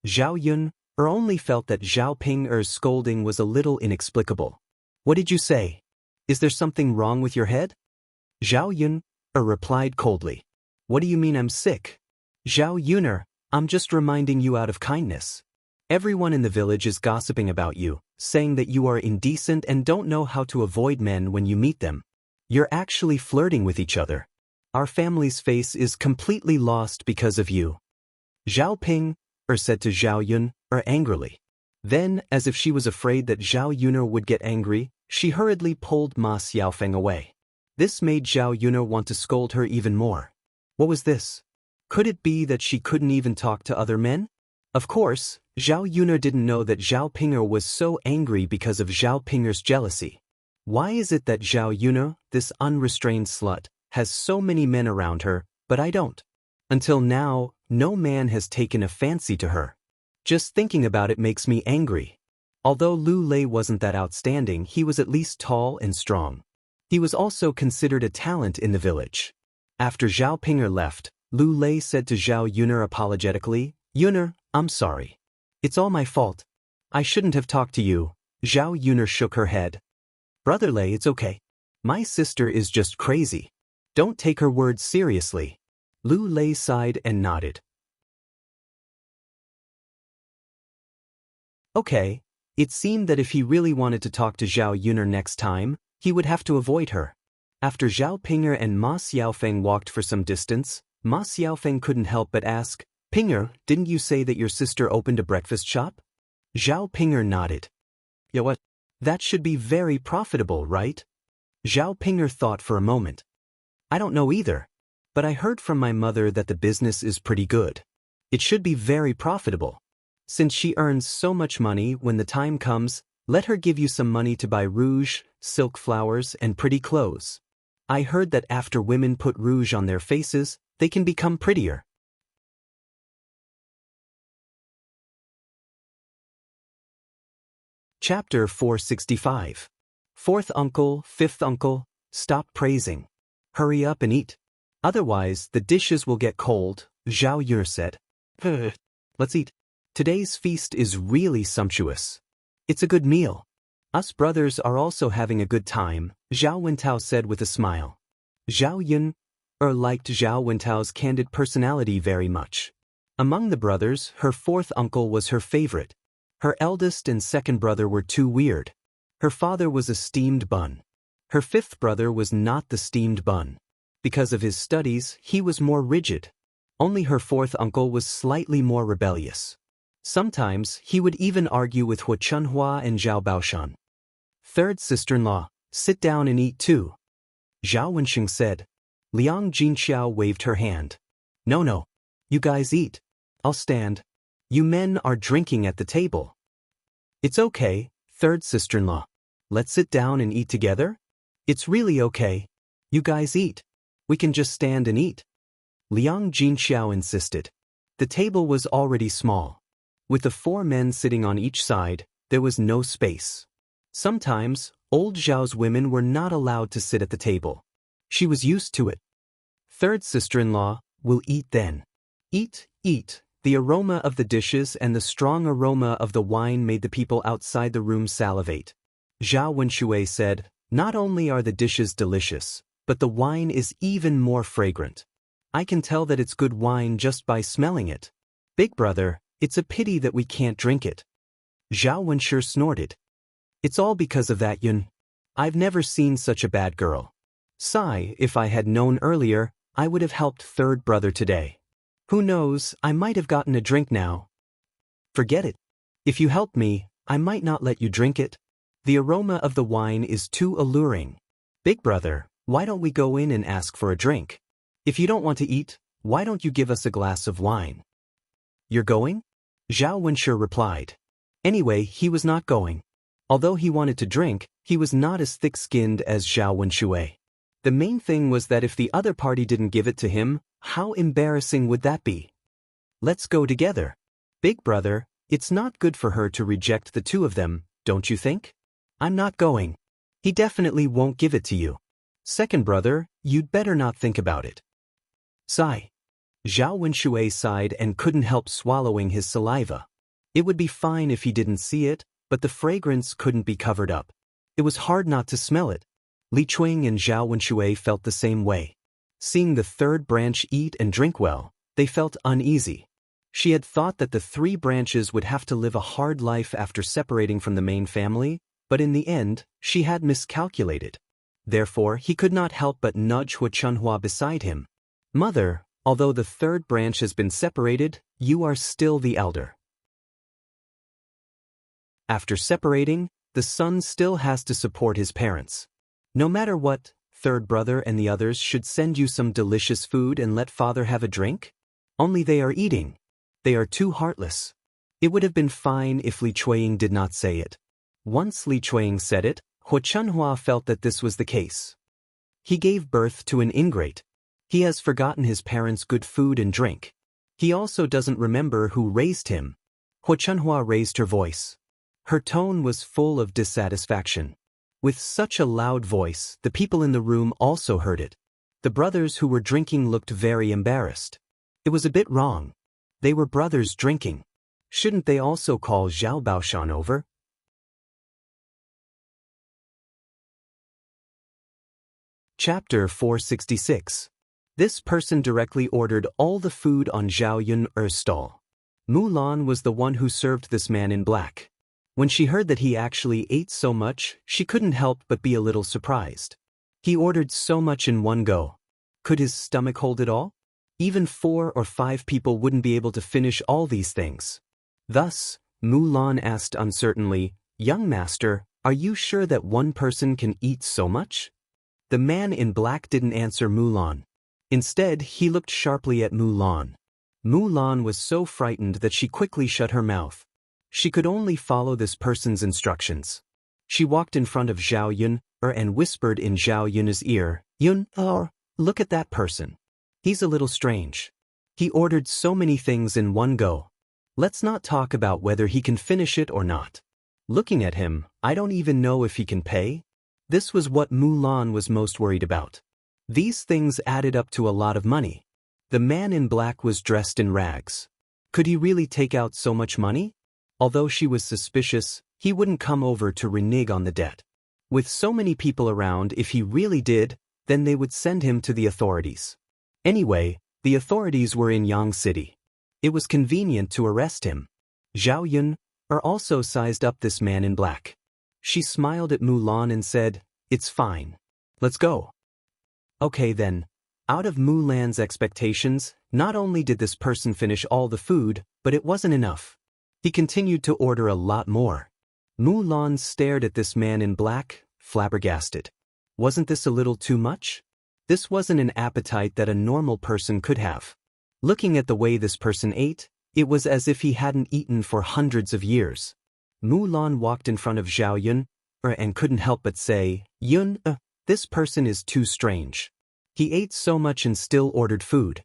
Zhao Yun only felt that Zhao Ping's scolding was a little inexplicable. What did you say? Is there something wrong with your head? Zhao Yun replied coldly. What do you mean I'm sick? Zhao Yun, I'm just reminding you out of kindness. Everyone in the village is gossiping about you, saying that you are indecent and don't know how to avoid men when you meet them. You're actually flirting with each other. Our family's face is completely lost because of you. Zhao Ping said to Zhao Yun angrily. Then, as if she was afraid that Zhao Yun would get angry, she hurriedly pulled Ma Xiaofeng away. This made Zhao Yun want to scold her even more. What was this? Could it be that she couldn't even talk to other men? Of course, Zhao Yun didn't know that Zhao Ping was so angry because of Zhao Ping's jealousy. Why is it that Zhao Yun, this unrestrained slut, has so many men around her, but I don't? Until now, no man has taken a fancy to her. Just thinking about it makes me angry. Although Lu Lei wasn't that outstanding, he was at least tall and strong. He was also considered a talent in the village. After Zhao Ping left, Lu Lei said to Zhao Yuner apologetically. Yuner, I'm sorry. It's all my fault. I shouldn't have talked to you. Zhao Yuner shook her head. Brother Lei, it's okay. My sister is just crazy. Don't take her words seriously. Lu Lei sighed and nodded. Okay, it seemed that if he really wanted to talk to Zhao Yuner next time, he would have to avoid her. After Zhao Pinger and Ma Xiaofeng walked for some distance, Ma Xiaofeng couldn't help but ask, Pinger, didn't you say that your sister opened a breakfast shop? Zhao Pinger nodded. Yeah, what? That should be very profitable, right? Zhao Pinger thought for a moment. I don't know either, but I heard from my mother that the business is pretty good. It should be very profitable. Since she earns so much money, when the time comes, let her give you some money to buy rouge, silk flowers, and pretty clothes. I heard that after women put rouge on their faces, they can become prettier. Chapter 465. Fourth uncle, fifth uncle, stop praising. Hurry up and eat. Otherwise, the dishes will get cold, Zhao Yuner said. Let's eat. Today's feast is really sumptuous. It's a good meal. Us brothers are also having a good time, Zhao Wentao said with a smile. Zhao Yuner liked Zhao Wentao's candid personality very much. Among the brothers, her fourth uncle was her favorite. Her eldest and second brother were too weird. Her father was a steamed bun. Her fifth brother was not the steamed bun. Because of his studies, he was more rigid. Only her fourth uncle was slightly more rebellious. Sometimes, he would even argue with Hua Chunhua and Zhao Baoshan. Third sister-in-law, sit down and eat too. Zhao Wensheng said. Liang Jinxiao waved her hand. No. You guys eat. I'll stand. You men are drinking at the table. It's okay, third sister-in-law. Let's sit down and eat together? It's really okay. You guys eat. We can just stand and eat. Liang Jinxiao insisted. The table was already small. With the 4 men sitting on each side, there was no space. Sometimes, old Zhao's women were not allowed to sit at the table. She was used to it. Third sister-in-law, we'll eat then. Eat. The aroma of the dishes and the strong aroma of the wine made the people outside the room salivate. Zhao Wenshui said, not only are the dishes delicious, but the wine is even more fragrant. I can tell that it's good wine just by smelling it. Big brother, it's a pity that we can't drink it. Zhao Wenshi snorted. It's all because of that Yun. I've never seen such a bad girl. Sigh, if I had known earlier, I would have helped third brother today. Who knows, I might have gotten a drink now. Forget it. If you help me, I might not let you drink it. The aroma of the wine is too alluring. Big brother, why don't we go in and ask for a drink? If you don't want to eat, why don't you give us a glass of wine? You're going? Zhao Wenshi replied. Anyway, he was not going. Although he wanted to drink, he was not as thick-skinned as Zhao Wenshui. The main thing was that if the other party didn't give it to him, how embarrassing would that be? Let's go together. Big brother, it's not good for her to reject the 2 of them, don't you think? I'm not going. He definitely won't give it to you. Second brother, you'd better not think about it. Sigh. Zhao Wenshui sighed and couldn't help swallowing his saliva. It would be fine if he didn't see it, but the fragrance couldn't be covered up. It was hard not to smell it. Li Chuing and Zhao Wenshui felt the same way. Seeing the third branch eat and drink well, they felt uneasy. She had thought that the 3 branches would have to live a hard life after separating from the main family, but in the end, she had miscalculated. Therefore, he could not help but nudge Hua Chunhua beside him. Mother, although the 3rd branch has been separated, you are still the elder. After separating, the son still has to support his parents. No matter what, third brother and the others should send you some delicious food and let father have a drink? Only they are eating. They are too heartless. It would have been fine if Li Chuiying did not say it. Once Li Chuiying said it, Hua Chunhua felt that this was the case. He gave birth to an ingrate. He has forgotten his parents' good food and drink. He also doesn't remember who raised him. Hua Chunhua raised her voice. Her tone was full of dissatisfaction. With such a loud voice, the people in the room also heard it. The brothers who were drinking looked very embarrassed. It was a bit wrong. They were brothers drinking. Shouldn't they also call Zhao Baoshan over? Chapter 466. This person directly ordered all the food on Zhao Yun's stall. Mulan was the one who served this man in black. When she heard that he actually ate so much, she couldn't help but be a little surprised. He ordered so much in one go. Could his stomach hold it all? Even 4 or 5 people wouldn't be able to finish all these things. Thus, Mulan asked uncertainly, "Young master, are you sure that one person can eat so much?" The man in black didn't answer Mulan. Instead, he looked sharply at Mulan. Mulan was so frightened that she quickly shut her mouth. She could only follow this person's instructions. She walked in front of Zhao Yun and whispered in Zhao Yun's ear, "Yun, look at that person. He's a little strange. He ordered so many things in one go. Let's not talk about whether he can finish it or not. Looking at him, I don't even know if he can pay." This was what Mulan was most worried about. These things added up to a lot of money. The man in black was dressed in rags. Could he really take out so much money? Although she was suspicious, he wouldn't come over to renege on the debt. With so many people around, if he really did, then they would send him to the authorities. Anyway, the authorities were in Yang City. It was convenient to arrest him. Zhao Yun also sized up this man in black. She smiled at Mulan and said, "It's fine. Let's go." Okay then. Out of Mulan's expectations, not only did this person finish all the food, but it wasn't enough. He continued to order a lot more. Mulan stared at this man in black, flabbergasted. Wasn't this a little too much? This wasn't an appetite that a normal person could have. Looking at the way this person ate, it was as if he hadn't eaten for hundreds of years. Mulan walked in front of Zhao Yun and couldn't help but say, "Yun, this person is too strange. He ate so much and still ordered food."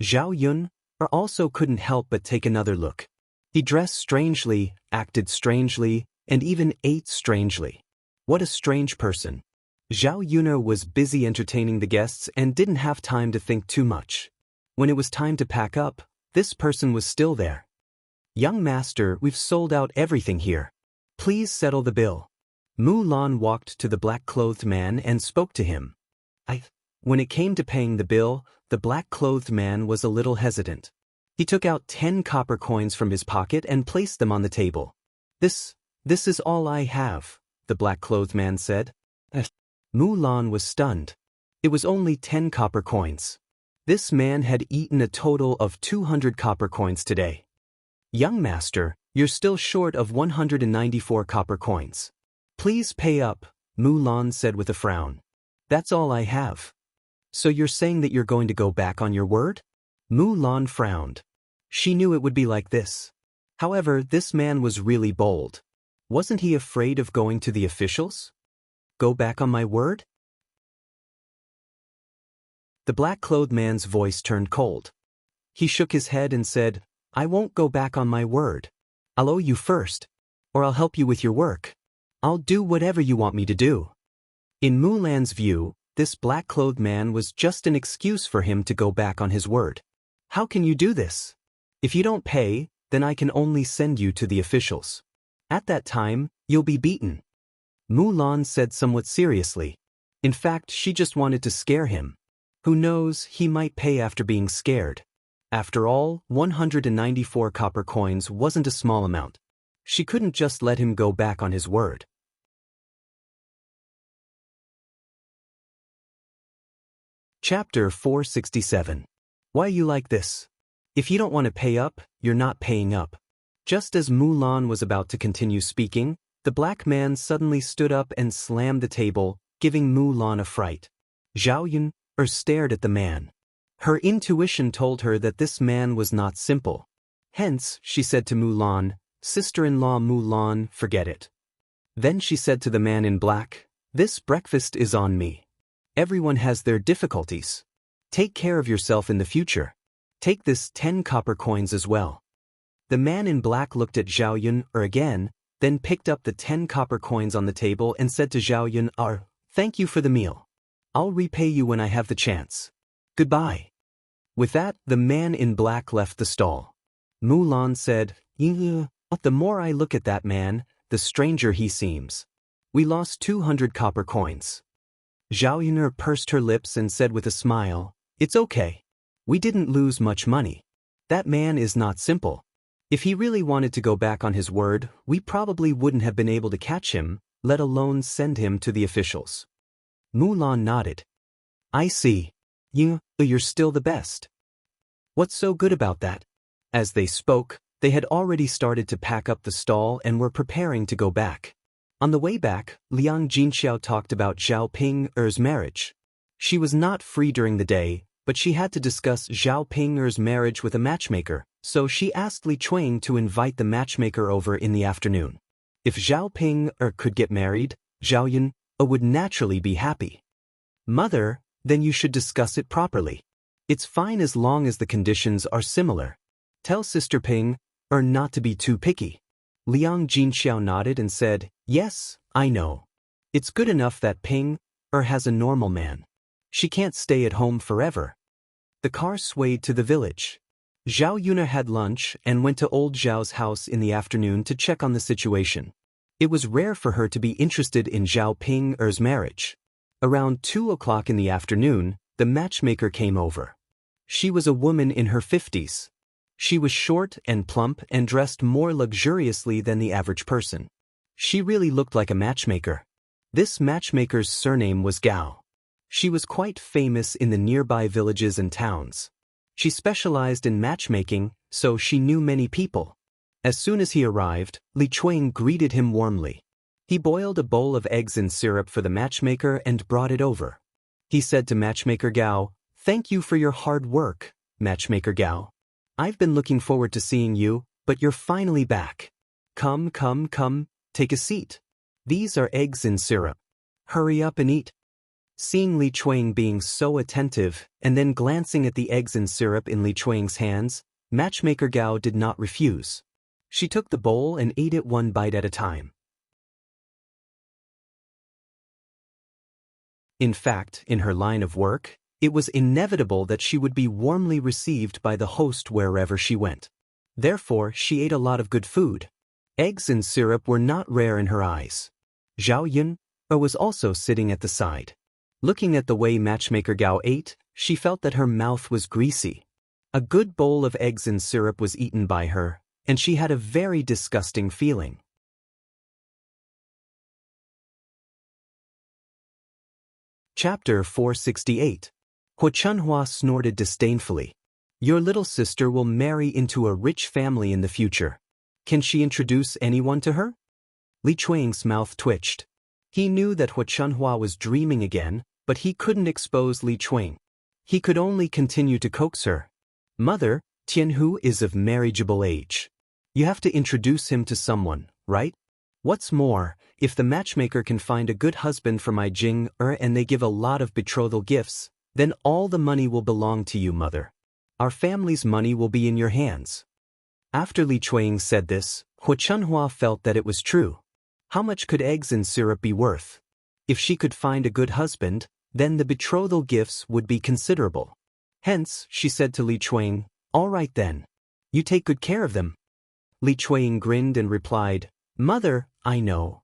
Zhao Yun also couldn't help but take another look. He dressed strangely, acted strangely, and even ate strangely. What a strange person. Zhao Yun was busy entertaining the guests and didn't have time to think too much. When it was time to pack up, this person was still there. "Young master, we've sold out everything here. Please settle the bill." Mulan walked to the black-clothed man and spoke to him. When it came to paying the bill, the black-clothed man was a little hesitant. He took out 10 copper coins from his pocket and placed them on the table. This is all I have," the black-clothed man said. Mulan was stunned. It was only 10 copper coins. This man had eaten a total of 200 copper coins today. "Young master, you're still short of 194 copper coins. Please pay up," Mulan said with a frown. "That's all I have." "So you're saying that you're going to go back on your word?" Mulan frowned. She knew it would be like this. However, this man was really bold. Wasn't he afraid of going to the officials? Go back on my word? The black-clothed man's voice turned cold. He shook his head and said, "I won't go back on my word. I'll owe you first, or I'll help you with your work. I'll do whatever you want me to do." In Mulan's view, this black-clothed man was just an excuse for him to go back on his word. "How can you do this? If you don't pay, then I can only send you to the officials. At that time, you'll be beaten," Mulan said somewhat seriously. In fact, she just wanted to scare him. Who knows, he might pay after being scared. After all, 194 copper coins wasn't a small amount. She couldn't just let him go back on his word. Chapter 467. Why you like this? If you don't want to pay up, you're not paying up. Just as Mulan was about to continue speaking, the black man suddenly stood up and slammed the table, giving Mulan a fright. Zhao Yun stared at the man. Her intuition told her that this man was not simple. Hence, she said to Mulan, "Sister-in-law Mulan, forget it." Then she said to the man in black, "This breakfast is on me. Everyone has their difficulties. Take care of yourself in the future. Take this 10 copper coins as well." The man in black looked at Zhao Yun again, then picked up the 10 copper coins on the table and said to Zhao Yun, "Thank you for the meal. I'll repay you when I have the chance. Goodbye." With that, the man in black left the stall. Mulan said, The more I look at that man, the stranger he seems. We lost 200 copper coins. Zhao Yun'er pursed her lips and said with a smile, It's okay. We didn't lose much money. That man is not simple. If he really wanted to go back on his word, we probably wouldn't have been able to catch him, let alone send him to the officials. Mulan nodded. I see. You're still the best. What's so good about that? As they spoke, they had already started to pack up the stall and were preparing to go back. On the way back, Liang Jinxiao talked about Zhao Ping-er's marriage. She was not free during the day, but she had to discuss Zhao Ping-er's marriage with a matchmaker, so she asked Li Chuang to invite the matchmaker over in the afternoon. If Zhao Ping-er could get married, Zhao Yun would naturally be happy. Mother, then you should discuss it properly. It's fine as long as the conditions are similar. Tell Sister Ping-er not to be too picky. Liang Jinxiao nodded and said, Yes, I know. It's good enough that Ping-er has a normal man. She can't stay at home forever. The car swayed to the village. Zhao Yun'er had lunch and went to old Zhao's house in the afternoon to check on the situation. It was rare for her to be interested in Zhao Ping-er's marriage. Around 2 o'clock in the afternoon, the matchmaker came over. She was a woman in her 50s. She was short and plump and dressed more luxuriously than the average person. She really looked like a matchmaker. This matchmaker's surname was Gao. She was quite famous in the nearby villages and towns. She specialized in matchmaking, so she knew many people. As soon as he arrived, Li Chuang greeted him warmly. He boiled a bowl of eggs in syrup for the matchmaker and brought it over. He said to matchmaker Gao, Thank you for your hard work, matchmaker Gao. I've been looking forward to seeing you, but you're finally back. Come, take a seat. These are eggs in syrup. Hurry up and eat. Seeing Li Chuang being so attentive and then glancing at the eggs and syrup in Li Chuang's hands, matchmaker Gao did not refuse. She took the bowl and ate it one bite at a time. In fact, in her line of work, it was inevitable that she would be warmly received by the host wherever she went. Therefore, she ate a lot of good food. Eggs and syrup were not rare in her eyes. Zhao Yun was also sitting at the side. Looking at the way matchmaker Gao ate, she felt that her mouth was greasy. A good bowl of eggs and syrup was eaten by her, and she had a very disgusting feeling. Chapter 468. Hua Chunhua snorted disdainfully. Your little sister will marry into a rich family in the future. Can she introduce anyone to her? Li Chuang's mouth twitched. He knew that Hua Chunhua was dreaming again, but he couldn't expose Li Chuang. He could only continue to coax her. Mother, Tianhu is of marriageable age. You have to introduce him to someone, right? What's more, if the matchmaker can find a good husband for my Jing-er and they give a lot of betrothal gifts, then all the money will belong to you, mother. Our family's money will be in your hands. After Li Chuang said this, Hua Chunhua felt that it was true. How much could eggs and syrup be worth? If she could find a good husband, then the betrothal gifts would be considerable. Hence, she said to Li Chuang, All right then. You take good care of them. Li Chuang grinned and replied, Mother, I know.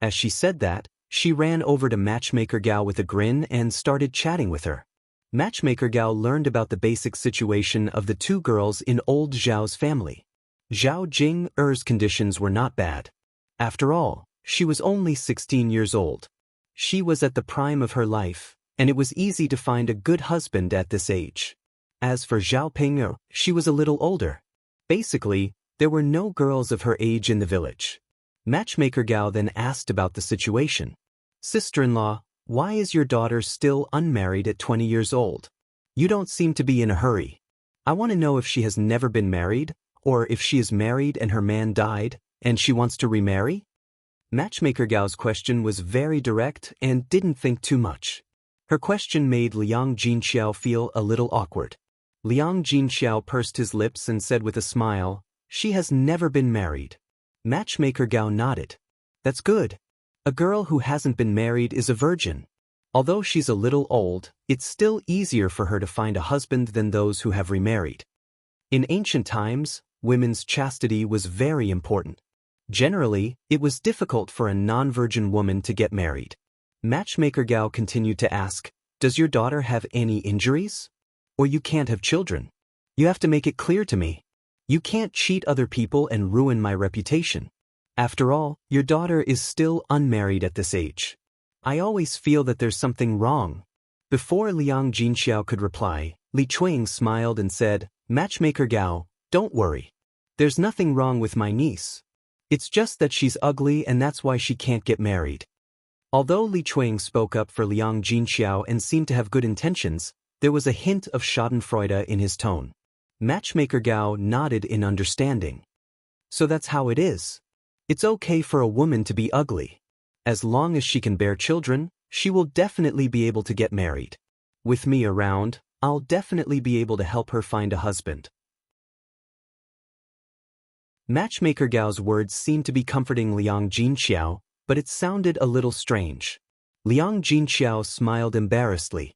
As she said that, she ran over to matchmaker Gao with a grin and started chatting with her. Matchmaker Gao learned about the basic situation of the two girls in old Zhao's family. Zhao Jing-er's conditions were not bad. After all, she was only 16 years old. She was at the prime of her life, and it was easy to find a good husband at this age. As for Zhao Ping, she was a little older. Basically, there were no girls of her age in the village. Matchmaker Gao then asked about the situation. Sister-in-law, why is your daughter still unmarried at 20 years old? You don't seem to be in a hurry. I want to know if she has never been married, or if she is married and her man died, and she wants to remarry? Matchmaker Gao's question was very direct and didn't think too much. Her question made Liang Jinxiao feel a little awkward. Liang Jinxiao pursed his lips and said with a smile, She has never been married. Matchmaker Gao nodded. That's good. A girl who hasn't been married is a virgin. Although she's a little old, it's still easier for her to find a husband than those who have remarried. In ancient times, women's chastity was very important. Generally, it was difficult for a non-virgin woman to get married. Matchmaker Gao continued to ask, "Does your daughter have any injuries? Or you can't have children? You have to make it clear to me. You can't cheat other people and ruin my reputation. After all, your daughter is still unmarried at this age. I always feel that there's something wrong." Before Liang Jinxiao could reply, Li Chuang smiled and said, "Matchmaker Gao, don't worry. There's nothing wrong with my niece. It's just that she's ugly and that's why she can't get married." Although Li Chuang spoke up for Liang Jinxiao and seemed to have good intentions, there was a hint of schadenfreude in his tone. Matchmaker Gao nodded in understanding. "So that's how it is. It's okay for a woman to be ugly. As long as she can bear children, she will definitely be able to get married. With me around, I'll definitely be able to help her find a husband." Matchmaker Gao's words seemed to be comforting Liang Jinxiao, but it sounded a little strange. Liang Jinxiao smiled embarrassedly.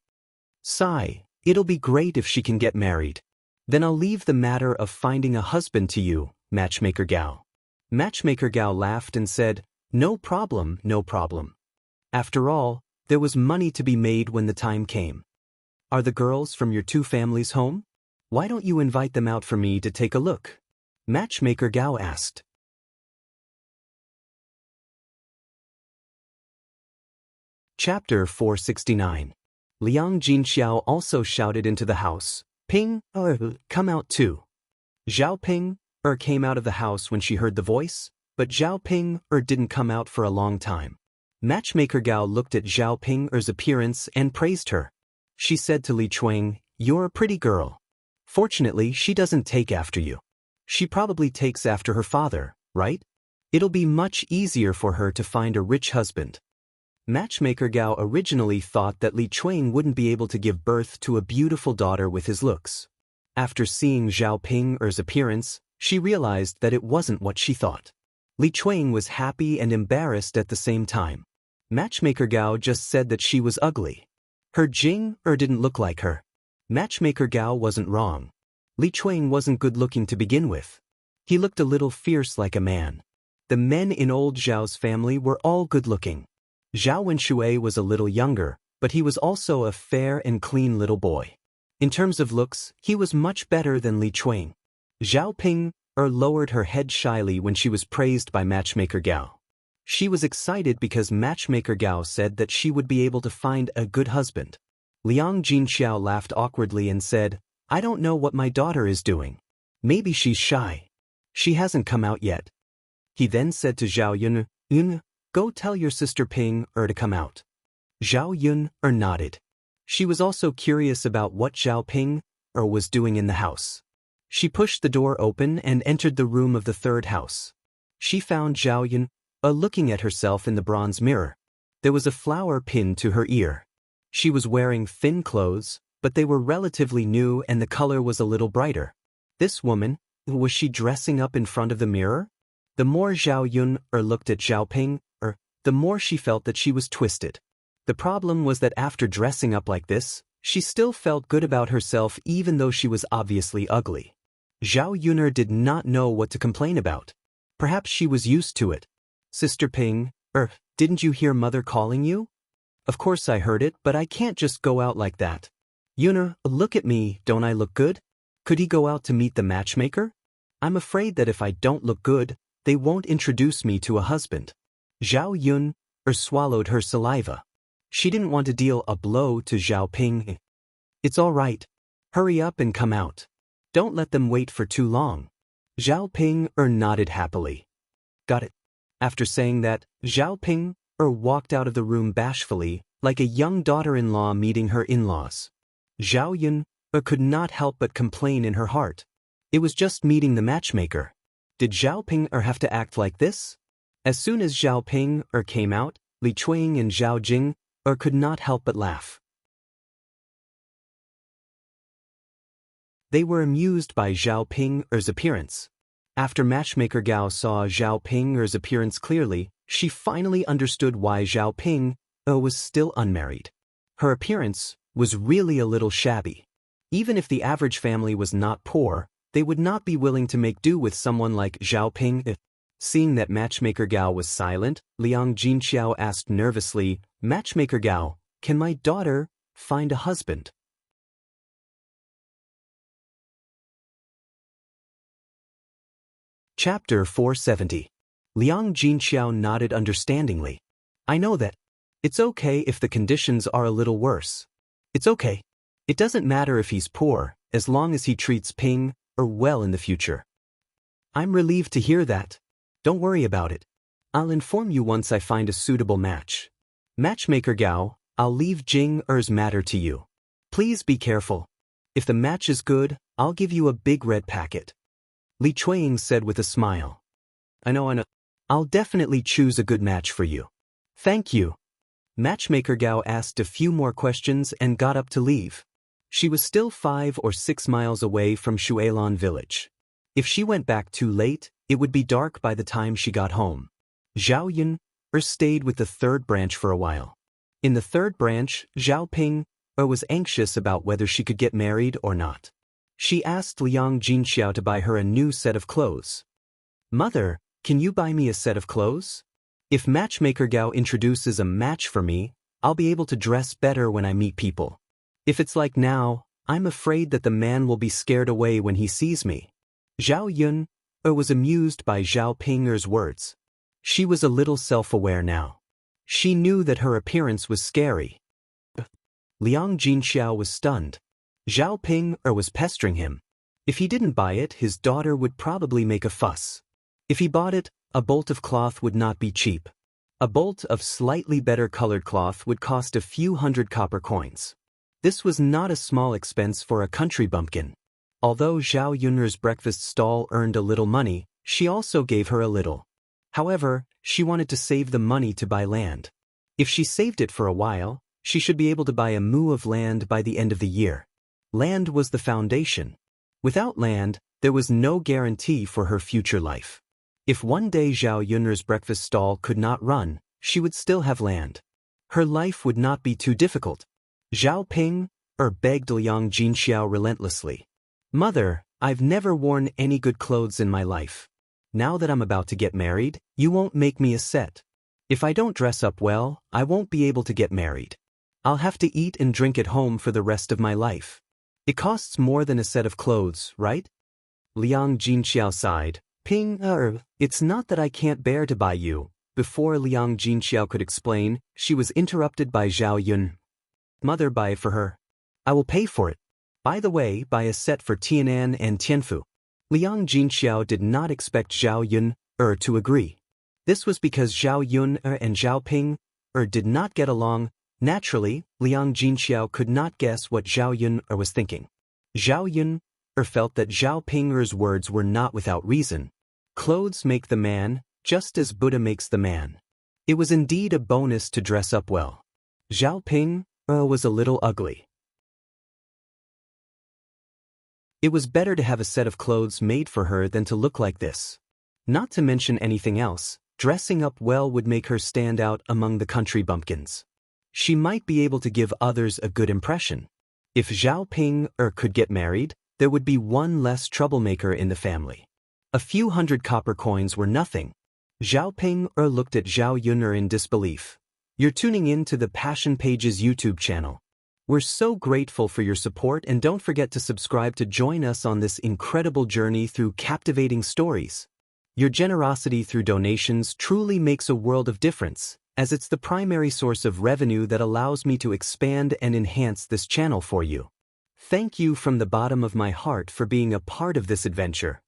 "Sigh, it'll be great if she can get married. Then I'll leave the matter of finding a husband to you, Matchmaker Gao." Matchmaker Gao laughed and said, "No problem, no problem. After all, there was money to be made when the time came. Are the girls from your two families home? Why don't you invite them out for me to take a look?" Matchmaker Gao asked. Chapter 469. Liang Jinxiao also shouted into the house, "Ping, come out too." Zhao Ping, came out of the house when she heard the voice, but Zhao Ping, didn't come out for a long time. Matchmaker Gao looked at Zhao Ping's appearance and praised her. She said to Li Chuang, "You're a pretty girl. Fortunately, she doesn't take after you. She probably takes after her father, right? It'll be much easier for her to find a rich husband." Matchmaker Gao originally thought that Li Chuang wouldn't be able to give birth to a beautiful daughter with his looks. After seeing Zhao Ping's appearance, she realized that it wasn't what she thought. Li Chuang was happy and embarrassed at the same time. Matchmaker Gao just said that she was ugly. Her Jing didn't look like her. Matchmaker Gao wasn't wrong. Li Chuang wasn't good-looking to begin with. He looked a little fierce like a man. The men in old Zhao's family were all good-looking. Zhao Wenshui was a little younger, but he was also a fair and clean little boy. In terms of looks, he was much better than Li Chuang. Zhao Ping lowered her head shyly when she was praised by Matchmaker Gao. She was excited because Matchmaker Gao said that she would be able to find a good husband. Liang Jinxiao laughed awkwardly and said, "I don't know what my daughter is doing. Maybe she's shy. She hasn't come out yet." He then said to Zhao Yun, "Go tell your sister Ping to come out." Zhao Yun nodded. She was also curious about what Zhao Ping was doing in the house. She pushed the door open and entered the room of the third house. She found Zhao Yun looking at herself in the bronze mirror. There was a flower pinned to her ear. She was wearing thin clothes, but they were relatively new and the color was a little brighter. This woman, was she dressing up in front of the mirror? The more Zhao Yun looked at Zhao Ping, the more she felt that she was twisted. The problem was that after dressing up like this, she still felt good about herself even though she was obviously ugly. Zhao Yun did not know what to complain about. Perhaps she was used to it. "Sister Ping, didn't you hear Mother calling you?" "Of course I heard it, but I can't just go out like that." "Yun, look at me, don't I look good? Could he go out to meet the matchmaker? I'm afraid that if I don't look good, they won't introduce me to a husband." Zhao Yun swallowed her saliva. She didn't want to deal a blow to Zhao Ping. "It's all right. Hurry up and come out. Don't let them wait for too long." Zhao Ping nodded happily. "Got it." After saying that, Zhao Ping walked out of the room bashfully, like a young daughter-in-law meeting her in-laws. Zhao Yun could not help but complain in her heart. It was just meeting the matchmaker. Did Zhao Ping have to act like this? As soon as Zhao Ping came out, Li Chuang and Zhao Jing could not help but laugh. They were amused by Zhao Ping's appearance. After Matchmaker Gao saw Zhao Ping's appearance clearly, she finally understood why Zhao Ping was still unmarried. Her appearance was really a little shabby. Even if the average family was not poor, they would not be willing to make do with someone like Zhao Ping. Seeing that Matchmaker Gao was silent, Liang Jinxiao asked nervously, "Matchmaker Gao, can my daughter find a husband?" Chapter 470. Liang Jinxiao nodded understandingly. "I know that. It's okay if the conditions are a little worse. It's okay. It doesn't matter if he's poor, as long as he treats Ping well in the future." "I'm relieved to hear that. Don't worry about it. I'll inform you once I find a suitable match. Matchmaker Gao, I'll leave Jing Er's matter to you. Please be careful. If the match is good, I'll give you a big red packet." Li Chuiying said with a smile. I know. I'll definitely choose a good match for you. Thank you." Matchmaker Gao asked a few more questions and got up to leave. She was still 5 or 6 miles away from Shuilan village. If she went back too late, it would be dark by the time she got home. Zhao Yun stayed with the third branch for a while. In the third branch, Zhao Ping was anxious about whether she could get married or not. She asked Liang Jinxiao to buy her a new set of clothes. "Mother, can you buy me a set of clothes? If Matchmaker Gao introduces a match for me, I'll be able to dress better when I meet people. If it's like now, I'm afraid that the man will be scared away when he sees me." Zhao Yun was amused by Zhao Ping's words. She was a little self-aware now. She knew that her appearance was scary. Liang Jinxiao was stunned. Zhao Ping was pestering him. If he didn't buy it, his daughter would probably make a fuss. If he bought it, a bolt of cloth would not be cheap. A bolt of slightly better colored cloth would cost a few hundred copper coins. This was not a small expense for a country bumpkin. Although Zhao Yun's breakfast stall earned a little money, she also gave her a little. However, she wanted to save the money to buy land. If she saved it for a while, she should be able to buy a mu of land by the end of the year. Land was the foundation. Without land, there was no guarantee for her future life. If one day Zhao Yun's breakfast stall could not run, she would still have land. Her life would not be too difficult. Zhao Ping begged Liang Jinxiao relentlessly. "Mother, I've never worn any good clothes in my life. Now that I'm about to get married, you won't make me a set. If I don't dress up well, I won't be able to get married. I'll have to eat and drink at home for the rest of my life. It costs more than a set of clothes, right?" Liang Jinxiao sighed. "Ping, it's not that I can't bear to buy you." Before Liang Jinxiao could explain, she was interrupted by Zhao Yun. "Mother, buy it for her. I will pay for it. By the way, buy a set for Tianan and Tianfu." Liang Jinxiao did not expect Zhao Yun to agree. This was because Zhao Yun and Zhao Ping did not get along. Naturally, Liang Jinxiao could not guess what Zhao Yun was thinking. Zhao Yun felt that Zhao Ping's words were not without reason. Clothes make the man, just as Buddha makes the man. It was indeed a bonus to dress up well. Zhao Ping was a little ugly. It was better to have a set of clothes made for her than to look like this. Not to mention anything else, dressing up well would make her stand out among the country bumpkins. She might be able to give others a good impression. If Zhao Ping could get married, there would be one less troublemaker in the family. A few hundred copper coins were nothing. Zhao Ping looked at Zhao Yun in disbelief. "You're tuning in to the Passion Pages YouTube channel. We're so grateful for your support, and don't forget to subscribe to join us on this incredible journey through captivating stories. Your generosity through donations truly makes a world of difference, as it's the primary source of revenue that allows me to expand and enhance this channel for you. Thank you from the bottom of my heart for being a part of this adventure."